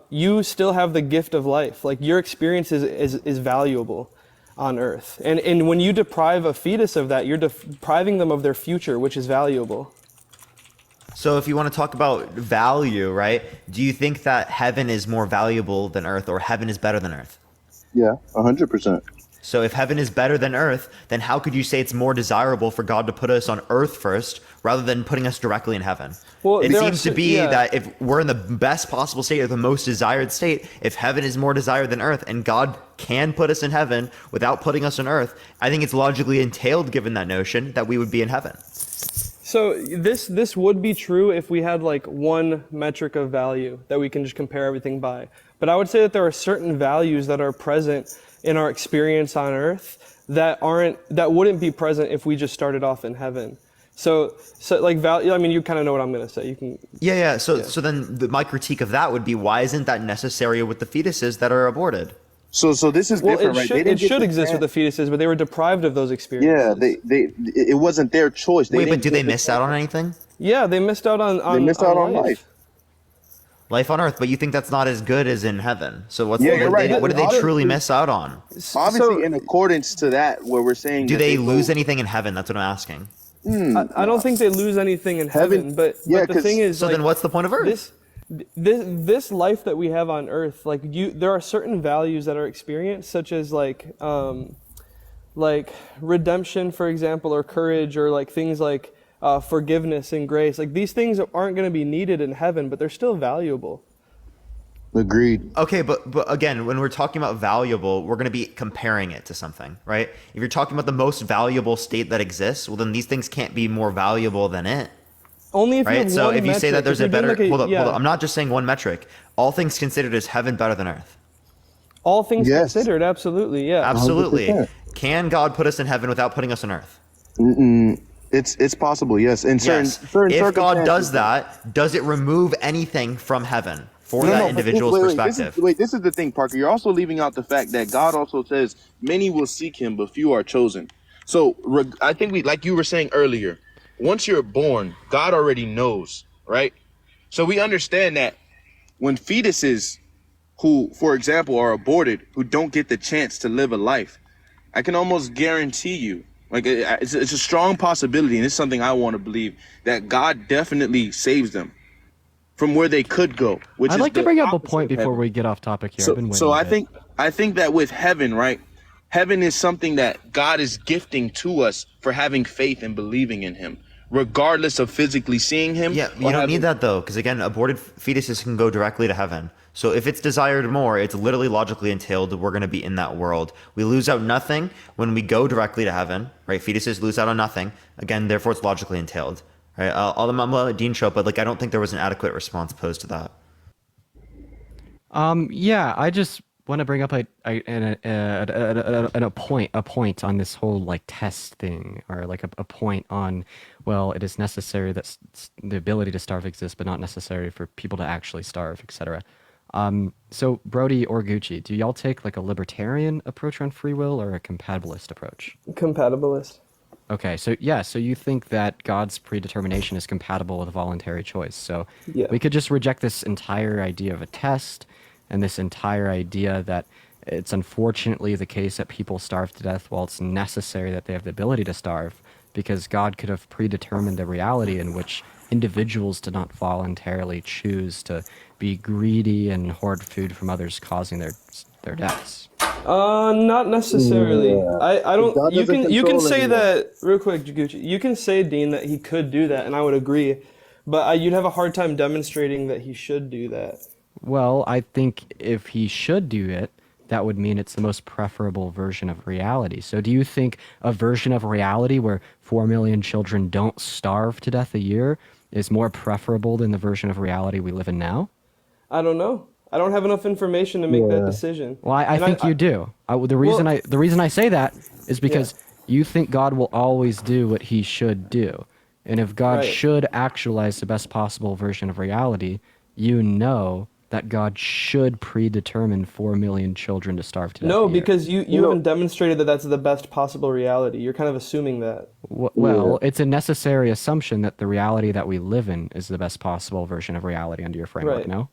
S8: you still have the gift of life. Like your experience is valuable on earth. And when you deprive a fetus of that, you're depriving them of their future, which is valuable.
S1: So if you want to talk about value, right, do you think that heaven is more valuable than earth, or heaven is better than earth?
S7: Yeah, 100%.
S1: So if heaven is better than earth, then how could you say it's more desirable for God to put us on earth first rather than putting us directly in heaven? Well, it seems to be that if we're in the best possible state, or the most desired state, if heaven is more desired than earth and God can put us in heaven without putting us on earth, I think it's logically entailed, given that notion, that we would be in heaven.
S8: So this would be true if we had like one metric of value that we can just compare everything by. But I would say that there are certain values that are present in our experience on earth that wouldn't be present if we just started off in heaven. So like value, I mean, you kind of know what I'm going to say. You can. Yeah.
S1: So then my critique of that would be, why isn't that necessary with the fetuses that are aborted?
S7: So this is different, right?
S8: It should exist with the fetuses, but they were deprived of those experiences.
S7: Yeah, it wasn't their choice.
S1: Wait, but do they miss out on anything?
S8: Yeah, they missed out on life.
S1: Life on earth, but you think that's not as good as in heaven. So what
S7: you're right.
S1: What do they truly miss out on?
S7: Obviously, in accordance to that, where we're saying,
S1: do they lose anything in heaven? That's what I'm asking.
S8: I don't think they lose anything in heaven, but the thing is,
S1: so then what's the point of earth?
S8: This life that we have on earth, like there are certain values that are experienced, such as like redemption, for example, or courage, or like things like forgiveness and grace. Like these things aren't going to be needed in heaven, but they're still valuable.
S7: Agreed.
S1: Okay, but again, when we're talking about valuable, we're going to be comparing it to something, right? If you're talking about the most valuable state that exists, well, then these things can't be more valuable than it.
S8: Only if you have
S1: so
S8: one
S1: if you say that there's a better, hold up, I'm not just saying one metric. All things considered, is heaven better than earth?
S8: All things considered, absolutely, yeah.
S1: Absolutely.
S7: 100%.
S1: Can God put us in heaven without putting us on earth?
S7: It's possible, yes. In certain
S1: if God does that, does it remove anything from heaven for that individual's perspective?
S7: This is the thing, Parker. You're also leaving out the fact that God also says, many will seek him, but few are chosen. So I think like you were saying earlier, once you're born, God already knows, right? So we understand that when fetuses who, for example, are aborted, who don't get the chance to live a life, I can almost guarantee you, like it's a strong possibility, and it's something I want to believe, that God definitely saves them from where they could go.
S10: I'd like to bring up a point before we get off topic here.
S7: So I think that with heaven, right? Heaven is something that God is gifting to us for having faith and believing in him, regardless of physically seeing him.
S1: Yeah, you don't need that though, because again, aborted fetuses can go directly to heaven. So if it's desired more, it's literally logically entailed that we're going to be in that world. We lose out nothing when we go directly to heaven, right? Fetuses lose out on nothing. Again, therefore it's logically entailed, right? I'm gonna let Dean show up, but like I don't think there was an adequate response posed to that.
S10: Yeah, I just want to bring up a point on this whole like test thing, or like a point on, well, it is necessary that the ability to starve exists, but not necessary for people to actually starve, etc. So Brody or Gucci, do y'all take like a libertarian approach on free will or a compatibilist approach?
S8: Compatibilist.
S10: Okay, so yeah, so you think that God's predetermination is compatible with voluntary choice. So
S8: Yeah.
S10: we could just reject this entire idea of a test and this entire idea that it's unfortunately the case that people starve to death while it's necessary that they have the ability to starve, because God could have predetermined a reality in which individuals did not voluntarily choose to be greedy and hoard food from others, causing their deaths.
S8: Not necessarily.
S11: Yeah.
S8: I don't.
S11: God
S8: You
S11: doesn't
S8: can
S11: control
S8: say
S11: anyone.
S8: that real quick, Gucci. You can say, Dean, that he could do that, and I would agree, but you'd have a hard time demonstrating that he should do that.
S10: Well, I think if he should do it, that would mean it's the most preferable version of reality. So do you think a version of reality where 4 million children don't starve to death a year is more preferable than the version of reality we live in now?
S8: I don't know. I don't have enough information to make that decision.
S10: Well, I think you do. The reason I say that is because you think God will always do what he should do. And if God should actualize the best possible version of reality, you know that God should predetermine 4 million children to starve to death.
S8: No, because you haven't demonstrated that that's the best possible reality. You're kind of assuming that.
S10: Well, it's a necessary assumption that the reality that we live in is the best possible version of reality under your framework, no?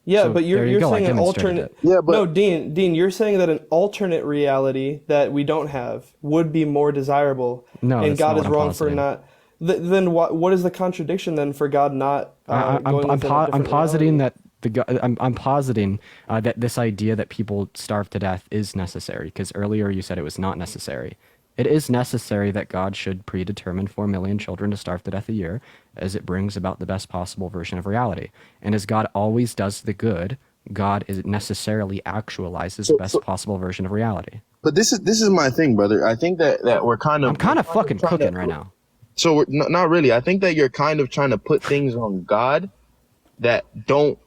S8: Yeah,
S10: So
S8: but
S10: there you
S8: you're
S10: go, I
S8: saying an
S10: demonstrated
S8: alternate.
S10: it.
S11: Yeah, but
S8: No, Dean, you're saying that an alternate reality that we don't have would be more desirable.
S10: No,
S8: and
S10: that's
S8: God
S10: not
S8: is
S10: what I'm
S8: wrong for
S10: positing.
S8: not. Then what is the contradiction then for God not going with a different
S10: I'm positing
S8: reality?
S10: that I'm positing that this idea that people starve to death is necessary, because earlier you said it was not necessary. It is necessary that God should predetermine 4 million children to starve to death a year, as it brings about the best possible version of reality. And as God always does the good, God necessarily actualizes the best possible version of reality.
S7: But this is my thing, brother. I think that we're kind of.
S10: I'm kind of fucking cooking right now.
S7: So we're not really. I think that you're kind of trying to put things on God that don't.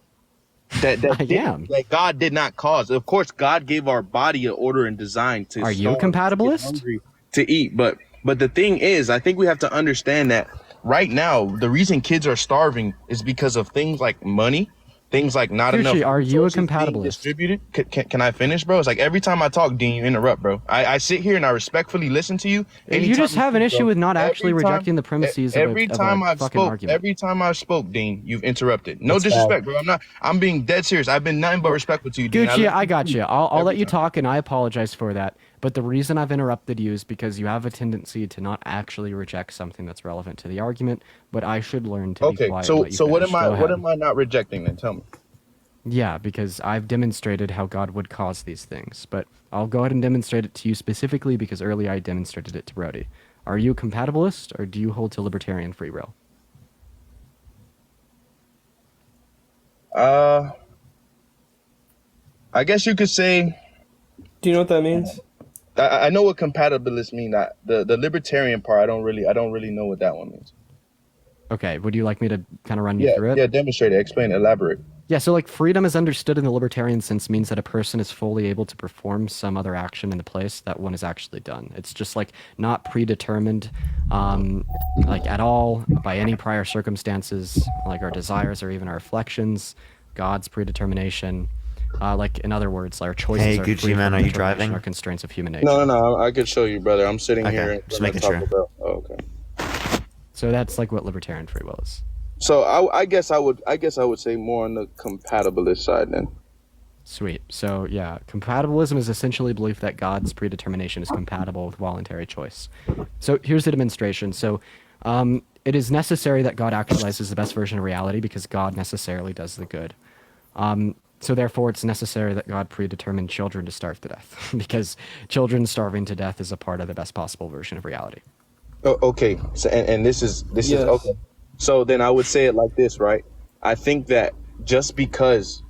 S7: That God did not cause. Of course, God gave our body an order and design to.
S10: Are you a compatibilist?
S7: To eat, but the thing is, I think we have to understand that right now the reason kids are starving is because of things like money, things like not enough.
S10: Are you a
S7: resources being
S10: compatibilist?
S7: Distributed. Can I finish, bro? It's like every time I talk, Dean, you interrupt, bro. I sit here and I respectfully listen to you.
S10: You just have an issue with not actually
S7: Every time-
S10: rejecting the premises of a fucking argument.
S7: Every time I've spoke, Dean, you've interrupted. No disrespect, bro. I'm being dead serious. I've been nothing but respectful to you, Dean.
S10: Gucci, I got you. I'll let you talk, and I apologize for that. But the reason I've interrupted you is because you have a tendency to not actually reject something that's relevant to the argument. But I should learn to be quiet.
S7: So what am I not rejecting then? Tell me.
S10: Yeah, because I've demonstrated how God would cause these things. But I'll go ahead and demonstrate it to you specifically because earlier I demonstrated it to Brody. Are you a compatibilist, or do you hold to libertarian free will?
S7: I guess you could say.
S8: Do you know what that means?
S7: I know what compatibilists mean. The libertarian part, I don't really know what that one means.
S10: Okay, would you like me to kind of run you through it?
S7: Yeah, demonstrate it, explain, elaborate.
S10: Yeah, so like freedom is understood in the libertarian sense means that a person is fully able to perform some other action in the place that one has actually done. It's just like not predetermined like at all by any prior circumstances, like our desires or even our reflections, God's predetermination. Like in other words, our choices
S1: Hey,
S10: are
S1: Gucci
S10: free
S1: man,
S10: from
S1: are you
S10: determination
S1: driving?
S10: or constraints of human nature.
S7: No, I could show you, brother. I'm sitting here.
S1: Just making sure.
S7: Okay.
S10: So that's like what libertarian free will is.
S7: So I guess I would say more on the compatibilist side then.
S10: Sweet. So yeah, compatibilism is essentially belief that God's predetermination is compatible with voluntary choice. So here's the demonstration. So it is necessary that God actualizes the best version of reality because God necessarily does the good. So therefore, it's necessary that God predetermined children to starve to death because children starving to death is a part of the best possible version of reality.
S7: Oh, okay. So and this is okay. So then I would say it like this, right? I think that just because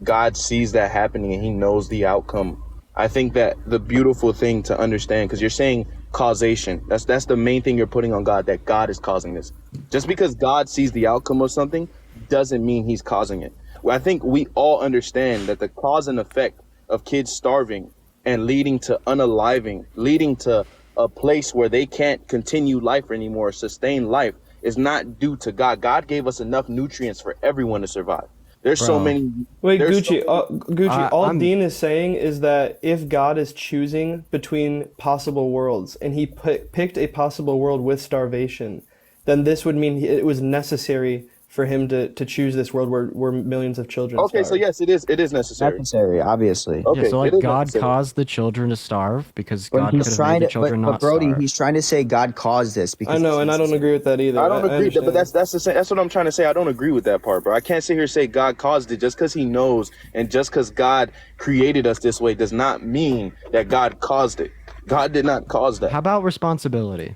S7: God sees that happening and he knows the outcome. I think that the beautiful thing to understand, because you're saying causation, that's the main thing you're putting on God, that God is causing this. Just because God sees the outcome of something doesn't mean he's causing it. Well, I think we all understand that the cause and effect of kids starving and leading to unaliving, leading to a place where they can't continue life anymore, sustain life, is not due to God. God gave us enough nutrients for everyone to survive. There's so many.
S8: Wait, Gucci. Gucci. All Dean is saying is that if God is choosing between possible worlds and he picked a possible world with starvation, then this would mean it was necessary for him to choose this world where millions of children
S7: Okay,
S8: starve.
S7: so yes, it is necessary.
S5: Necessary, obviously.
S10: Yeah, so like God caused the children to starve because God could have made the children not
S5: Brody,
S10: starve.
S5: he's trying to say God caused this because
S8: I know, and I don't agree with that either.
S7: I don't agree, but
S8: understand.
S7: that's what I'm trying to say. I don't agree with that part, bro. I can't sit here and say God caused it just because he knows, and just because God created us this way does not mean that God caused it. God did not cause that.
S10: How about responsibility?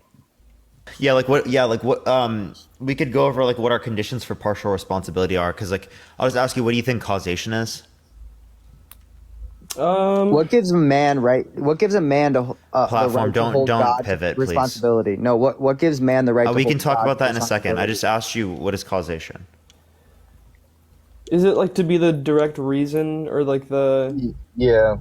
S1: Yeah, like what? Yeah, like what? We could go over like what our conditions for partial responsibility are, because like I'll just ask you, what do you think causation is?
S5: What gives a man What gives a man to
S1: Platform?
S5: the right
S1: Don't
S5: to hold God's
S1: pivot, please.
S5: responsibility? No, what gives man the right? to
S1: We
S5: hold
S1: can talk
S5: God's
S1: about that in a second. I
S5: responsibility?
S1: just asked you, what is causation?
S8: Is it like to be the direct reason or like the?
S7: Yeah.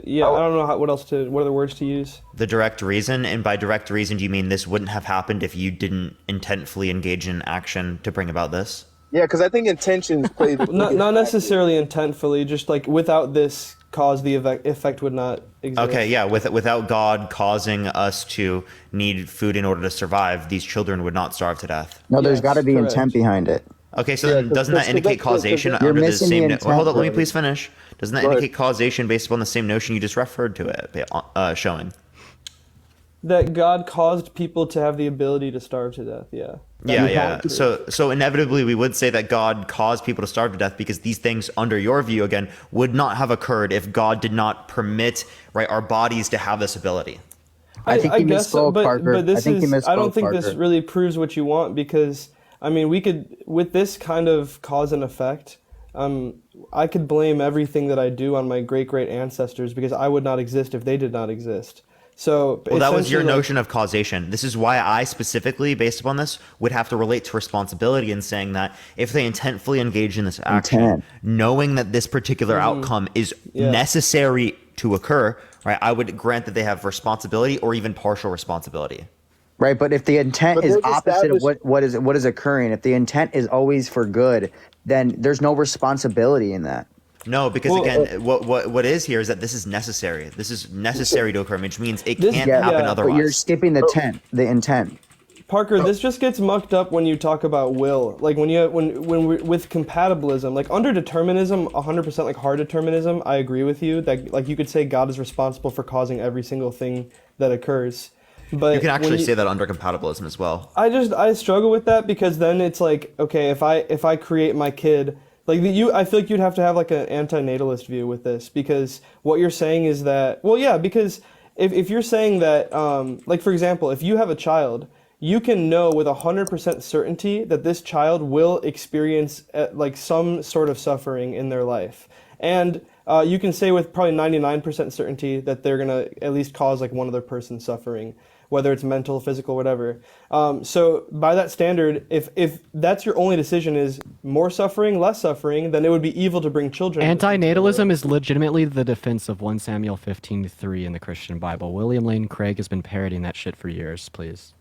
S8: Yeah, I don't know what other words to use.
S1: The direct reason, and by direct reason, do you mean this wouldn't have happened if you didn't intentfully engage in action to bring about this?
S7: Yeah, because I think intentions play.
S8: Not necessarily intentfully, just like without this cause, the effect would not exist.
S1: Okay, yeah, without God causing us to need food in order to survive, these children would not starve to death.
S5: No, there's got to be
S8: correct.
S5: intent behind it.
S1: Okay, so then doesn't that indicate causation
S5: you're
S1: under the
S5: missing the
S1: same?
S5: intent,
S1: Hold on, let me
S5: Brody.
S1: please finish. Doesn't that indicate causation based upon the same notion you just referred to it, showing?
S8: That God caused people to have the ability to starve to death. Yeah.
S1: Yeah. So inevitably, we would say that God caused people to starve to death because these things, under your view, again, would not have occurred if God did not permit our bodies to have this ability.
S5: I think you misspoke, Parker.
S8: But this I don't think
S5: Parker.
S8: this really proves what you want, because I mean, we could, with this kind of cause and effect, I could blame everything that I do on my great ancestors because I would not exist if they did not exist. So
S1: well, that was your notion of causation. This is why I specifically, based upon this, would have to relate to responsibility in saying that if they intentfully engage in this action, knowing that this particular outcome is necessary to occur, right, I would grant that they have responsibility or even partial responsibility.
S5: Right, but if the intent is opposite of what is occurring, if the intent is always for good, then there's no responsibility in that.
S1: No, because again, what is here is that this is necessary. This is necessary to occur, which means it can't happen otherwise.
S5: But you're skipping the intent.
S8: Parker, this just gets mucked up when you talk about will. Like when we're with compatibilism, like under determinism, 100% like hard determinism, I agree with you that like you could say God is responsible for causing every single thing that occurs. But
S1: you can actually say that under compatibilism as well.
S8: I struggle with that because then it's like, okay, if I create my kid, like I feel like you'd have to have like an anti-natalist view with this, because what you're saying is that, well, yeah, because if you're saying that, like for example, if you have a child, you can know with 100% certainty that this child will experience like some sort of suffering in their life, and you can say with probably 99% certainty that they're gonna at least cause like one other person suffering, whether it's mental, physical, whatever. So by that standard, if that's your only decision is more suffering, less suffering, then it would be evil to bring children.
S10: Anti-natalism is legitimately the defense of 1 Samuel 15:3 in the Christian Bible. William Lane Craig has been parodying that shit for years, please.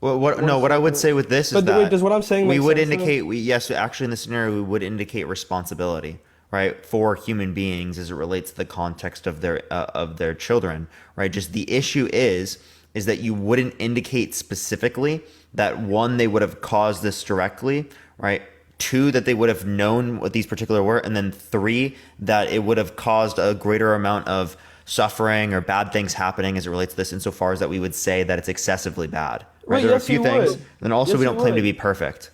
S1: Well, what I would say with this is that
S8: wait, does what I'm saying
S1: we
S8: make
S1: would
S8: sense,
S1: indicate, yes, actually in this scenario, we would indicate responsibility, right, for human beings as it relates to the context of their children, right? Just the issue is that you wouldn't indicate specifically that, one, they would have caused this directly, right? Two, that they would have known what these particular were, and then three, that it would have caused a greater amount of suffering or bad things happening as it relates to this, insofar as that we would say that it's excessively bad. Right? There are a few things, and also we don't claim to be perfect.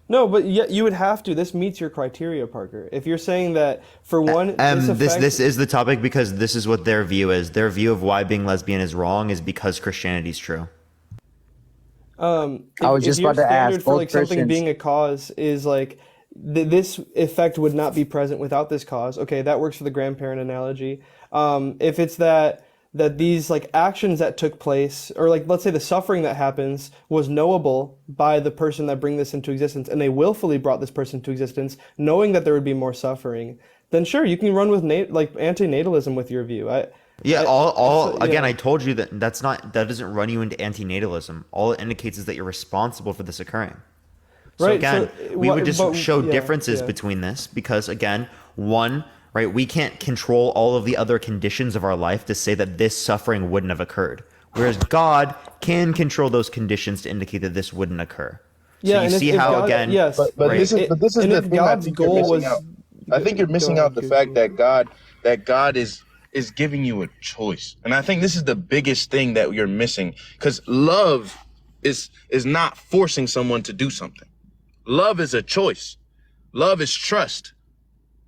S8: No, but yet you would have to. This meets your criteria, Parker. If you're saying that for one,
S1: this is the topic because this is what their view is. Their view of why being lesbian is wrong is because Christianity is true.
S5: I was just about to ask.
S8: For like something being a cause is like this effect would not be present without this cause. Okay, that works for the grandparent analogy. If it's that these like actions that took place, or like let's say the suffering that happens was knowable by the person that bring this into existence, and they willfully brought this person into existence, knowing that there would be more suffering, then sure, you can run with like anti-natalism with your view.
S1: I told you that that doesn't run you into anti-natalism. All it indicates is that you're responsible for this occurring. So
S8: right,
S1: again, we would just show differences between this because again, one, right, we can't control all of the other conditions of our life to say that this suffering wouldn't have occurred. Whereas God can control those conditions to indicate that this wouldn't occur. So you see how
S7: God,
S1: again,
S7: yes, but this is the thing
S8: God's goal was.
S7: I think you're missing out the fact that God is giving you a choice, and I think this is the biggest thing that you're missing, because love is not forcing someone to do something. Love is a choice. Love is trust.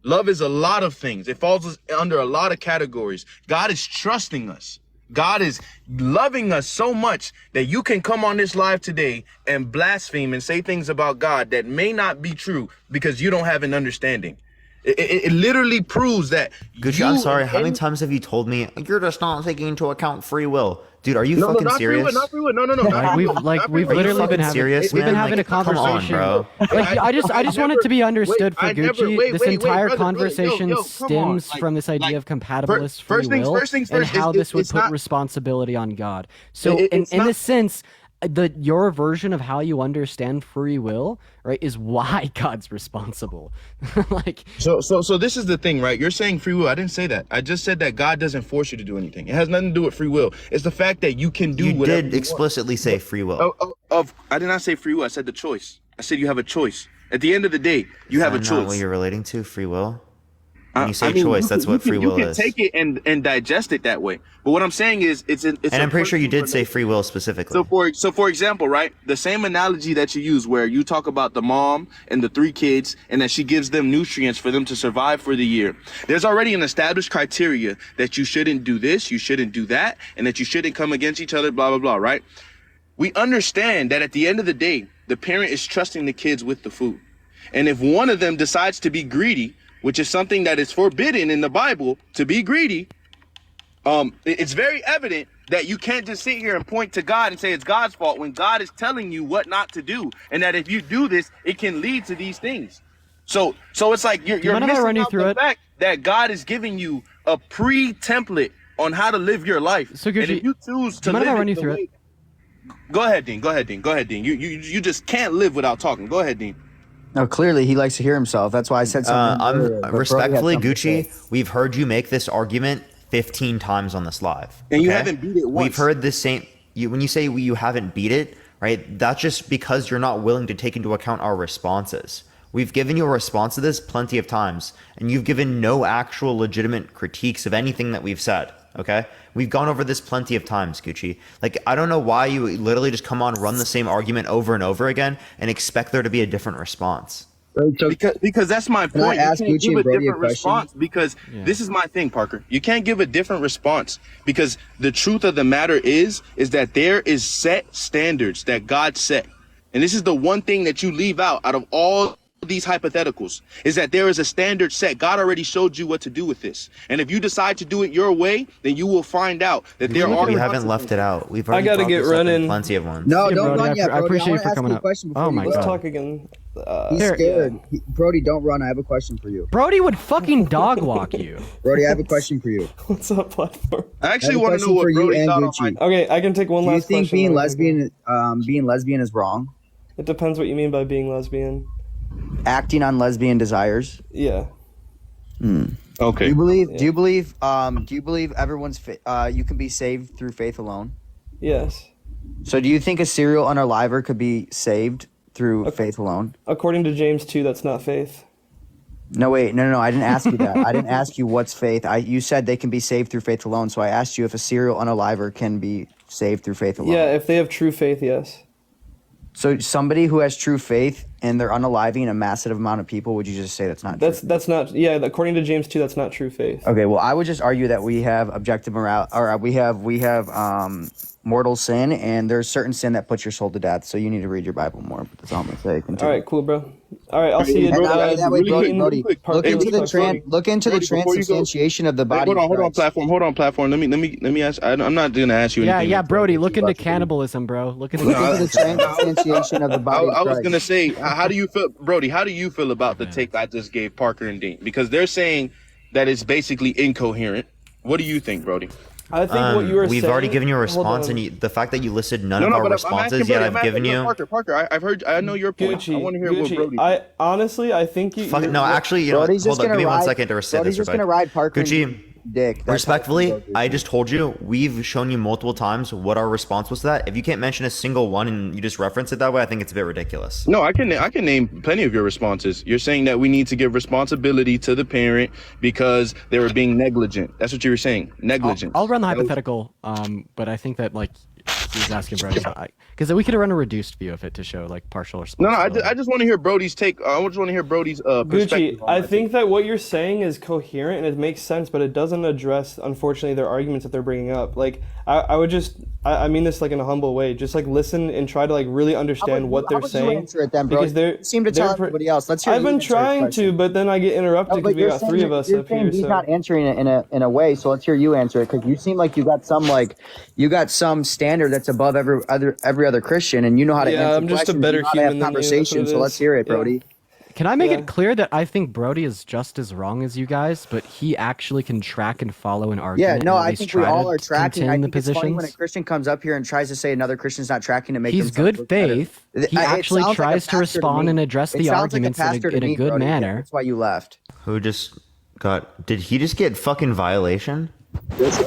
S7: Love is a lot of things. It falls under a lot of categories. God is trusting us. God is loving us so much that you can come on this live today and blaspheme and say things about God that may not be true because you don't have an understanding. It literally proves that.
S1: Gucci, I'm sorry. How many times have you told me you're just not taking into account free will? Dude, are you fucking serious?
S7: Not free will. No.
S10: We've literally been having a conversation.
S1: On, bro.
S10: I just want it to be understood for Gucci. This entire conversation stems from this idea of compatibilist free will and how this would put responsibility on God. So in this sense, your version of how you understand free will, right, is why God's responsible.
S7: So this is the thing, right? You're saying free will. I didn't say that. I just said that God doesn't force you to do anything. It has nothing to do with free will. It's the fact that you can do whatever.
S1: You did explicitly say free will.
S7: I did not say free will. I said the choice. I said you have a choice. At the end of the day, you have a choice.
S1: Not what you're relating to, free will? When you say choice, that's what free will is.
S7: You can take it and digest it that way. But what I'm saying is, and
S1: I'm pretty sure you did say free will specifically.
S7: So for example, right, the same analogy that you use where you talk about the mom and the 3 kids and that she gives them nutrients for them to survive for the year. There's already an established criteria that you shouldn't do this, you shouldn't do that, and that you shouldn't come against each other, blah, blah, blah, right? We understand that at the end of the day, the parent is trusting the kids with the food. And if one of them decides to be greedy, which is something that is forbidden in the Bible, to be greedy, it's very evident that you can't just sit here and point to God and say it's God's fault when God is telling you what not to do, and that if you do this, it can lead to these things. So it's like you're missing out the fact that God is giving you a pre-template on how to live your life.
S10: So Gucci,
S7: and if you choose to live it the way, go ahead, Dean. You just can't live without talking. Go ahead, Dean.
S5: No, clearly he likes to hear himself. That's why I said something.
S1: Respectfully, Gucci, we've heard you make this argument 15 times on this live.
S7: And you haven't beat it once.
S1: We've heard this same... when you say you haven't beat it, right, that's just because you're not willing to take into account our responses. We've given you a response to this plenty of times, and you've given no actual legitimate critiques of anything that we've said, okay? We've gone over this plenty of times, Gucci. Like, I don't know why you literally just come on, run the same argument over and over again, and expect there to be a different response.
S7: So, because that's my point. You can't give a different response because this is my thing, Parker. You can't give a different response because the truth of the matter is that there is set standards that God set. And this is the one thing that you leave out of all these hypotheticals, is that there is a standard set. God already showed you what to do with this. And if you decide to do it your way, then you will find out that we
S1: haven't left it out. We've already
S8: I gotta get running.
S1: Plenty of ones.
S11: No, don't run yet, Brody.
S10: I appreciate you for coming up. Oh my
S8: Let's
S10: God.
S8: talk again.
S11: He's scared. Brody, don't run. I have a question for you.
S10: Brody would fucking dog walk you.
S11: Brody, I have a question for you.
S8: What's up, platform?
S7: I actually want to know what Brody thought on my...
S8: Okay, I can take one last question.
S11: Do you think being lesbian is wrong?
S8: It depends what you mean by being lesbian.
S5: Acting on lesbian desires.
S8: Yeah.
S7: Okay.
S5: Do you believe everyone's you can be saved through faith alone?
S8: Yes.
S5: So do you think a serial unaliver could be saved through faith alone?
S8: According to James 2, that's not faith.
S5: No, wait. No. I didn't ask you that. I didn't ask you what's faith. You said they can be saved through faith alone. So I asked you if a serial unaliver can be saved through faith alone.
S8: Yeah, if they have true faith, yes.
S5: So somebody who has true faith and they're unaliving a massive amount of people, would you just say that's not true?
S8: That's not, yeah, according to James 2, that's not true faith.
S5: Okay, well, I would just argue that we have objective morality, or we have mortal sin, and there's certain sin that puts your soul to death. So you need to read your Bible more. That's all I'm gonna say. Continue.
S8: All right, cool, bro. All right, I'll see you.
S5: Look into the transubstantiation of the body.
S7: Hold on, platform. Let me ask. I'm not gonna ask you anything.
S10: Yeah, Brody. Look into cannibalism, bro. Look into
S5: the transubstantiation of the body.
S7: I was gonna say, how do you feel, Brody? How do you feel about the take I just gave Parker and Dean? Because they're saying that it's basically incoherent. What do you think, Brody?
S8: I think what you were saying.
S1: We've already given you a response, and the fact that you listed none of our responses yet, I've given you.
S7: Parker, I've heard. I know your point.
S8: Gucci,
S7: I want to hear what Brody.
S8: I think you.
S1: No, actually, you know, hold on. Give me 1 second to say
S5: Brody's
S1: this.
S5: just gonna ride Parker.
S1: Gucci,
S5: dick.
S1: Respectfully, I just told you, we've shown you multiple times what our response was to that. If you can't mention a single one and you just reference it that way, I think it's a bit ridiculous.
S7: No, I can name plenty of your responses. You're saying that we need to give responsibility to the parent because they were being negligent. That's what you were saying. Negligent.
S10: I'll run the hypothetical, but I think that, like, he was asking Brody because we could run a reduced view of it to show like partial responsibility.
S7: No, I just want to hear Brody's take. I just want to hear Brody's perspective.
S8: Gucci, I think that what you're saying is coherent and it makes sense, but it doesn't address, unfortunately, their arguments that they're bringing up. Like, I would just, I mean this like in a humble way, just like listen and try to like really understand what they're saying.
S5: You answer it then, bro?
S8: Because they
S5: seem to tell everybody else. Let's hear.
S8: I've been trying to, but then I get interrupted because we got three of us up here.
S5: He's not answering it in a way, so let's hear you answer it because you seem like you got some standard that's above every other Christian, and you know how to answer
S8: I'm just a better human than
S5: conversation. So let's hear it, Brody.
S10: Can I make it clear that I think Brody is just as wrong as you guys, but he actually can track and follow an argument?
S5: Yeah, no, I think we all are tracking. I
S10: think
S5: it's funny when a Christian comes up here and tries to say another Christian's not tracking to make
S10: he's good faith. He actually tries to respond and address the arguments in a good manner.
S5: That's why you left.
S1: Who just got? Did he just get fucking violation?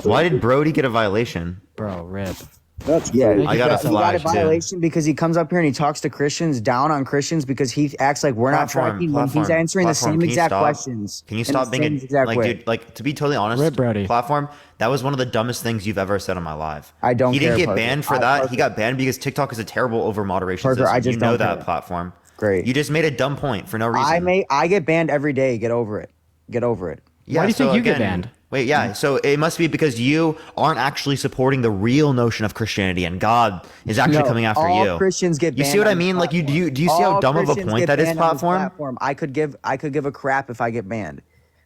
S1: Why did Brody get a violation?
S10: Bro, rip.
S1: I got a flash,
S5: he got a violation because he comes up here and he talks to Christians down on Christians because he acts like we're not tracking when he's answering the same exact questions.
S1: Can you stop being dude? Like, to be totally honest, platform. That was one of the dumbest things you've ever said in my life.
S5: I don't.
S1: He didn't
S5: care,
S1: get banned for that. He got banned because TikTok is a terrible over moderation system.
S5: I just
S1: you know
S5: don't
S1: that
S5: care.
S1: platform.
S5: Great.
S1: You just made a dumb point for no reason.
S5: I get banned every day. Get over it. Get over it.
S1: Yeah,
S10: why do you think you get banned?
S1: Wait, yeah. So it must be because you aren't actually supporting the real notion of Christianity, and God is actually coming after
S5: all
S1: you.
S5: Christians get banned.
S1: You see what I mean? Like, do you see how dumb of a point that is, platform?
S5: I could give a crap if I get banned.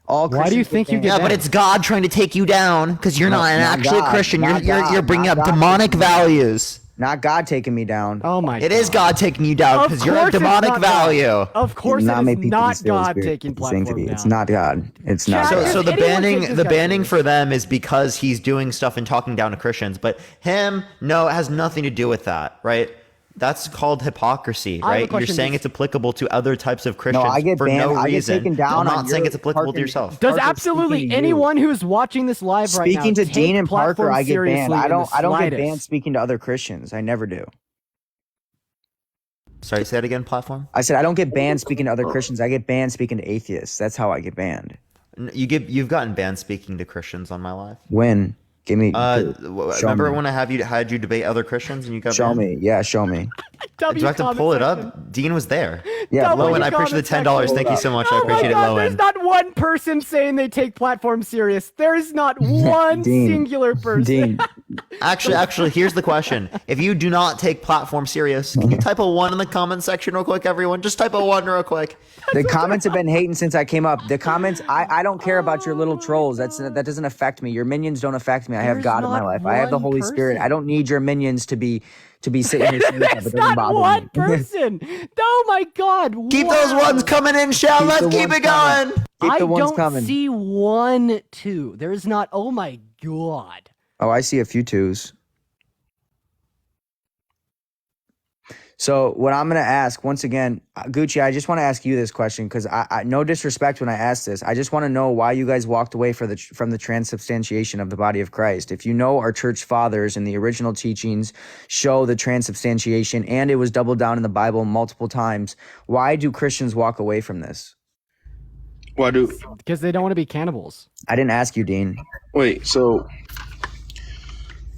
S10: Why do you think you get banned?
S1: Yeah, but it's God trying to take you down because you're not actually a Christian. You're bringing up demonic values.
S5: Not God taking me down.
S10: Oh my!
S1: It is God taking you down because you're a demonic value.
S10: Of course, it is not God taking platform down.
S5: It's not God. It's not.
S1: So the banning for them is because he's doing stuff and talking down to Christians, but him, no, it has nothing to do with that, right? That's called hypocrisy, right? You're saying it's applicable to other types of Christians for no reason. I get taken down. I'm not saying it's applicable to yourself.
S10: Does absolutely anyone who's watching this live right now
S5: speaking to Dean and Parker, I get banned. I don't get banned speaking to other Christians. I never do.
S1: Sorry, say that again, platform?
S5: I said I don't get banned speaking to other Christians. I get banned speaking to atheists. That's how I get banned.
S1: You've gotten banned speaking to Christians on my live.
S5: When? Give me.
S1: Remember when I had you debate other Christians and you got
S5: show
S1: banned?
S5: Me? Yeah, show me.
S1: Do I have to pull it up? Dean was there.
S5: Yeah,
S1: Lowen, I appreciate the $10. Thank you so much. I appreciate it, Lowen.
S10: There's not one person saying they take platform serious. There's not one singular person.
S5: Dean.
S1: Actually, here's the question: if you do not take platform serious, can you type a 1 in the comment section real quick, everyone? Just type a 1 real quick.
S5: The comments have been hating since I came up. The comments, I don't care about your little trolls. That doesn't affect me. Your minions don't affect me. I have God in my life. I have the Holy Spirit. I don't need your minions to be sitting here saying that. It doesn't bother
S10: one person. Oh my God!
S1: Keep those ones coming in, Shell. Let's keep it going.
S5: Keep the ones coming.
S10: I don't see 1, 2. There's not. Oh my God.
S5: Oh, I see a few 2s. So what I'm going to ask, once again, Gucci, I just want to ask you this question because I no disrespect when I ask this. I just want to know why you guys walked away from the transubstantiation of the body of Christ. If you know our church fathers and the original teachings show the transubstantiation and it was doubled down in the Bible multiple times, why do Christians walk away from this?
S7: Why do?
S10: Because they don't want to be cannibals.
S5: I didn't ask you, Dean.
S7: Wait, so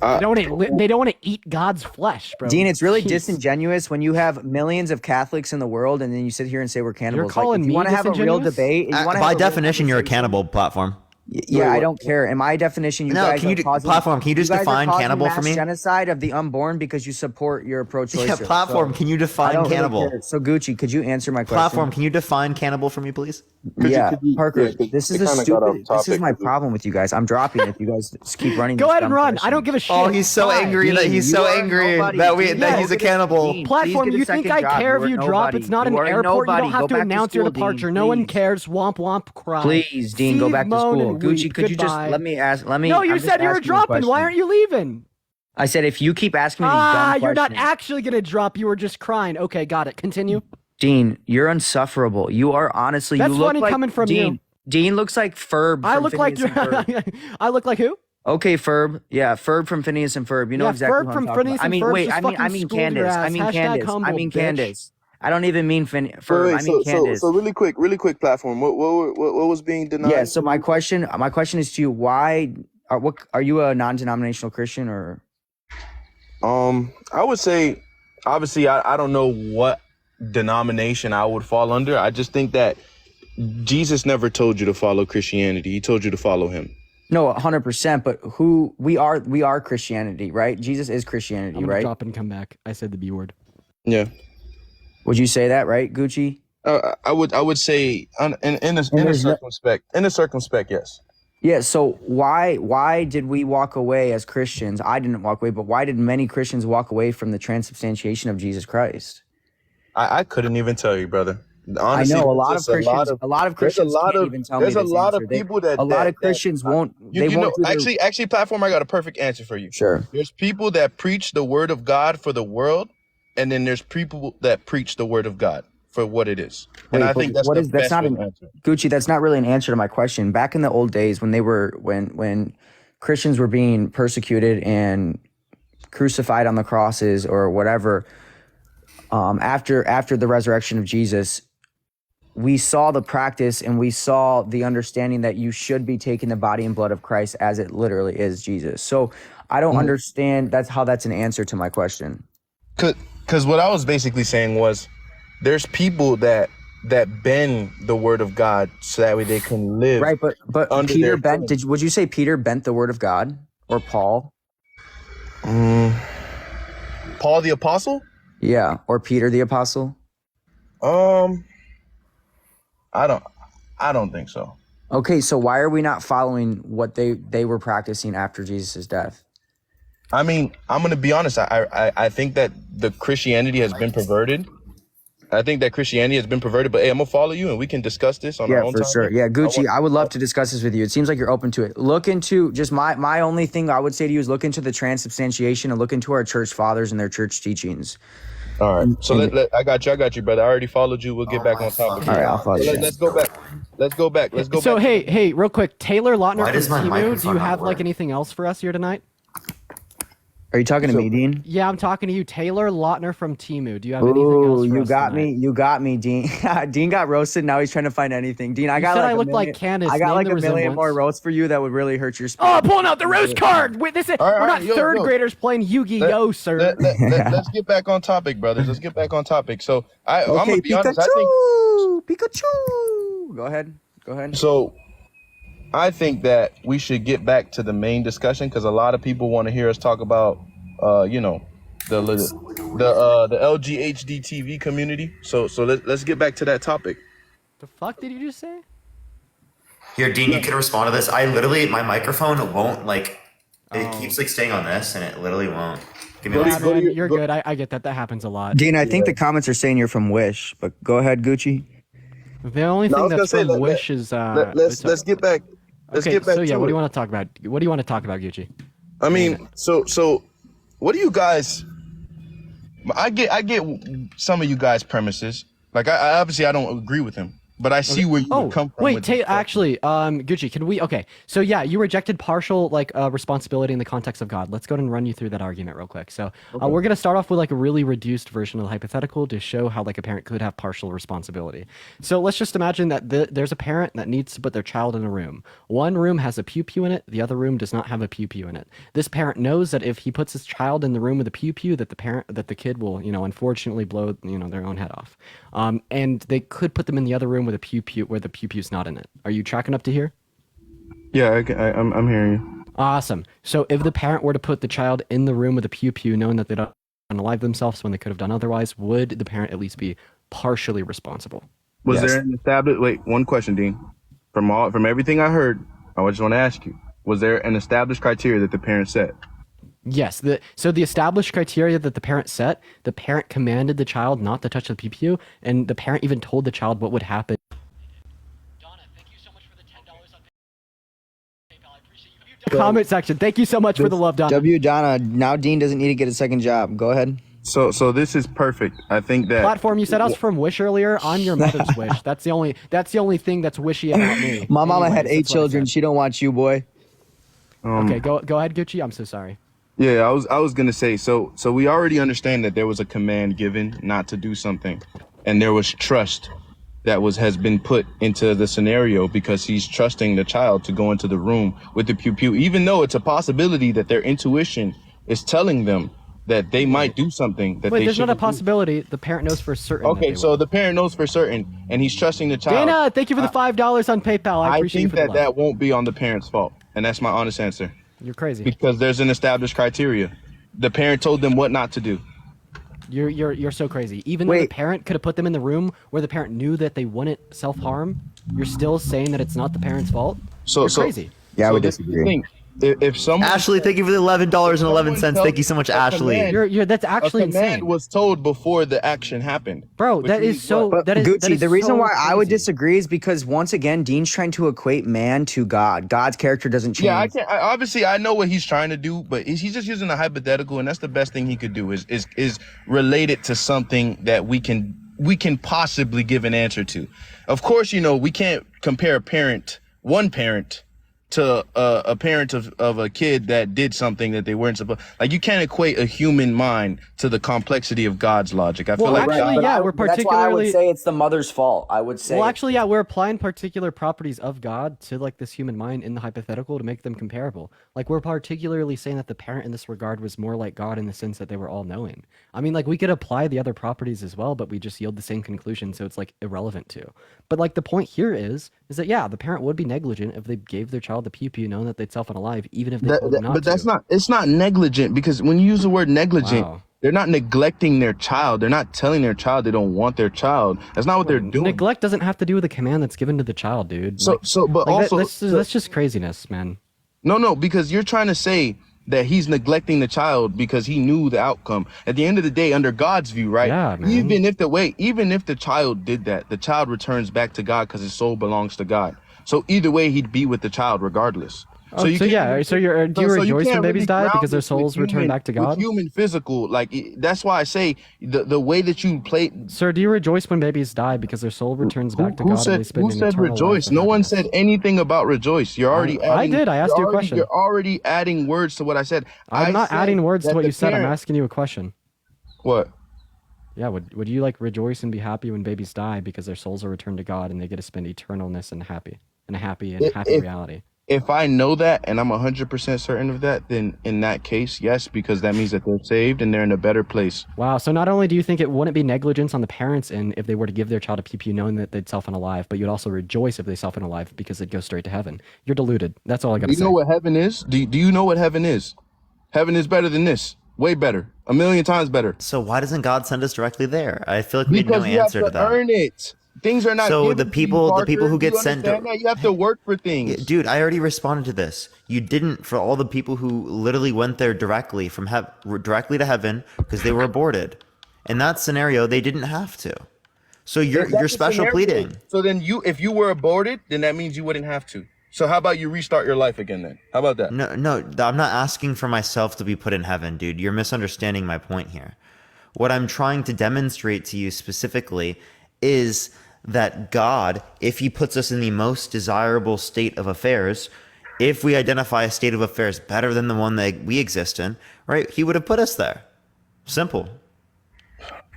S10: They don't want to eat God's flesh, bro.
S5: Dean, it's really
S10: Jeez.
S5: disingenuous when you have millions of Catholics in the world, and then you sit here and say we're cannibals.
S10: You're calling
S5: if
S10: me
S5: you want to have a real
S10: disingenuous?
S5: debate,
S1: By definition, you're a cannibal platform.
S5: Yeah, I don't care. In my definition, you guys
S1: can you
S5: are causing,
S1: platform? Can you just define cannibal for me?
S5: Genocide of the unborn because you support your pro-choice.
S1: Yeah, platform.
S5: So,
S1: can you define cannibal?
S5: Really so Gucci, could you answer my question?
S1: Platform. Can you define cannibal for me, please?
S5: Parker. This is a stupid. This is my problem with you guys. I'm dropping if you guys just keep running.
S10: Go ahead and run. I don't give a shit.
S1: Oh, he's so angry that he's so angry that he's a cannibal.
S10: Platform. You think I care if you drop? It's not an airport. You don't have to announce your departure. No one cares. Womp womp. Cry.
S5: Please, Dean, go back to school. Gucci, could you just let me ask?
S10: No, you said you were dropping. Why aren't you leaving?
S5: I said if you keep asking me these dumb questions.
S10: You're not actually gonna drop. You were just crying. Okay, got it. Continue.
S5: Dean, you're insufferable. You are honestly.
S10: That's
S5: you look
S10: funny
S5: like,
S10: coming from you.
S5: Dean looks like Ferb.
S10: I look like I look like who?
S5: Okay, Ferb. Yeah, Ferb from Phineas and Ferb. You know exactly what I'm talking about. I mean, wait. I mean Candace. I mean Candace. I don't even mean Ferb. I mean Candace.
S7: So really quick, platform. What was being denied?
S5: Yeah. So my question is to you: Why are you a non-denominational Christian or?
S7: I would say, obviously, I don't know what denomination I would fall under. I just think that Jesus never told you to follow Christianity. He told you to follow him.
S5: No, 100%. But we are Christianity, right? Jesus is Christianity, right?
S10: Drop and come back. I said the B word.
S7: Yeah.
S5: Would you say that, right, Gucci?
S7: I would say in a circumspect, yes.
S5: Yeah. So why did we walk away as Christians? I didn't walk away, but why did many Christians walk away from the transubstantiation of Jesus Christ?
S7: I couldn't even tell you, brother. Honestly,
S5: I know a lot of Christians can't even tell me this
S7: There's a lot
S5: answer.
S7: of people that
S5: a lot of Christians won't. They won't.
S7: Actually, platform. I got a perfect answer for you.
S5: Sure.
S7: There's people that preach the word of God for the world, and then there's people that preach the word of God for what it is. And I think that's the best answer.
S5: Gucci, that's not really an answer to my question. Back in the old days when Christians were being persecuted and crucified on the crosses or whatever, after the resurrection of Jesus, we saw the practice and we saw the understanding that you should be taking the body and blood of Christ as it literally is Jesus. So I don't understand that's an answer to my question.
S7: Because what I was basically saying was there's people that bend the word of God so that way they can live.
S5: Right, but Peter bent. Would you say Peter bent the word of God or Paul?
S7: Paul the apostle?
S5: Yeah, or Peter the apostle?
S7: I don't think so.
S5: Okay, so why are we not following what they were practicing after Jesus' death?
S7: I mean, I'm going to be honest. I think that the Christianity has been perverted. But hey, I'm going to follow you and we can discuss this on our own time.
S5: Yeah, for sure. Yeah, Gucci, I would love to discuss this with you. It seems like you're open to it. Look into, just my only thing I would say to you is look into the transubstantiation and look into our church fathers and their church teachings.
S7: All right. So I got you, brother. I already followed you. We'll get back on topic.
S5: All right, I'll follow you.
S7: Let's go back.
S10: So, hey, real quick. Taylor Lautner
S1: does my
S10: from Timu,
S1: microphone
S10: do you have
S1: not work?
S10: anything else for us here tonight?
S5: Are you talking to me, Dean?
S10: Yeah, I'm talking to you. Taylor Lautner from Timu. Do you have anything else for us tonight?
S5: You got me, Dean. Dean got roasted. Now he's trying to find anything. Dean, I got
S10: I look like Candace.
S5: I got
S10: Name
S5: like
S10: the
S5: a million
S10: resemblance.
S5: more roasts for you that would really hurt your spirit.
S10: Oh, pulling out the roast card. Wait, we're not third graders playing Yu-Gi-Oh, sir.
S7: Let's get back on topic, brothers. Let's get back on topic. So I'm gonna be honest. I think
S5: Pikachu. Go ahead.
S7: So I think that we should get back to the main discussion because a lot of people want to hear us talk about the LGHD TV community. So let's get back to that topic.
S10: The fuck did you just say?
S1: Here, Dean, you can respond to this. My microphone won't it keeps staying on this and it literally won't. Give me one second.
S10: Man, you're good. I get that. That happens a lot.
S5: Dean, I think the comments are saying you're from Wish, but go ahead, Gucci.
S10: The only thing that's from Wish is
S7: let's get back. Let's get back.
S10: So yeah,
S7: to
S10: what do you
S7: it.
S10: want to talk about? What do you want to talk about, Gucci?
S7: I mean, so what do you guys? I get some of you guys' premises. Like I obviously I don't agree with him, but I see where you would come from.
S10: Wait, actually, Gucci, can we? Okay, so yeah, you rejected partial responsibility in the context of God. Let's go ahead and run you through that argument real quick. So we're gonna start off with like a really reduced version of the hypothetical to show how like a parent could have partial responsibility. So let's just imagine that there's a parent that needs to put their child in a room. One room has a pew pew in it. The other room does not have a pew pew in it. This parent knows that if he puts his child in the room with a pew pew, that the kid will, unfortunately blow, their own head off. And they could put them in the other room with a pew pew where the pew pew's not in it. Are you tracking up to here?
S7: Yeah, I'm hearing you.
S10: Awesome. So if the parent were to put the child in the room with a pew pew, knowing that they don't unalive themselves when they could have done otherwise, would the parent at least be partially responsible?
S7: Was there an established? Wait, one question, Dean. From everything I heard, I just want to ask you: was there an established criteria that the parent set?
S10: Yes. So the established criteria that the parent set, the parent commanded the child not to touch the pew, and the parent even told the child what would happen. Donna, thank you so much for the $10 on PayPal. I appreciate you. Comment section. Thank you so much for the love, Donna.
S5: Donna. Now Dean doesn't need to get a second job. Go ahead.
S7: So this is perfect. I think that
S10: platform you said I was from Wish earlier. I'm your mother's Wish. That's the only thing that's wishy about me.
S5: My mama had 8 children. She don't want you, boy.
S10: Okay, go ahead, Gucci. I'm so sorry.
S7: Yeah, I was gonna say, so we already understand that there was a command given not to do something, and there was trust that has been put into the scenario because he's trusting the child to go into the room with the pew pew, even though it's a possibility that their intuition is telling them that they might do something that
S10: there's not a possibility. The parent knows for certain.
S7: Okay, so the parent knows for certain, and he's trusting the child.
S10: Dana, thank you for the $5 on PayPal. I appreciate
S7: think that won't be on the parent's fault, and that's my honest answer.
S10: You're crazy.
S7: Because there's an established criteria. The parent told them what not to do.
S10: You're so crazy. Even though the parent could have put them in the room where the parent knew that they wouldn't self-harm, you're still saying that it's not the parent's fault? You're crazy.
S5: Yeah, I would disagree.
S7: If someone
S1: Ashley, thank you for the $11.11. Thank you so much, Ashley.
S10: That's actually insane.
S7: A command was told before the action happened.
S10: Bro, that is so. That is,
S5: Gucci,
S10: that is
S5: the reason
S10: so
S5: why
S10: crazy.
S5: I would disagree is because once again, Dean's trying to equate man to God. God's character doesn't change.
S7: Yeah, I can't. Obviously, I know what he's trying to do, but he's just using a hypothetical, and that's the best thing he could do is relate it to something that we can possibly give an answer to. Of course, we can't compare one parent to a parent of a kid that did something that they weren't supposed. Like, you can't equate a human mind to the complexity of God's logic. I feel like
S10: we're particularly.
S5: That's why I would say it's the mother's fault. I would say.
S10: Well, actually, we're applying particular properties of God to like this human mind in the hypothetical to make them comparable. Like, we're particularly saying that the parent in this regard was more like God in the sense that they were all knowing. I mean, like, we could apply the other properties as well, but we just yield the same conclusion, so it's like irrelevant to. But like the point here is that the parent would be negligent if they gave their child the pew pew knowing that they'd self-unalive, even if they told them not
S7: but that's
S10: to.
S7: it's not negligent, because when you use the word negligent, they're not neglecting their child. They're not telling their child they don't want their child. That's not what they're doing.
S10: Neglect doesn't have to do with the command that's given to the child, dude. That's just craziness, man.
S7: No, because you're trying to say that he's neglecting the child because he knew the outcome. At the end of the day, under God's view, right?
S10: Yeah, man.
S7: Even if the child did that, the child returns back to God because his soul belongs to God. So either way, he'd be with the child regardless.
S10: Do you rejoice when babies die because their souls return back to God?
S7: Human physical, that's why I say the way that you play.
S10: Sir, do you rejoice when babies die because their soul returns back to God?
S7: Who said rejoice? No one said anything about rejoice. You're already adding.
S10: I did. I asked you a question.
S7: You're already adding words to what I said.
S10: I'm not adding words to what you said. I'm asking you a question.
S7: What?
S10: Yeah, would you like rejoice and be happy when babies die because their souls are returned to God and they get to spend eternalness in a happy reality?
S7: If I know that and I'm 100% certain of that, then in that case, yes, because that means that they're saved and they're in a better place.
S10: Wow. So not only do you think it wouldn't be negligence on the parents and if they were to give their child a pew knowing that they'd self-unalive, but you'd also rejoice if they self-unalive because they'd go straight to heaven. You're deluded. That's all I got to say.
S7: Do you know what heaven is? Do you know what heaven is? Heaven is better than this. Way better. 1,000,000 times better.
S1: So why doesn't God send us directly there? I feel like we had no answer to that.
S7: Because you have to earn it. Things are not.
S1: So the people who get sent,
S7: you have to work for things.
S1: Dude, I already responded to this. You didn't for all the people who literally went there directly directly to heaven because they were aborted. In that scenario, they didn't have to. So you're special pleading.
S7: So then if you were aborted, then that means you wouldn't have to. So how about you restart your life again then? How about that?
S1: No, I'm not asking for myself to be put in heaven, dude. You're misunderstanding my point here. What I'm trying to demonstrate to you specifically is that God, if he puts us in the most desirable state of affairs, if we identify a state of affairs better than the one that we exist in, right, he would have put us there. Simple.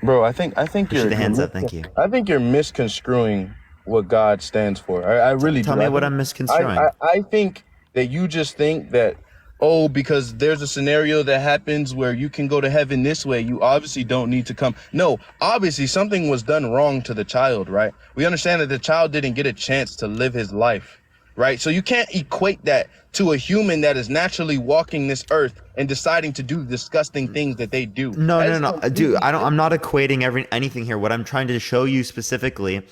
S7: Bro, I think you're
S1: the hands up. Thank you.
S7: I think you're misconstruing what God stands for. I really
S1: tell
S7: do.
S1: me what I'm misconstruing.
S7: I think that you just think that, oh, because there's a scenario that happens where you can go to heaven this way, you obviously don't need to come. No, obviously something was done wrong to the child, right? We understand that the child didn't get a chance to live his life, right? So you can't equate that to a human that is naturally walking this earth and deciding to do disgusting things that they do.
S1: No, dude, I'm not equating anything here. What I'm trying to show you specifically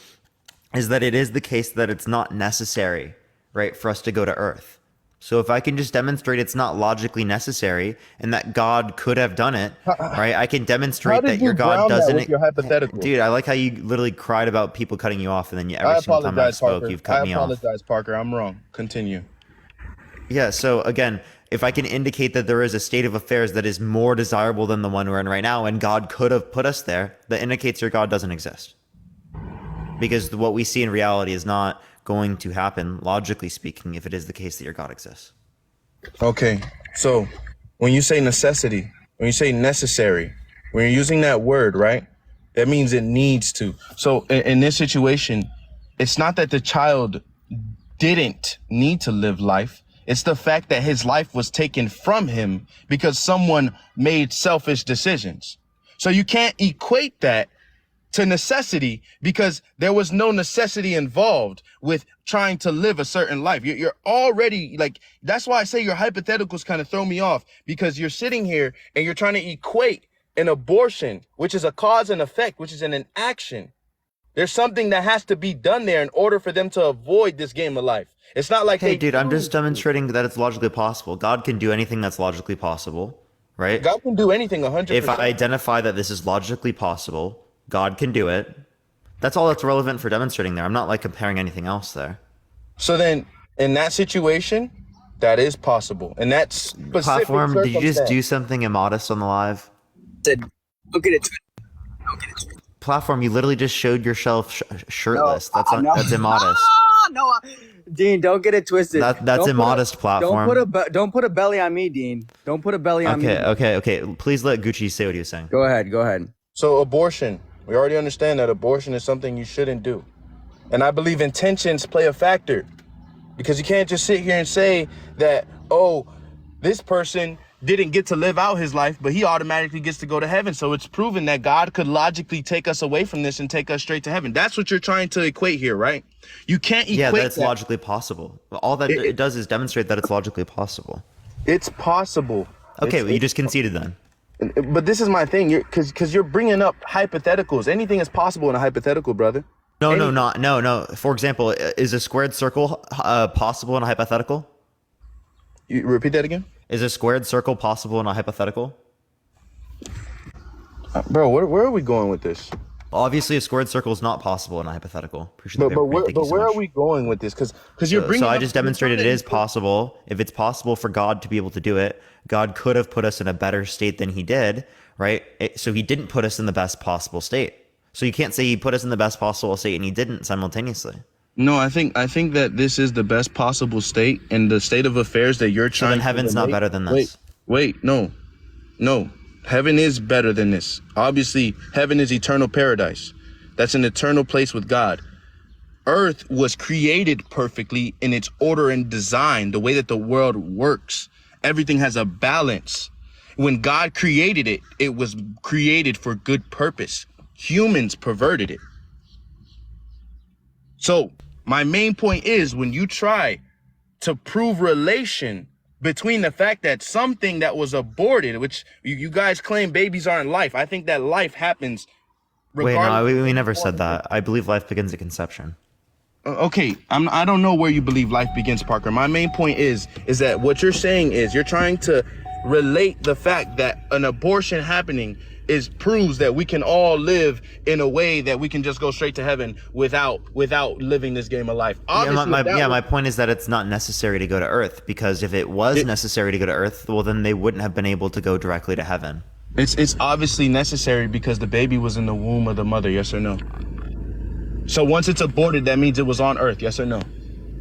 S1: is that it is the case that it's not necessary, right, for us to go to earth. So if I can just demonstrate it's not logically necessary and that God could have done it, right? I can demonstrate that your God doesn't.
S7: With your hypothetical?
S1: Dude, I like how you literally cried about people cutting you off, and then every single time I spoke, you've cut me off.
S7: I apologize, Parker. I'm wrong. Continue.
S1: Yeah. So again, if I can indicate that there is a state of affairs that is more desirable than the one we're in right now, and God could have put us there, that indicates your God doesn't exist. Because what we see in reality is not going to happen, logically speaking, if it is the case that your God exists.
S7: Okay, so when you say necessity, when you say necessary, when you're using that word, right, that means it needs to. So in this situation, it's not that the child didn't need to live life. It's the fact that his life was taken from him because someone made selfish decisions. So you can't equate that to necessity because there was no necessity involved with trying to live a certain life. You're already like, that's why I say your hypotheticals kind of throw me off, because you're sitting here and you're trying to equate an abortion, which is a cause and effect, which is an action. There's something that has to be done there in order for them to avoid this game of life. It's not like,
S1: hey, dude, I'm just demonstrating that it's logically possible. God can do anything that's logically possible, right?
S7: God can do anything 100%.
S1: If I identify that this is logically possible, God can do it. That's all that's relevant for demonstrating there. I'm not like comparing anything else there.
S7: So then in that situation, that is possible. And that's specific
S1: Platform, did you just do something immodest on the live?
S11: Don't get it.
S1: Platform, you literally just showed yourself shirtless. No, that's immodest.
S11: No, Dean, don't get it twisted.
S1: That's immodest, Platform.
S11: Don't put a belly on me, Dean. Don't put a belly on me.
S1: Okay. Please let Gucci say what he was saying.
S11: Go ahead.
S7: So abortion, we already understand that abortion is something you shouldn't do. And I believe intentions play a factor, because you can't just sit here and say that, oh, this person didn't get to live out his life, but he automatically gets to go to heaven. So it's proven that God could logically take us away from this and take us straight to heaven. That's what you're trying to equate here, right? You can't equate
S1: that's logically possible. All that it does is demonstrate that it's logically possible.
S7: It's possible.
S1: Okay, well, you just conceded then.
S7: But this is my thing, because you're bringing up hypotheticals. Anything is possible in a hypothetical, brother.
S1: No. For example, is a squared circle possible in a hypothetical?
S7: You repeat that again?
S1: Is a squared circle possible in a hypothetical?
S7: Bro, where are we going with this?
S1: Obviously, a squared circle is not possible in a hypothetical.
S7: But where are we going with this? Because you're bringing.
S1: So I just demonstrated it is possible. If it's possible for God to be able to do it, God could have put us in a better state than he did, right? So he didn't put us in the best possible state. So you can't say he put us in the best possible state and he didn't simultaneously.
S7: No, I think that this is the best possible state, and the state of affairs that you're trying.
S1: So then heaven's not better than this.
S7: Wait, no. Heaven is better than this. Obviously, heaven is eternal paradise. That's an eternal place with God. Earth was created perfectly in its order and design, the way that the world works. Everything has a balance. When God created it, it was created for good purpose. Humans perverted it. So my main point is, when you try to prove relation between the fact that something that was aborted, which you guys claim babies aren't life, I think that life happens.
S1: Wait, no, we never said that. I believe life begins at conception.
S7: Okay, I don't know where you believe life begins, Parker. My main point is that what you're saying is you're trying to relate the fact that an abortion happening proves that we can all live in a way that we can just go straight to heaven without living this game of life.
S1: My point is that it's not necessary to go to earth, because if it was necessary to go to earth, well, then they wouldn't have been able to go directly to heaven.
S7: It's obviously necessary because the baby was in the womb of the mother, yes or no? So once it's aborted, that means it was on Earth. Yes or no?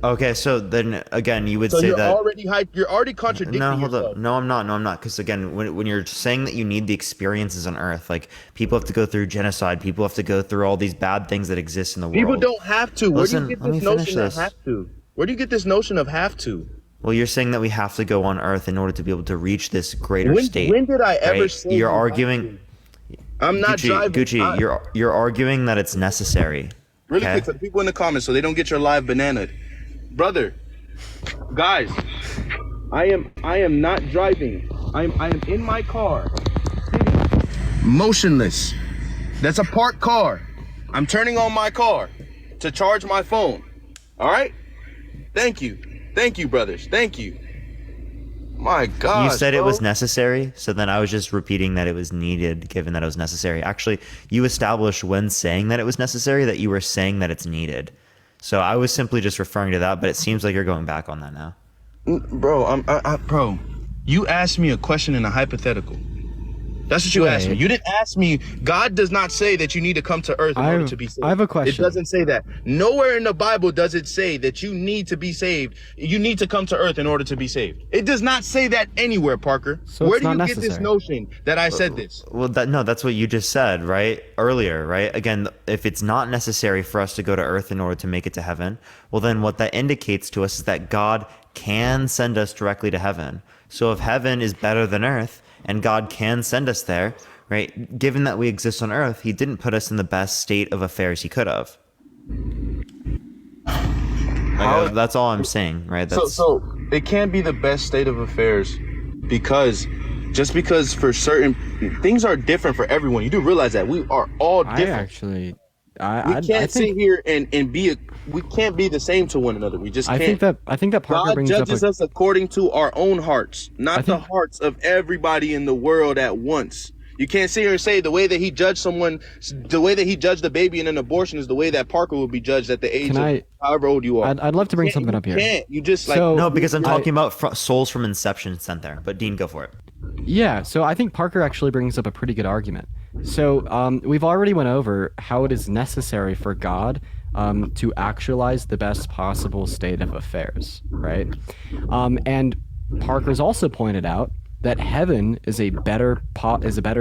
S1: Okay, so then again, you would
S7: So
S1: say
S7: you're
S1: that.
S7: you're already contradicting
S1: No, hold
S7: yourself.
S1: up. No, I'm not. No, I'm not. Because again, when you're saying that you need the experiences on Earth, like people have to go through genocide, people have to go through all these bad things that exist in the world.
S7: People don't have to.
S1: Listen,
S7: Where do
S1: let
S7: you
S1: me
S7: get this
S1: finish
S7: notion of
S1: this.
S7: have to? Where do you get this notion of have to?
S1: Well, you're saying that we have to go on Earth in order to be able to reach this greater state.
S7: When did I ever
S1: right?
S7: say
S1: You're
S7: you have
S1: arguing.
S7: I'm not driving.
S1: Gucci, you're arguing that it's necessary.
S7: Really
S1: okay?
S7: quick for the people in the comments so they don't get your live banana. Brother, guys, I am not driving. I am in my car, sitting, motionless. That's a parked car. I'm turning on my car to charge my phone. All right? Thank you, brothers. Thank you. My God.
S1: You said it was necessary, so then I was just repeating that it was needed, given that it was necessary. Actually, you established when saying that it was necessary that you were saying that it's needed. So I was simply just referring to that, but it seems like you're going back on that now.
S7: Bro, bro, you asked me a question in a hypothetical. That's what you asked me. You didn't ask me. God does not say that you need to come to earth in order to be saved.
S10: I have a question.
S7: It doesn't say that. Nowhere in the Bible does it say that you need to be saved. You need to come to earth in order to be saved. It does not say that anywhere, Parker.
S10: So
S7: where
S10: it's
S7: do you
S10: not
S7: get this
S10: necessary.
S7: notion that I said this?
S1: Well, that's what you just said, right? Earlier, right? Again, if it's not necessary for us to go to earth in order to make it to heaven, well, then what that indicates to us is that God can send us directly to heaven. So if heaven is better than earth and God can send us there, right? Given that we exist on earth, he didn't put us in the best state of affairs he could have. That's all I'm saying, right?
S7: So it can't be the best state of affairs because for certain things are different for everyone. You do realize that we are all different. We can't sit here and be we can't be the same to one another. We just can't.
S10: I think that Parker
S7: God
S10: brings up
S7: judges us according to our own hearts, not the hearts of everybody in the world at once. You can't sit here and say the way that he judged someone, the way that he judged a baby in an abortion is the way that Parker will be judged at the age of however old you are.
S10: I'd love to bring something up here.
S7: You just like
S1: no, because I'm talking about souls from inception sent there. But Dean, go for it.
S10: Yeah, so I think Parker actually brings up a pretty good argument. So we've already went over how it is necessary for God to actualize the best possible state of affairs, right? And Parker's also pointed out that heaven is a better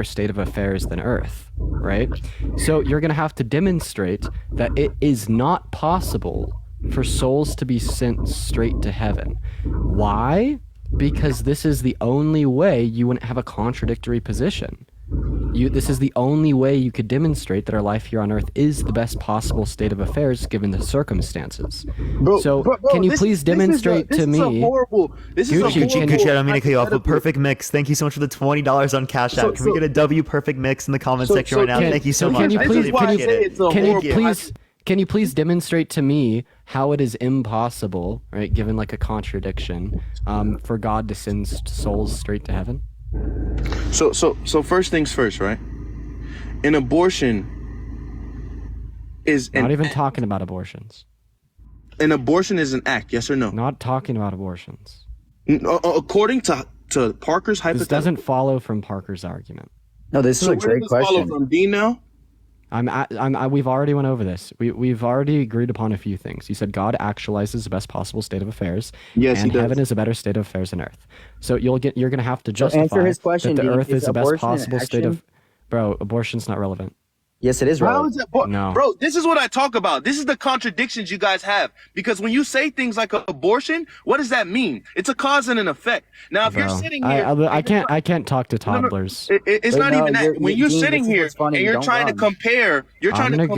S10: state of affairs than earth, right? So you're going to have to demonstrate that it is not possible for souls to be sent straight to heaven. Why? Because this is the only way you wouldn't have a contradictory position. This is the only way you could demonstrate that our life here on earth is the best possible state of affairs given the circumstances. Bro, can you please demonstrate to me?
S1: Gucci, I don't mean to cut you off, but Perfect Mix, thank you so much for the $20 on Cash App. Can we get a W Perfect Mix in the comment section right now? Thank you so much.
S10: Can you please demonstrate to me how it is impossible, right, given like a contradiction, for God to send souls straight to heaven?
S7: So first things first, right? An abortion is
S10: not even talking about abortions.
S7: An abortion is an act, yes or no?
S10: Not talking about abortions.
S7: According to Parker's hypothetical.
S10: This doesn't follow from Parker's argument.
S5: No, this is a great question.
S7: Follow from Dean now?
S10: We've already went over this. We've already agreed upon a few things. You said God actualizes the best possible state of affairs.
S7: Yes,
S10: and
S7: he does.
S10: heaven is a better state of affairs than earth. So you're going to have to justify
S5: answer his question,
S10: that the
S5: Dean.
S10: earth is the best
S5: abortion an
S10: possible state of.
S5: action?
S10: Bro, abortion's not relevant.
S5: Yes, it is
S7: How
S5: relevant.
S7: is that?
S10: No.
S7: Bro, this is what I talk about. This is the contradictions you guys have. Because when you say things like abortion, what does that mean? It's a cause and an effect. Now, if you're sitting here,
S10: I can't talk to toddlers.
S7: It's not even that. When you're sitting here and you're trying to compare,
S10: I'm gonna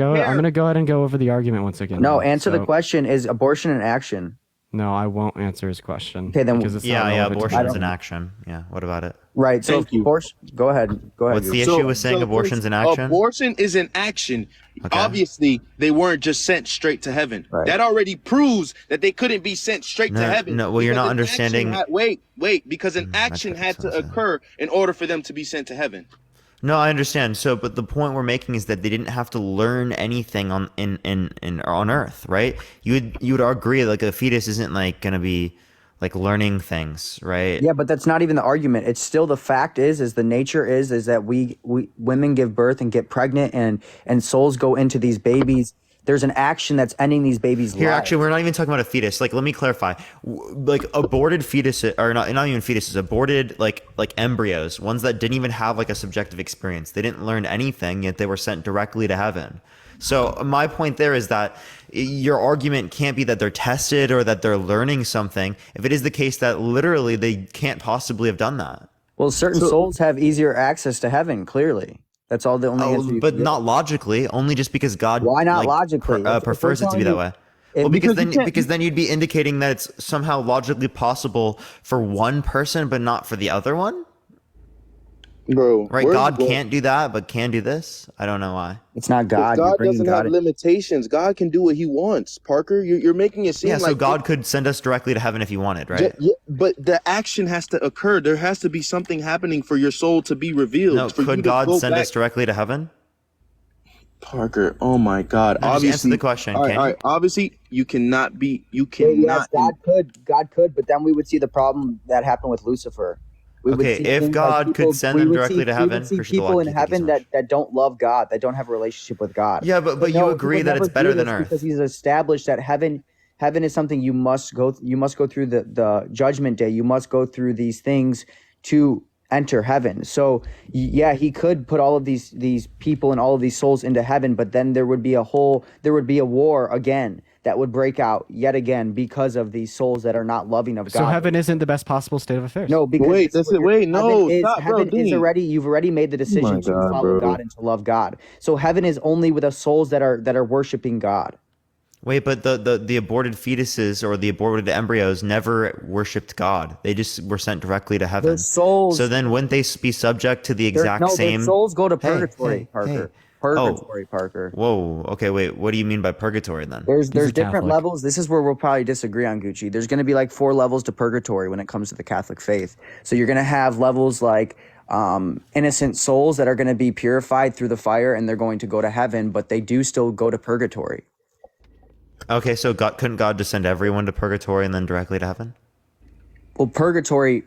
S10: go ahead and go over the argument once again.
S5: No, answer the question: is abortion an action?
S10: No, I won't answer his question.
S5: Okay, then
S10: because it's not relevant to
S1: abortion's
S10: the-
S1: an action. Yeah, what about it?
S5: Right. So
S7: Thank you.
S5: abortion. Go ahead.
S1: What's the issue with saying abortion's an action?
S7: Abortion is an action.
S1: Okay.
S7: Obviously, they weren't just sent straight to heaven.
S5: Right.
S7: That already proves that they couldn't be sent straight to heaven.
S1: No, well, you're
S7: because
S1: not
S7: an
S1: understanding.
S7: Wait, because an action had to occur in order for them to be sent to heaven.
S1: No, I understand. So, but the point we're making is that they didn't have to learn anything on Earth, right? You would agree like a fetus isn't like gonna be like learning things, right?
S5: Yeah, but that's not even the argument. It's still the fact is the nature is that we women give birth and get pregnant and souls go into these babies There's an action that's ending these babies'
S1: Here,
S5: lives.
S1: actually, we're not even talking about a fetus. Like, let me clarify. Like, aborted fetuses, or not even fetuses, aborted, like embryos, ones that didn't even have, like, a subjective experience. They didn't learn anything, yet they were sent directly to heaven. So my point there is that your argument can't be that they're tested or that they're learning something if it is the case that literally they can't possibly have done that.
S5: Well, certain souls have easier access to heaven, clearly. That's all the only answer.
S1: But not logically, only just because God
S5: Why not logically?
S1: prefers it to be that way. Well, because then you'd be indicating that it's somehow logically possible for one person but not for the other one.
S7: Bro,
S1: right? God can't do that, but can do this. I don't know why.
S5: It's not God.
S7: God doesn't have limitations. God can do what he wants. Parker, you're making it seem like...
S1: Yeah, so God could send us directly to heaven if he wanted, right?
S7: Yeah, but the action has to occur. There has to be something happening for your soul to be revealed.
S1: No, could God send us directly to heaven?
S7: Parker, oh my God.
S1: No,
S7: obviously,
S1: answer the question.
S7: All right. Obviously, you cannot be... You cannot...
S5: Yes, God could, but then we would see the problem that happened with Lucifer.
S1: Okay, if God could send them directly to heaven,
S5: we would see people in heaven that don't love God, that don't have a relationship with God.
S1: Yeah, but you agree that it's better than earth
S5: because he's established that heaven is something you must go through the judgment day. You must go through these things to enter heaven. So yeah, he could put all of these people and all of these souls into heaven, but then there would be a war again that would break out yet again because of these souls that are not loving of God.
S10: So heaven isn't the best possible state of affairs.
S5: No, because heaven is
S7: bro,
S5: already, you've already made the decision to follow God and to love God. So heaven is only with the souls that are worshiping God.
S1: Wait, but the aborted fetuses or the aborted embryos never worshipped God. They just were sent directly to heaven.
S5: Their souls.
S1: So then wouldn't they be subject to the exact same?
S5: Their souls go to purgatory, Parker. Purgatory, Parker.
S1: Whoa. Okay, wait. What do you mean by purgatory then?
S5: There's different levels. This is where we'll probably disagree on Gucci. There's going to be like 4 levels to purgatory when it comes to the Catholic faith. So you're going to have levels like innocent souls that are going to be purified through the fire and they're going to go to heaven, but they do still go to purgatory.
S1: Okay, so couldn't God just send everyone to purgatory and then directly to heaven?
S5: Well, purgatory.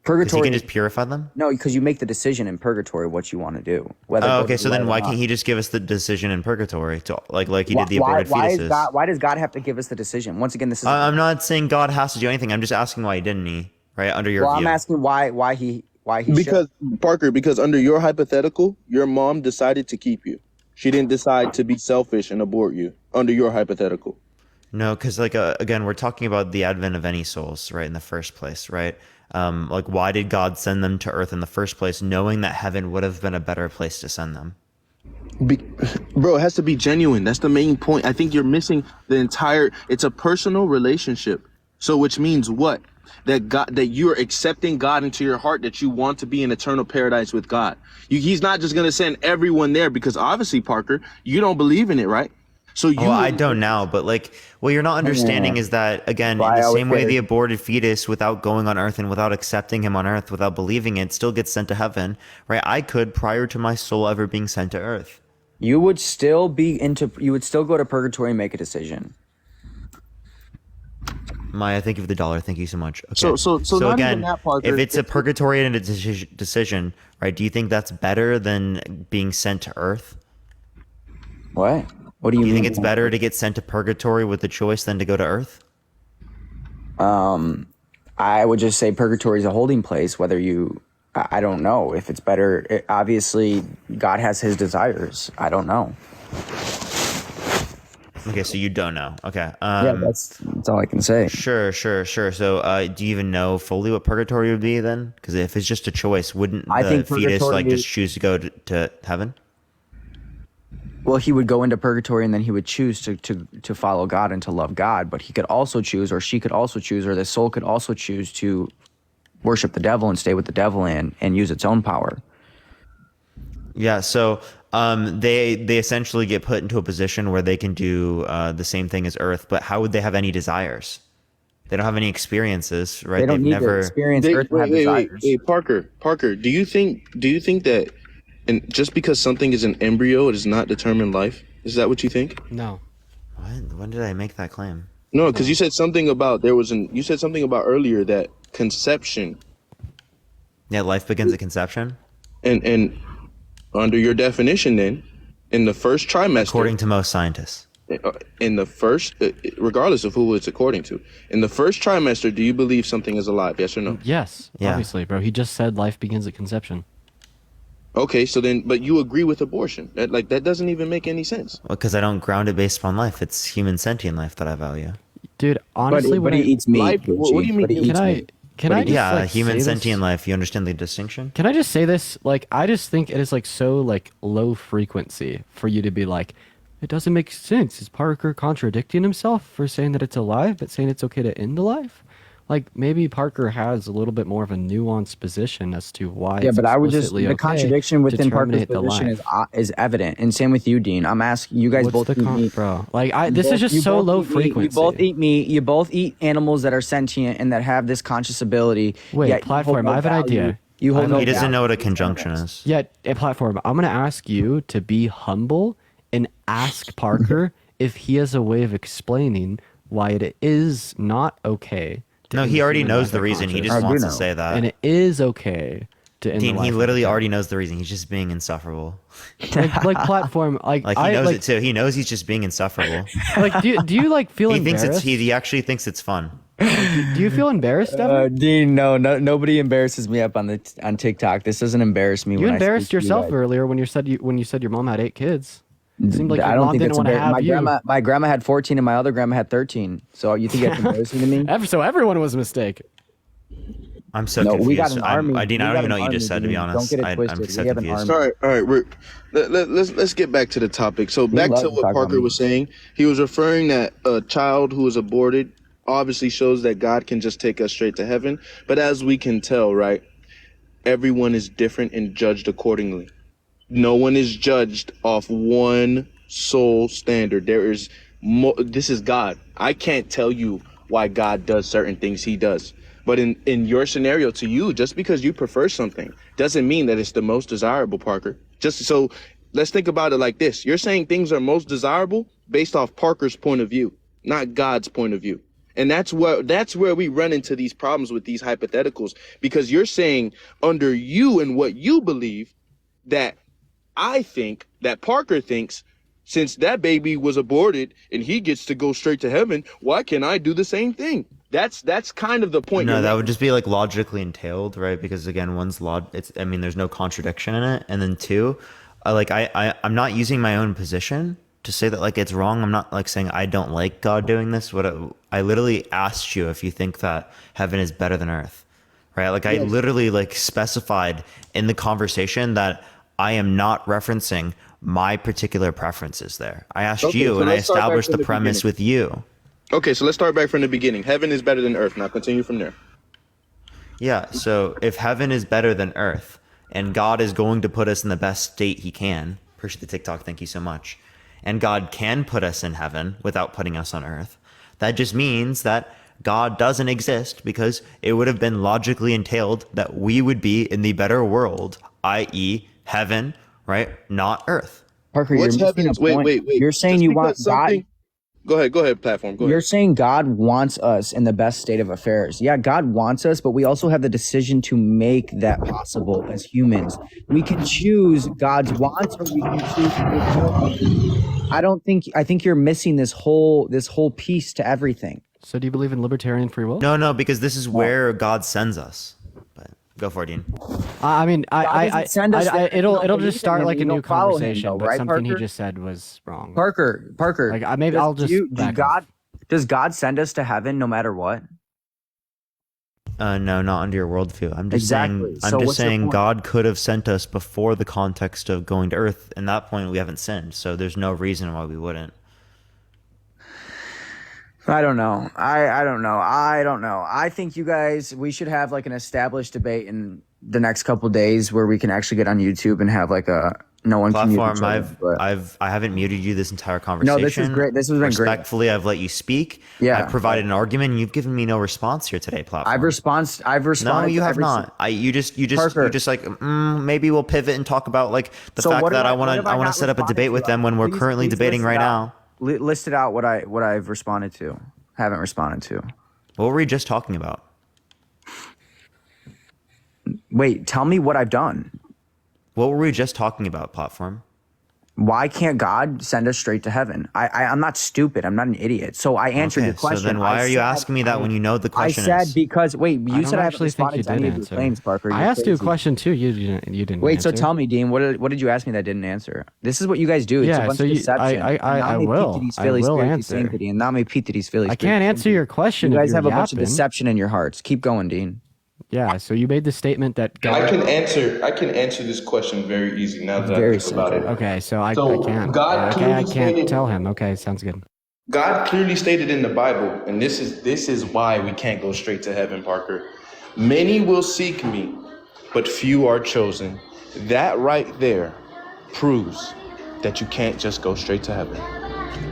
S1: Because he can just purify them?
S5: No, because you make the decision in purgatory what you want to do.
S1: Okay, so then why can't he just give us the decision in purgatory, to like he did the aborted fetuses?
S5: Why does God have to give us the decision? Once again, this is.
S1: I'm not saying God has to do anything. I'm just asking why didn't he? Right under your view.
S5: I'm asking why he
S7: because Parker, because under your hypothetical, your mom decided to keep you. She didn't decide to be selfish and abort you under your hypothetical.
S1: No, because again, we're talking about the advent of any souls, right? In the first place, right? Why did God send them to Earth in the first place, knowing that heaven would have been a better place to send them?
S7: Bro, it has to be genuine. That's the main point. I think you're missing the entire. It's a personal relationship. So, which means what? That you're accepting God into your heart, that you want to be in eternal paradise with God. He's not just going to send everyone there because obviously, Parker, you don't believe in it, right? So
S1: I don't now, but what you're not understanding is that, again, in the same way the aborted fetus, without going on Earth and without accepting him on Earth, without believing it, still gets sent to heaven, right? I could, prior to my soul ever being sent to Earth.
S5: You would still go to purgatory and make a decision.
S1: Maya, thank you for the $1. Thank you so much. Okay. So
S7: not
S1: again,
S7: even that, Parker,
S1: if it's a purgatory and a decision, right? Do you think that's better than being sent to Earth?
S5: What? What do you mean?
S1: Do you think it's better to get sent to purgatory with the choice than to go to Earth?
S5: I would just say purgatory is a holding place. I don't know if it's better. Obviously, God has his desires. I don't know.
S1: Okay, so you don't know. Okay.
S5: Yeah, that's all I can say.
S1: Sure. So, do you even know fully what purgatory would be then? Because if it's just a choice, wouldn't the fetus just choose to go to heaven?
S5: Well, he would go into purgatory and then he would choose to follow God and to love God. But he could also choose, or she could also choose, or the soul could also choose to worship the devil and stay with the devil and use its own power.
S1: Yeah. So. They essentially get put into a position where they can do the same thing as Earth, but how would they have any desires? They don't have any experiences, right?
S5: They don't need to experience Earth to have desires.
S7: Hey, Parker, do you think that, and just because something is an embryo, it does not determine life? Is that what you think?
S10: No.
S1: What? When did I make that claim?
S7: No, because you said something about you said something about earlier that conception.
S1: Yeah, life begins at conception.
S7: And under your definition, then, in the first trimester,
S1: according to most scientists.
S7: In the first, regardless of who it's according to, in the first trimester, do you believe something is alive? Yes or no?
S10: Yes, obviously, bro. He just said life begins at conception.
S7: Okay, so then, but you agree with abortion? That doesn't even make any sense.
S1: Because I don't ground it based upon life. It's human sentient life that I value.
S10: Dude, honestly,
S5: but he eats meat.
S7: Life, what do you mean?
S10: Can I just, like,
S1: human
S10: say
S1: sentient
S10: this?
S1: life. You understand the distinction?
S10: Can I just say this? Like, I just think it is like so like low frequency for you to be like, it doesn't make sense. Is Parker contradicting himself for saying that it's alive, but saying it's okay to end the life? Like, maybe Parker has a little bit more of a nuanced position as to why.
S5: Yeah, but I would just
S10: okay
S5: the contradiction within Parker's
S10: terminate the
S5: position
S10: life.
S5: is evident, and same with you, Dean. I'm asking you guys both eat meat,
S10: bro. Like, this is just so low frequency.
S5: You both eat meat. You both eat animals that are sentient and that have this conscious ability.
S10: Wait, platform. I have an idea.
S1: He doesn't know what a conjunction is.
S10: Yeah, a platform. I'm gonna ask you to be humble and ask Parker if he has a way of explaining why it is not okay.
S1: No, he already knows the reason. He just wants to say that.
S10: And it is okay to end
S1: Dean,
S10: the life.
S1: he literally already knows the reason. He's just being insufferable.
S10: like platform. Like
S1: he knows it too. He knows he's just being insufferable.
S10: Like, do you like feel embarrassed?
S1: He actually thinks it's fun.
S10: Do you feel embarrassed, ever?
S5: Dean, no, nobody embarrasses me up on TikTok. This doesn't embarrass me.
S10: You embarrassed yourself earlier when you said your mom had 8 kids. It seemed like your mom didn't want to have you.
S5: My grandma had 14 and my other grandma had 13. So you think that's embarrassing to me?
S10: So everyone was a mistake.
S1: I'm so confused.
S5: We got an army.
S1: I don't even know what you just said, to be honest.
S5: Don't get it twisted.
S1: I'm so confused.
S7: All right. Let's get back to the topic. So back to what Parker was saying. He was referring that a child who was aborted obviously shows that God can just take us straight to heaven. But as we can tell, right, everyone is different and judged accordingly. No one is judged off one sole standard. There is more. This is God. I can't tell you why God does certain things he does. But in your scenario, to you, just because you prefer something doesn't mean that it's the most desirable, Parker. Just so let's think about it like this. You're saying things are most desirable based off Parker's point of view, not God's point of view. And that's where we run into these problems with these hypotheticals, because you're saying under you and what you believe that I think that Parker thinks, since that baby was aborted and he gets to go straight to heaven, why can't I do the same thing? That's kind of the point.
S1: No, that would just be like logically entailed, right? Because again, there's no contradiction in it. And then two, I'm not using my own position to say that like it's wrong. I'm not like saying I don't like God doing this. I literally asked you if you think that heaven is better than earth, right? Like I literally like specified in the conversation that I am not referencing my particular preferences there. I asked you, and I established the premise with you.
S7: Okay, so let's start back from the beginning. Heaven is better than earth. Now continue from there.
S1: Yeah, so if heaven is better than earth, and God is going to put us in the best state he can, appreciate the TikTok, thank you so much, and God can put us in heaven without putting us on earth, that just means that God doesn't exist, because it would have been logically entailed that we would be in the better world, i.e. heaven, right? Not earth.
S5: Parker,
S7: what's heaven's? Wait.
S5: You're saying you want God.
S7: Go ahead, platform. Go ahead.
S5: You're saying God wants us in the best state of affairs. Yeah, God wants us, but we also have the decision to make that possible as humans. We can choose God's wants, or we can choose. I think you're missing this whole piece to everything.
S10: So do you believe in libertarian free will?
S1: No, because this is where God sends us. But go for it, Dean.
S10: I mean, it'll just start like a new conversation,
S5: though,
S10: but
S5: right,
S10: something
S5: Parker?
S10: he just said was wrong.
S5: Parker.
S10: Like I'll just
S5: does God send us to heaven no matter what?
S1: No, not under your worldview. I'm just saying God could have sent us before the context of going to earth. And that point, we haven't sinned, so there's no reason why we wouldn't.
S5: I don't know. I don't know. I think we should have like an established debate in the next couple of days where we can actually get on YouTube and have like a no one
S1: platform.
S5: Can
S1: I haven't muted you this entire conversation.
S5: No, this is great. This has been great.
S1: Respectfully, I've let you speak.
S5: Yeah,
S1: I've provided an argument, and you've given me no response here today, platform.
S5: I've responded.
S1: No, you have not. You just like maybe we'll pivot and talk about like the fact that I want to set up a debate with them when we're currently debating right now.
S5: List it out what I've responded to, haven't responded to.
S1: What were we just talking about?
S5: Wait, tell me what I've done.
S1: What were we just talking about, platform?
S5: Why can't God send us straight to heaven? I'm not stupid. I'm not an idiot. So I answered your question.
S1: So then why are you asking me that when you know the question
S5: I said because, wait, you said I haven't responded to any of your claims, Parker.
S10: I asked you a question too. You didn't
S5: Wait,
S10: answer.
S5: so tell me, Dean, what did you ask me that I didn't answer? This is what you guys do. It's a bunch of deception.
S10: I will answer.
S5: I
S10: can't answer your question.
S5: You guys have a bunch of deception in your hearts. Keep going, Dean.
S10: Yeah, so you made the statement that God...
S7: I can answer this question very easy now that I think about it.
S10: Okay, so I can't. I can't tell him. Okay, sounds good.
S7: God clearly stated in the Bible, and this is why we can't go straight to heaven, Parker. Many will seek me, but few are chosen. That right there proves that you can't just go straight to heaven.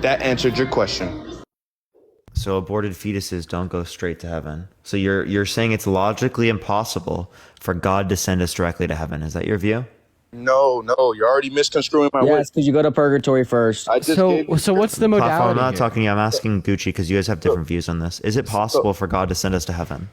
S7: That answered your question.
S1: So aborted fetuses don't go straight to heaven. So you're saying it's logically impossible for God to send us directly to heaven. Is that your view?
S7: No, you're already misconstruing my words.
S5: Yes, because you go to purgatory first.
S10: So what's the modality?
S1: Platform, I'm not talking to you. I'm asking Gucci because you guys have different views on this. Is it possible for God to send us to heaven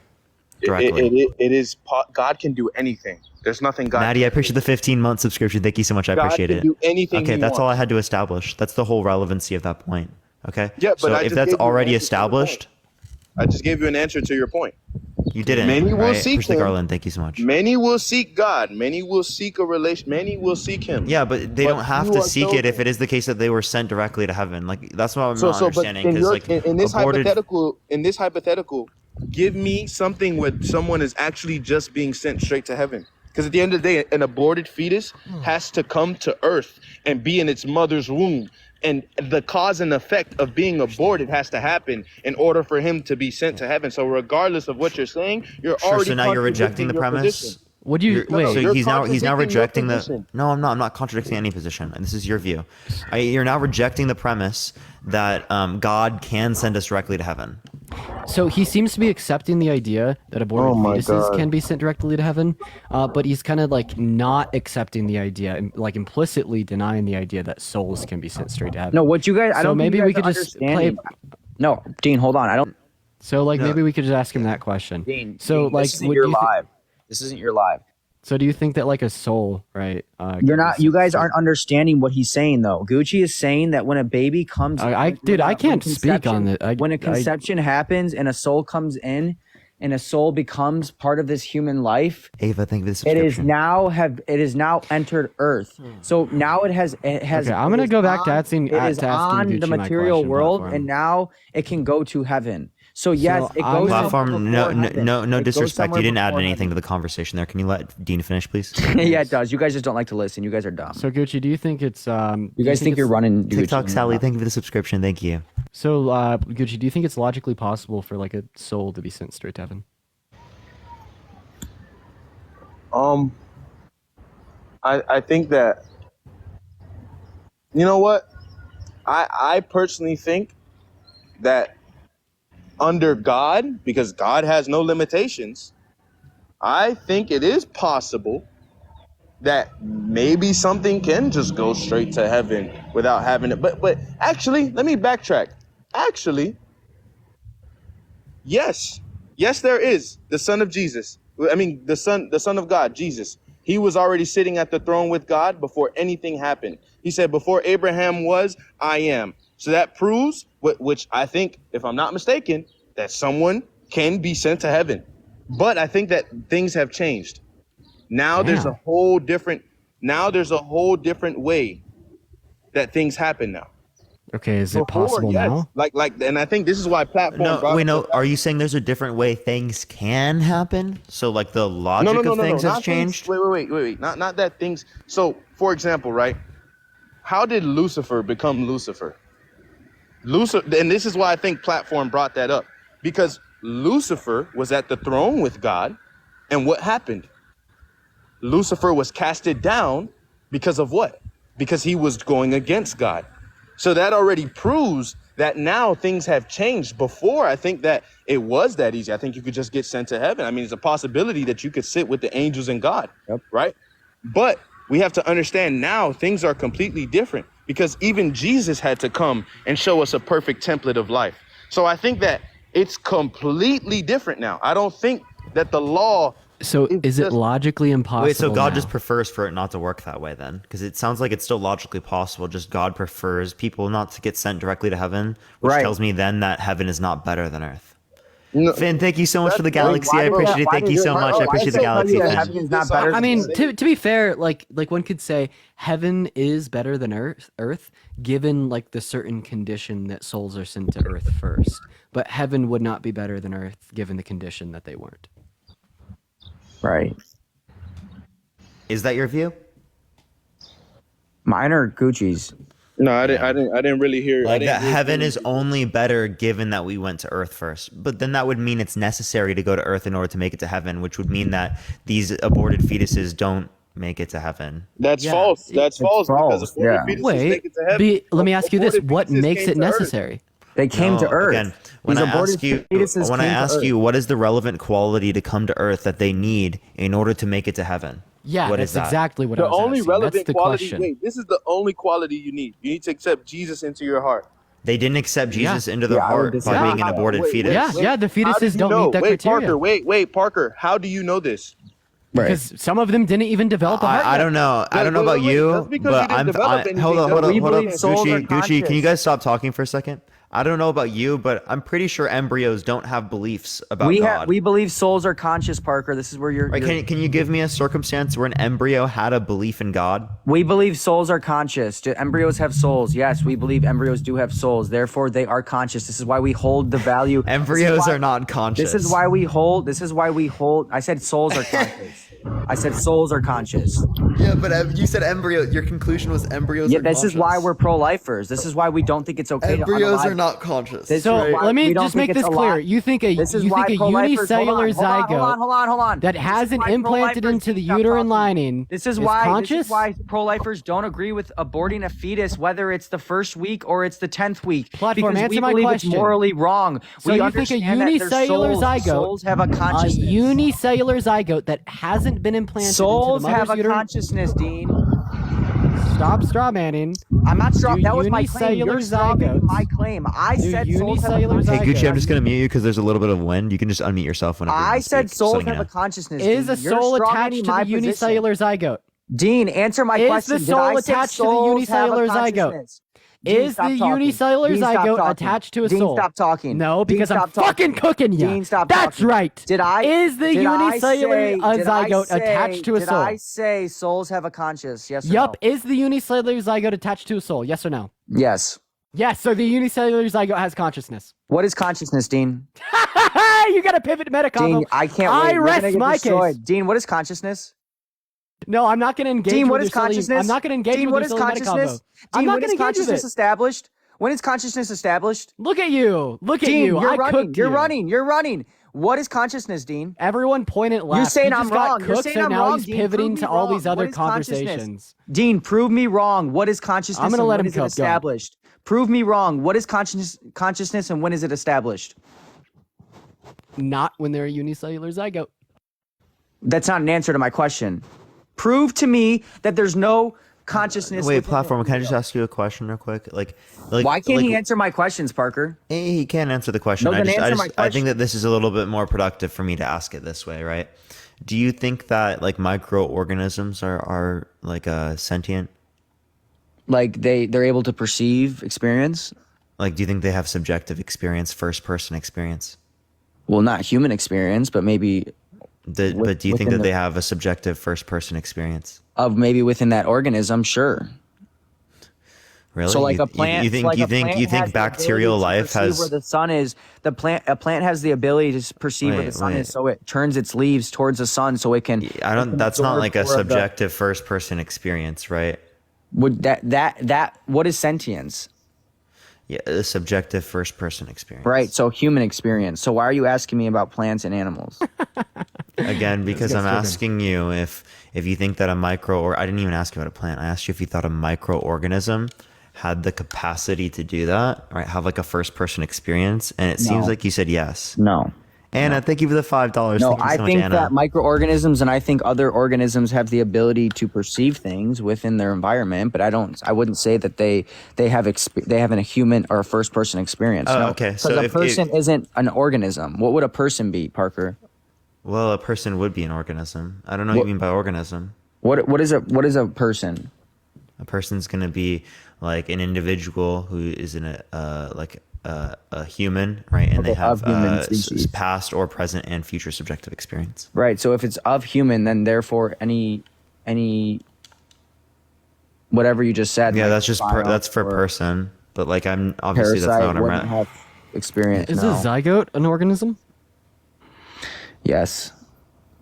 S1: directly?
S7: It is. God can do anything. There's nothing God.
S1: Maddie, I appreciate the 15-month subscription. Thank you so much. I appreciate it.
S7: God can do anything.
S1: Okay, that's all I had to establish. That's the whole relevancy of that point. Okay.
S7: Yeah, but
S1: so if that's already established,
S7: I just gave you an answer to your point.
S1: You didn't.
S7: Many will seek him.
S1: Garland, thank you so much.
S7: Many will seek God. Many will seek a relation. Many will seek Him.
S1: Yeah, but they don't have to seek it if it is the case that they were sent directly to heaven. Like that's what I'm not understanding. Because
S7: in this hypothetical, give me something where someone is actually just being sent straight to heaven. Because at the end of the day, an aborted fetus has to come to earth and be in its mother's womb. And the cause and effect of being aborted has to happen in order for him to be sent to heaven. So regardless of what you're saying, you're already.
S1: So now you're rejecting the premise.
S7: Position.
S10: Would you wait?
S1: So he's now rejecting the. No, I'm not. I'm not contradicting any position. And this is your view. You're now rejecting the premise that God can send us directly to heaven.
S10: So he seems to be accepting the idea that aborted fetuses can be sent directly to heaven, but he's kind of like not accepting the idea, like implicitly denying the idea that souls can be sent straight to heaven.
S5: No, what you guys? I don't.
S10: Maybe we could just play.
S5: No, Dean, hold on. I don't.
S10: So maybe we could just ask him that question.
S5: Dean,
S10: so
S5: Dean, this isn't your live. This isn't your live.
S10: So do you think that like a soul, right?
S5: You're not. You guys aren't understanding what he's saying, though. Gucci is saying that when a baby comes,
S10: I can't speak on it.
S5: When a conception happens and a soul comes in, and a soul becomes part of this human life,
S1: Ava, thank you for the
S5: subscription. It is now entered Earth. So now it has. Okay,
S10: I'm gonna go back to asking.
S5: It is on the material world, and now it can go to heaven. So yes, it goes
S1: platform. No disrespect. You didn't add anything to the conversation there. Can you let Dean finish, please?
S5: Yeah, it does. You guys just don't like to listen. You guys are dumb.
S10: So Gucci, do you think it's
S5: You guys think you're running
S1: TikTok, Sally? Thank you for the subscription. Thank you.
S10: So Gucci, do you think it's logically possible for like a soul to be sent straight to heaven?
S7: I think that. You know what? I personally think that. Under God, because God has no limitations, I think it is possible that maybe something can just go straight to heaven without having it. But actually, let me backtrack. Actually, yes, there is the Son of Jesus. I mean, the Son of God, Jesus. He was already sitting at the throne with God before anything happened. He said, before Abraham was, I am. So that proves, which I think, if I'm not mistaken, that someone can be sent to heaven. But I think that things have changed. Now there's a whole different way that things happen now.
S10: Okay, is it possible now?
S7: And I think this is why platform.
S1: Are you saying there's a different way things can happen? So like the logic of things has changed?
S7: Wait. Not that things. So for example, right? How did Lucifer become Lucifer? And this is why I think platform brought that up, because Lucifer was at the throne with God, and what happened? Lucifer was casted down because of what? Because he was going against God. So that already proves that now things have changed. Before, I think that it was that easy. I think you could just get sent to heaven. I mean, it's a possibility that you could sit with the angels and God, right? But we have to understand now things are completely different, because even Jesus had to come and show us a perfect template of life. So I think that it's completely different now. I don't think that the law
S10: So is it logically impossible?
S1: Wait, so God
S10: now?
S1: just prefers for it not to work that way then? Because it sounds like it's still logically possible, just God prefers people not to get sent directly to heaven, which tells me then that heaven is not better than earth. No, Finn, thank you so much for the galaxy. I appreciate it. Thank you so much. I appreciate the galaxy.
S10: I mean, to be fair, like one could say heaven is better than earth, given like the certain condition that souls are sent to earth first. But heaven would not be better than earth, given the condition that they weren't.
S5: Right.
S1: Is that your view?
S5: Mine or Gucci's?
S7: No, I didn't really hear.
S1: Like that heaven is only better given that we went to earth first. But then that would mean it's necessary to go to earth in order to make it to heaven, which would mean that these aborted fetuses don't make it to heaven.
S7: That's false. That's false. Because aborted fetuses make it to heaven.
S10: Let me ask you this: what makes it necessary?
S5: They came to earth.
S1: Again, when I ask you, what is the relevant quality to come to earth that they need in order to make it to heaven?
S10: Yeah, that's exactly what I was
S7: asking. The only relevant quality.
S10: Wait,
S7: this is the only quality you need. You need to accept Jesus into your heart.
S1: They didn't accept Jesus into their heart by being an aborted fetus.
S10: Yeah, the fetuses don't meet that criteria.
S7: Wait, Parker. How do you know this?
S10: Because some of them didn't even develop a heart.
S1: I don't know. I don't know about you, but hold on. Gucci, can you guys stop talking for a second? I don't know about you, but I'm pretty sure embryos don't have beliefs about God.
S5: We believe souls are conscious, Parker. This is where you're...
S1: Can you give me a circumstance where an embryo had a belief in God?
S5: We believe souls are conscious. Do embryos have souls? Yes, we believe embryos do have souls. Therefore, they are conscious. This is why we hold the value...
S1: Embryos are not conscious.
S5: This is why we hold... I said souls are conscious. I said souls are conscious.
S1: Yeah, but you said embryo. Your conclusion was embryos are conscious.
S5: This is why we're pro-lifers. This is why we don't think it's okay
S1: embryos are not conscious.
S10: Let me just make this clear. You think a unicellular zygote
S5: hold on.
S10: that hasn't implanted into the uterine lining
S5: is why pro-lifers don't agree with aborting a fetus, whether it's the first week or it's the 10th week.
S10: Platform,
S5: because
S10: answer
S5: we
S10: my
S5: believe
S10: question.
S5: It's morally wrong.
S10: So you think a unicellular zygote,
S5: souls have a consciousness.
S10: A unicellular zygote that hasn't been implanted
S5: souls
S10: into the mother's
S5: have a
S10: uterine...
S5: consciousness, Dean.
S10: Stop straw manning.
S5: I'm not straw. That was my claim. You're strawmanning my claim. I said souls have a consciousness.
S1: Hey Gucci, I'm just gonna mute you because there's a little bit of wind. You can just unmute yourself whenever.
S5: I said souls have a consciousness.
S10: Is a soul attached to the unicellular zygote?
S5: Dean, answer my question.
S10: Is the soul attached to the unicellular zygote? Is the unicellular zygote attached to a soul?
S5: Dean, stop talking.
S10: No, because I'm fucking cooking you.
S5: Dean, stop
S10: That's
S5: talking.
S10: right. Is the unicellular zygote attached to a soul?
S5: Did I say souls have a conscience? Yes or
S10: Yup.
S5: no?
S10: Is the unicellular zygote attached to a soul? Yes or no?
S5: Yes.
S10: Yes, so the unicellular zygote has consciousness.
S5: What is consciousness, Dean?
S10: You got to pivot meta combo.
S5: Dean, I can't wait.
S10: I rest my case.
S5: Dean, what is consciousness?
S10: No, I'm not going to engage
S5: Dean,
S10: with
S5: what is consciousness?
S10: I'm not going to engage
S5: Dean,
S10: with
S5: what is consciousness?
S10: I'm not
S5: when
S10: going
S5: is
S10: to engage with
S5: consciousness
S10: it.
S5: established? When is consciousness established?
S10: Look at you. Look at
S5: Dean,
S10: you.
S5: You're
S10: I
S5: running.
S10: cooked
S5: You're
S10: you.
S5: running. You're running. What is consciousness, Dean?
S10: Everyone point at left.
S5: You're saying
S10: he
S5: I'm
S10: just got
S5: wrong. You're
S10: cooked,
S5: saying
S10: so
S5: I'm
S10: now
S5: wrong,
S10: he's
S5: Dean.
S10: pivoting
S5: Prove
S10: to
S5: me
S10: all
S5: wrong.
S10: these other
S5: What is consciousness?
S10: conversations.
S5: Dean, prove me wrong. What is consciousness?
S10: I'm gonna let him
S5: when is it
S10: cook. Go.
S5: established? Prove me wrong. What is consciousness and when is it established?
S10: Not when they're a unicellular zygote.
S5: That's not an answer to my question. Prove to me that there's no consciousness.
S1: Wait, platform. Can I just ask you a question real quick? Like
S5: why can't he answer my questions, Parker?
S1: He can't answer the question.
S5: No, then answer my
S1: I think that this is a little bit more productive for me to ask it this way, right? Do you think that like microorganisms are like sentient?
S5: Like they're able to perceive experience?
S1: Like, do you think they have subjective experience, first person experience?
S5: Well, not human experience, but maybe.
S1: But do you think that they have a subjective first person experience?
S5: Of maybe within that organism, sure.
S1: Really?
S5: So like a plant,
S1: you think bacterial life has
S5: where the sun is. A plant has the ability to perceive where the sun is, so it turns its leaves towards the sun, so it can.
S1: That's not like a subjective first person experience, right?
S5: Would that what is sentience?
S1: Yeah, a subjective first person experience.
S5: Right, so human experience. So why are you asking me about plants and animals?
S1: Again, because I'm asking you if you think that I didn't even ask you about a plant. I asked you if you thought a microorganism had the capacity to do that, right? Have like a first person experience, and it seems like you said yes.
S5: No.
S1: Anna, thank you for the $5.
S5: No,
S1: thank you so
S5: I think
S1: much,
S5: that microorganisms and I think other organisms have the ability to perceive things within their environment, but I wouldn't say that they have a human or a first person experience.
S1: Oh,
S5: no.
S1: okay.
S5: Because a person isn't an organism. What would a person be, Parker?
S1: Well, a person would be an organism. I don't know what you mean by organism.
S5: What is a person?
S1: A person's gonna be like an individual who is in a human, right? And they have past or present and future subjective experience.
S5: Right. So if it's of human, then therefore any whatever you just said.
S1: Yeah,
S5: like
S1: that's just that's for person. But like I'm obviously that's not what I'm
S5: have experience.
S10: Is a zygote an organism?
S5: Yes.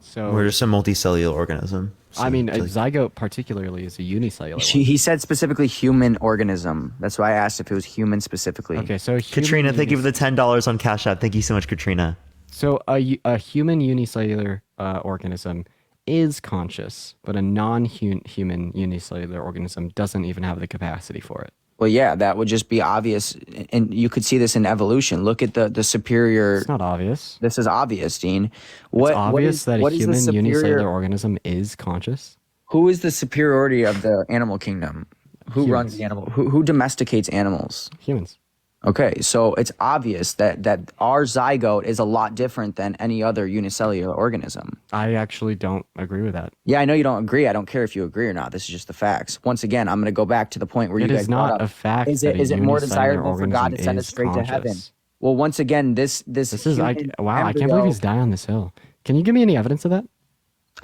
S10: So
S1: we're just a multicellular organism. So
S10: I mean, a zygote particularly is a unicellular.
S5: He said specifically human organism. That's why I asked if it was human specifically.
S10: Okay, so
S1: Katrina, thank you for the $10 on Cash App. Thank you so much, Katrina.
S10: So a human unicellular organism is conscious, but a non-human unicellular organism doesn't even have the capacity for it.
S5: Well, yeah, that would just be obvious, and you could see this in evolution. Look at the superior.
S10: It's not obvious.
S5: This is obvious, Dean.
S10: It's obvious that a human unicellular organism is conscious.
S5: Who is the superiority of the animal kingdom? Who runs the animal? Who domesticates animals?
S10: Humans.
S5: Okay, so it's obvious that our zygote is a lot different than any other unicellular organism.
S10: I actually don't agree with that.
S5: Yeah, I know you don't agree. I don't care if you agree or not. This is just the facts. Once again, I'm going to go back to the point where you guys brought up.
S10: It is not a fact.
S5: Is it more desirable for God to send us straight to heaven? Well, once again, this is
S10: wow. I can't believe he's dying on this hill. Can you give me any evidence of that?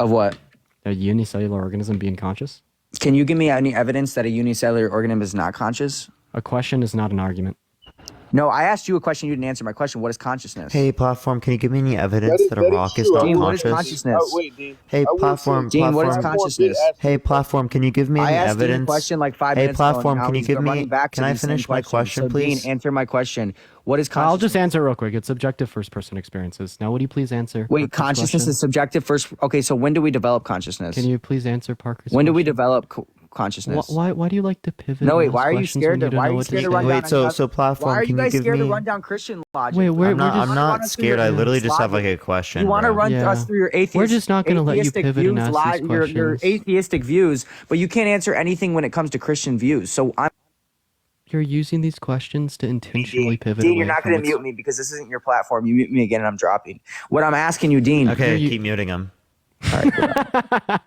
S5: Of what?
S10: A unicellular organism being conscious?
S5: Can you give me any evidence that a unicellular organism is not conscious?
S10: A question is not an argument.
S5: No, I asked you a question. You didn't answer my question. What is consciousness?
S1: Hey, platform, can you give me any evidence that a rock is not
S5: Dean,
S1: conscious?
S5: What is consciousness?
S7: Wait, Dean.
S1: Hey, platform,
S5: Dean, what is consciousness?
S1: Hey, platform, can you give me any
S5: I asked
S1: evidence?
S5: Dean a question like 5
S1: hey,
S5: minutes ago.
S1: platform, can you give me? Can I finish my question, please?
S5: Dean, answer my question. What is consciousness?
S10: I'll just answer real quick. It's subjective first-person experiences. Now, would you please answer?
S5: Wait, consciousness is subjective first. Okay, so when do we develop consciousness?
S10: Can you please answer Parker's
S5: When do we
S10: question?
S5: develop consciousness?
S10: Why do you like to pivot?
S5: No, wait.
S10: and
S5: Why
S10: ask
S5: are you
S10: questions
S5: scared
S10: when
S5: to?
S10: you
S5: Why
S10: don't
S5: are
S10: know
S5: you
S10: what to
S5: scared to
S10: say?
S5: run
S1: Wait,
S5: down?
S1: so platform,
S5: Why are you
S1: can you
S5: guys
S1: give
S5: scared to
S1: me?
S5: run down Christian logic?
S10: Wait,
S1: I'm not scared. I literally just have like a question.
S5: You want to
S1: bro.
S5: run us through your atheist?
S10: We're just not going to let you
S5: atheistic
S10: pivot and
S5: views,
S10: ask these questions.
S5: your atheistic views, but you can't answer anything when it comes to Christian views. So
S10: You're using these questions to intentionally pivot.
S5: Dean, you're not going to mute me because this isn't your platform. You mute me again, and I'm dropping. What I'm asking you, Dean.
S1: Okay, keep muting him.
S5: All right,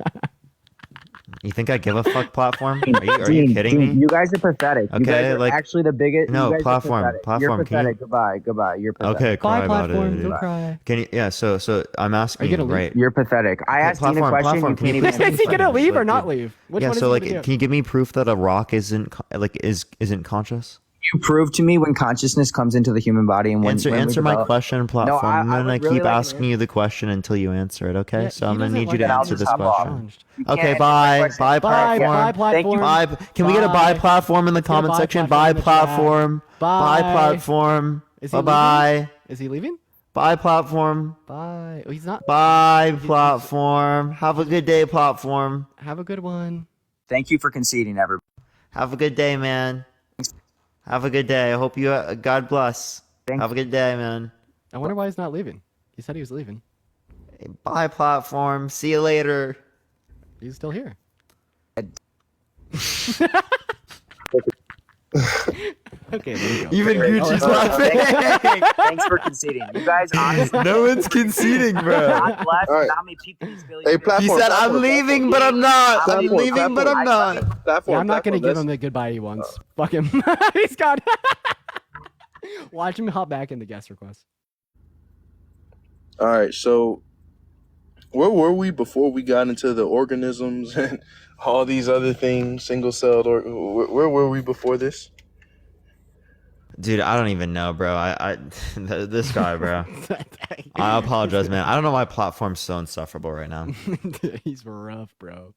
S1: you think I give a fuck, platform? Are you kidding me?
S5: You guys are pathetic.
S1: Okay,
S5: you guys are
S1: like
S5: actually the biggest.
S1: no,
S5: you guys
S1: platform,
S5: are pathetic.
S1: platform.
S5: You're pathetic. Goodbye. You're pathetic.
S1: Okay, cry
S10: Bye,
S1: about
S10: platform.
S1: it.
S10: Don't
S1: Dude.
S10: cry.
S1: Can you? Yeah. So I'm asking you, right?
S5: You're pathetic. I asked Dean a question. You can't even.
S10: Is he gonna leave or not leave? Which
S1: Yeah.
S10: one
S1: So
S10: is he
S1: like,
S10: gonna
S1: can you give me proof that a rock isn't conscious?
S5: You prove to me when consciousness comes into the human body and when
S1: answer my question, platform.
S5: No,
S1: I'm gonna
S5: really
S1: keep
S5: like
S1: asking you the question until you answer it. Okay.
S10: Yeah,
S1: So
S10: he
S1: I'm gonna
S10: doesn't
S1: need you
S10: like
S1: to
S10: it.
S1: answer this
S5: I'll just
S1: question.
S5: You
S1: Okay.
S5: can't
S1: Bye.
S5: answer my
S1: Bye,
S5: question.
S1: platform.
S10: Bye,
S5: Thank you.
S10: platform.
S1: Bye. Can we get a bye platform in the comment
S10: bye
S1: section?
S10: platform
S1: Bye
S10: in the chat.
S1: platform. Bye
S10: Bye.
S1: platform.
S10: Is he
S1: Bye bye.
S10: leaving? Is he leaving?
S1: Bye platform.
S10: Bye. Oh, he's not.
S1: Bye platform. Have a good day, platform.
S10: Have a good one.
S5: Thank you for conceding, everybody.
S1: Have a good day, man. Have a good day. I hope you. God bless. Have a good day, man.
S10: I wonder why he's not leaving. He said he was leaving.
S1: Bye, platform. See you later.
S10: He's still here. Okay, there you go.
S1: Even Gucci's laughing.
S5: Thanks for conceding. You guys, honestly.
S1: No one's conceding, bro.
S5: God bless.
S7: All right.
S5: Now me peep these Billy.
S7: Hey, platform.
S1: He said, "I'm leaving, but I'm not. I'm
S7: Platform,
S1: leaving, but I'm not."
S7: Platform,
S10: Yeah, I'm not gonna give
S7: platform,
S10: him the goodbye he wants. Fuck him. He's gone. Watch him hop back in the guest request.
S7: All right, so where were we before we got into the organisms and all these other things, single-celled, or where were we before this?
S1: Dude, I don't even know, bro. This guy, bro. I apologize, man. I don't know why platform's so insufferable right now.
S10: He's rough, bro.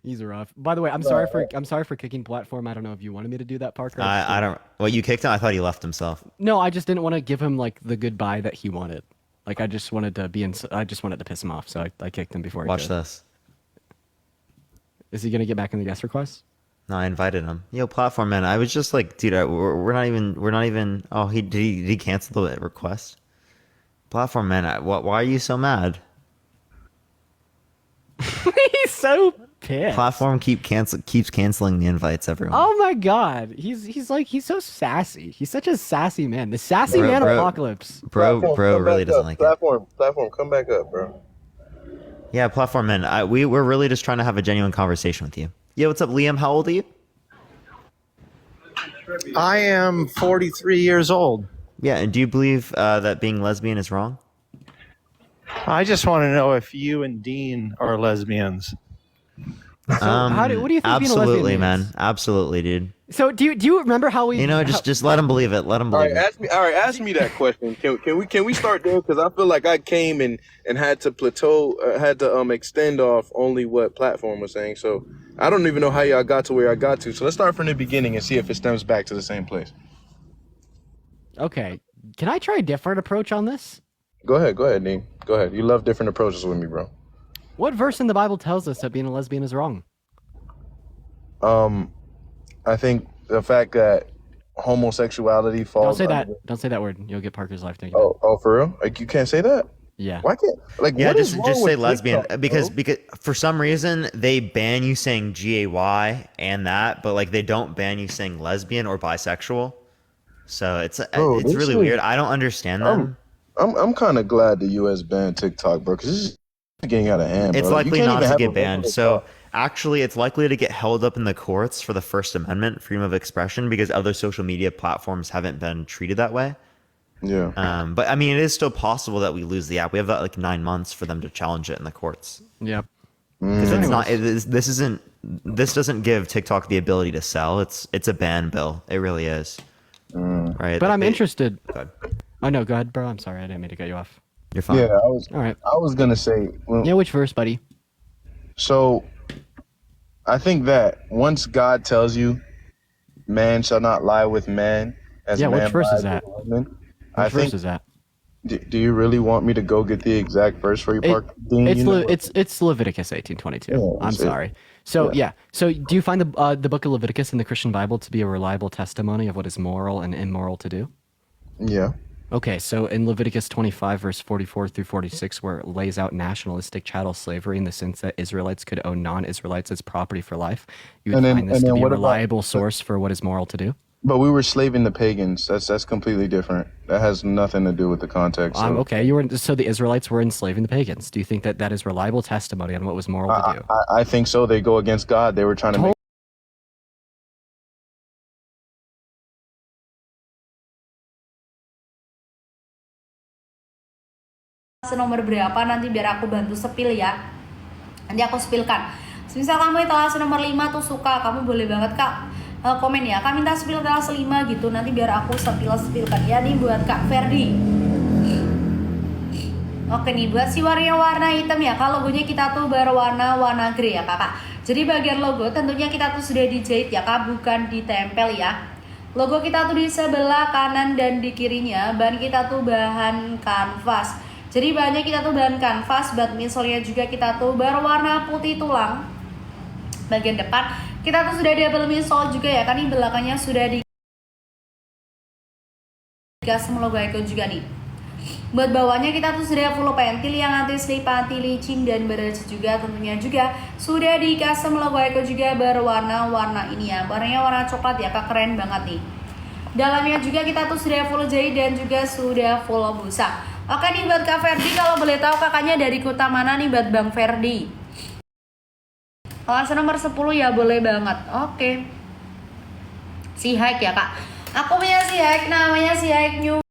S10: He's rough. By the way, I'm sorry for kicking platform. I don't know if you wanted me to do that, Parker.
S1: I don't. Well, you kicked him. I thought he left himself.
S10: No, I just didn't want to give him like the goodbye that he wanted. Like I just wanted to be in. I just wanted to piss him off, so I kicked him before.
S1: Watch this.
S10: Is he gonna get back in the guest request?
S1: No, I invited him. Yo, platform man. I was just like, dude, we're not even. Oh, did he cancel the request? Platform man, why are you so mad?
S10: He's so pissed.
S1: Platform keeps canceling the invites. Everyone.
S10: Oh my god, he's so sassy. He's such a sassy man. The sassy man apocalypse.
S1: Bro really doesn't like it.
S7: Platform, come back up, bro.
S1: Yeah, platform men. We're really just trying to have a genuine conversation with you. Yeah, what's up, Liam? How old are you?
S12: I am 43 years old.
S1: Yeah, and do you believe that being lesbian is wrong?
S12: I just want to know if you and Dean are lesbians.
S10: So what do you think
S1: absolutely,
S10: being a lesbian
S1: man. Absolutely, dude.
S10: So do you remember how we?
S1: Just let him believe it. Let him believe it.
S7: Ask me that question. Can we start there? Because I feel like I came and had to extend off only what platform was saying. So I don't even know how y'all got to where I got to. So let's start from the beginning and see if it stems back to the same place.
S10: Okay, can I try a different approach on this?
S7: Go ahead, Dean. Go ahead. You love different approaches with me, bro.
S10: What verse in the Bible tells us that being a lesbian is wrong?
S7: I think the fact that homosexuality falls.
S10: Don't say that word. You'll get Parker's life taken.
S7: Oh, for real? Like you can't say that?
S10: Yeah.
S7: Why can't? Like,
S1: yeah,
S7: what
S1: just
S7: is wrong
S1: say
S7: with
S1: lesbian
S7: TikTok,
S1: because
S7: bro?
S1: for some reason they ban you saying gay and that, but like they don't ban you saying lesbian or bisexual. So it's really weird. I don't understand them.
S7: I'm kind of glad the U.S. banned TikTok, bro, because this is getting out of hand.
S1: It's
S7: bro.
S1: likely not to get banned. So actually, it's likely to get held up in the courts for the First Amendment, freedom of expression, because other social media platforms haven't been treated that way.
S7: Yeah.
S1: But I mean, it is still possible that we lose the app. We have about like 9 months for them to challenge it in the courts.
S10: Yep.
S1: Because this doesn't give TikTok the ability to sell. It's a ban bill. It really is. Right.
S10: But I'm interested.
S1: Go ahead.
S10: Oh no, go ahead, bro. I'm sorry, I didn't mean to cut you off.
S1: You're fine.
S7: Yeah,
S10: All right.
S7: I was gonna say. Well,
S10: Yeah, which verse, buddy?
S7: So, I think that once God tells you, "Man shall not lie with man," as man
S10: which verse
S7: lies
S10: is that?
S7: with woman,
S10: Which verse is that?
S7: Do you really want me to go get the exact verse for you, Park?
S10: It's Leviticus 18:22.
S7: Yeah,
S10: I'm sorry. So So do you find the book of Leviticus in the Christian Bible to be a reliable testimony of what is moral and immoral to do?
S7: Yeah.
S10: Okay, so in Leviticus 25, verse 44 through 46, where it lays out nationalistic chattel slavery in the sense that Israelites could own non-Israelites as property for life, you would find this to be a reliable source for what is moral to do?
S7: But we were slaving the pagans. That's completely different. That has nothing to do with the context.
S10: Okay, so the Israelites were enslaving the pagans. Do you think that is reliable testimony on what was moral to do?
S7: I think so. They go against God. They were trying to make.
S13: Nomor berapa nanti biar aku bantu sepil ya. Nanti aku spilkan. Misal kamu etalase nomor 5 tuh suka, kamu boleh banget Kak komen ya. Kak minta spil etalase 5 gitu. Nanti biar aku spilkan ya. Nih buat Kak Ferdi. Oke nih buat si warna hitam ya. Kalau logonya kita tuh berwarna grey ya Kakak. Jadi bagian logo tentunya kita tuh sudah dijahit ya Kak, bukan ditempel ya. Logo kita tuh di sebelah kanan dan di kirinya. Bahan kita tuh bahan kanvas. Jadi bahannya kita tuh bahan kanvas, buat misalnya juga kita tuh berwarna putih tulang. Bagian depan kita tuh sudah double misol juga ya, kan ini belakangnya sudah dikasih logo icon juga nih. Buat bawahnya kita tuh sudah full pentil yang anti slip, anti licin dan bersih juga, tentunya juga sudah dikasih logo icon juga berwarna ini ya. Warnanya warna coklat ya, Kak, keren banget nih. Dalamnya juga kita tuh sudah full jahit dan juga sudah full busa. Oke nih buat Kak Ferdi, kalau boleh tahu kakaknya dari kota mana nih buat Bang Ferdi? Kelas nomor 10 ya, boleh banget. Oke. Si Hike ya Kak. Aku punya si Hike, namanya si Hike New.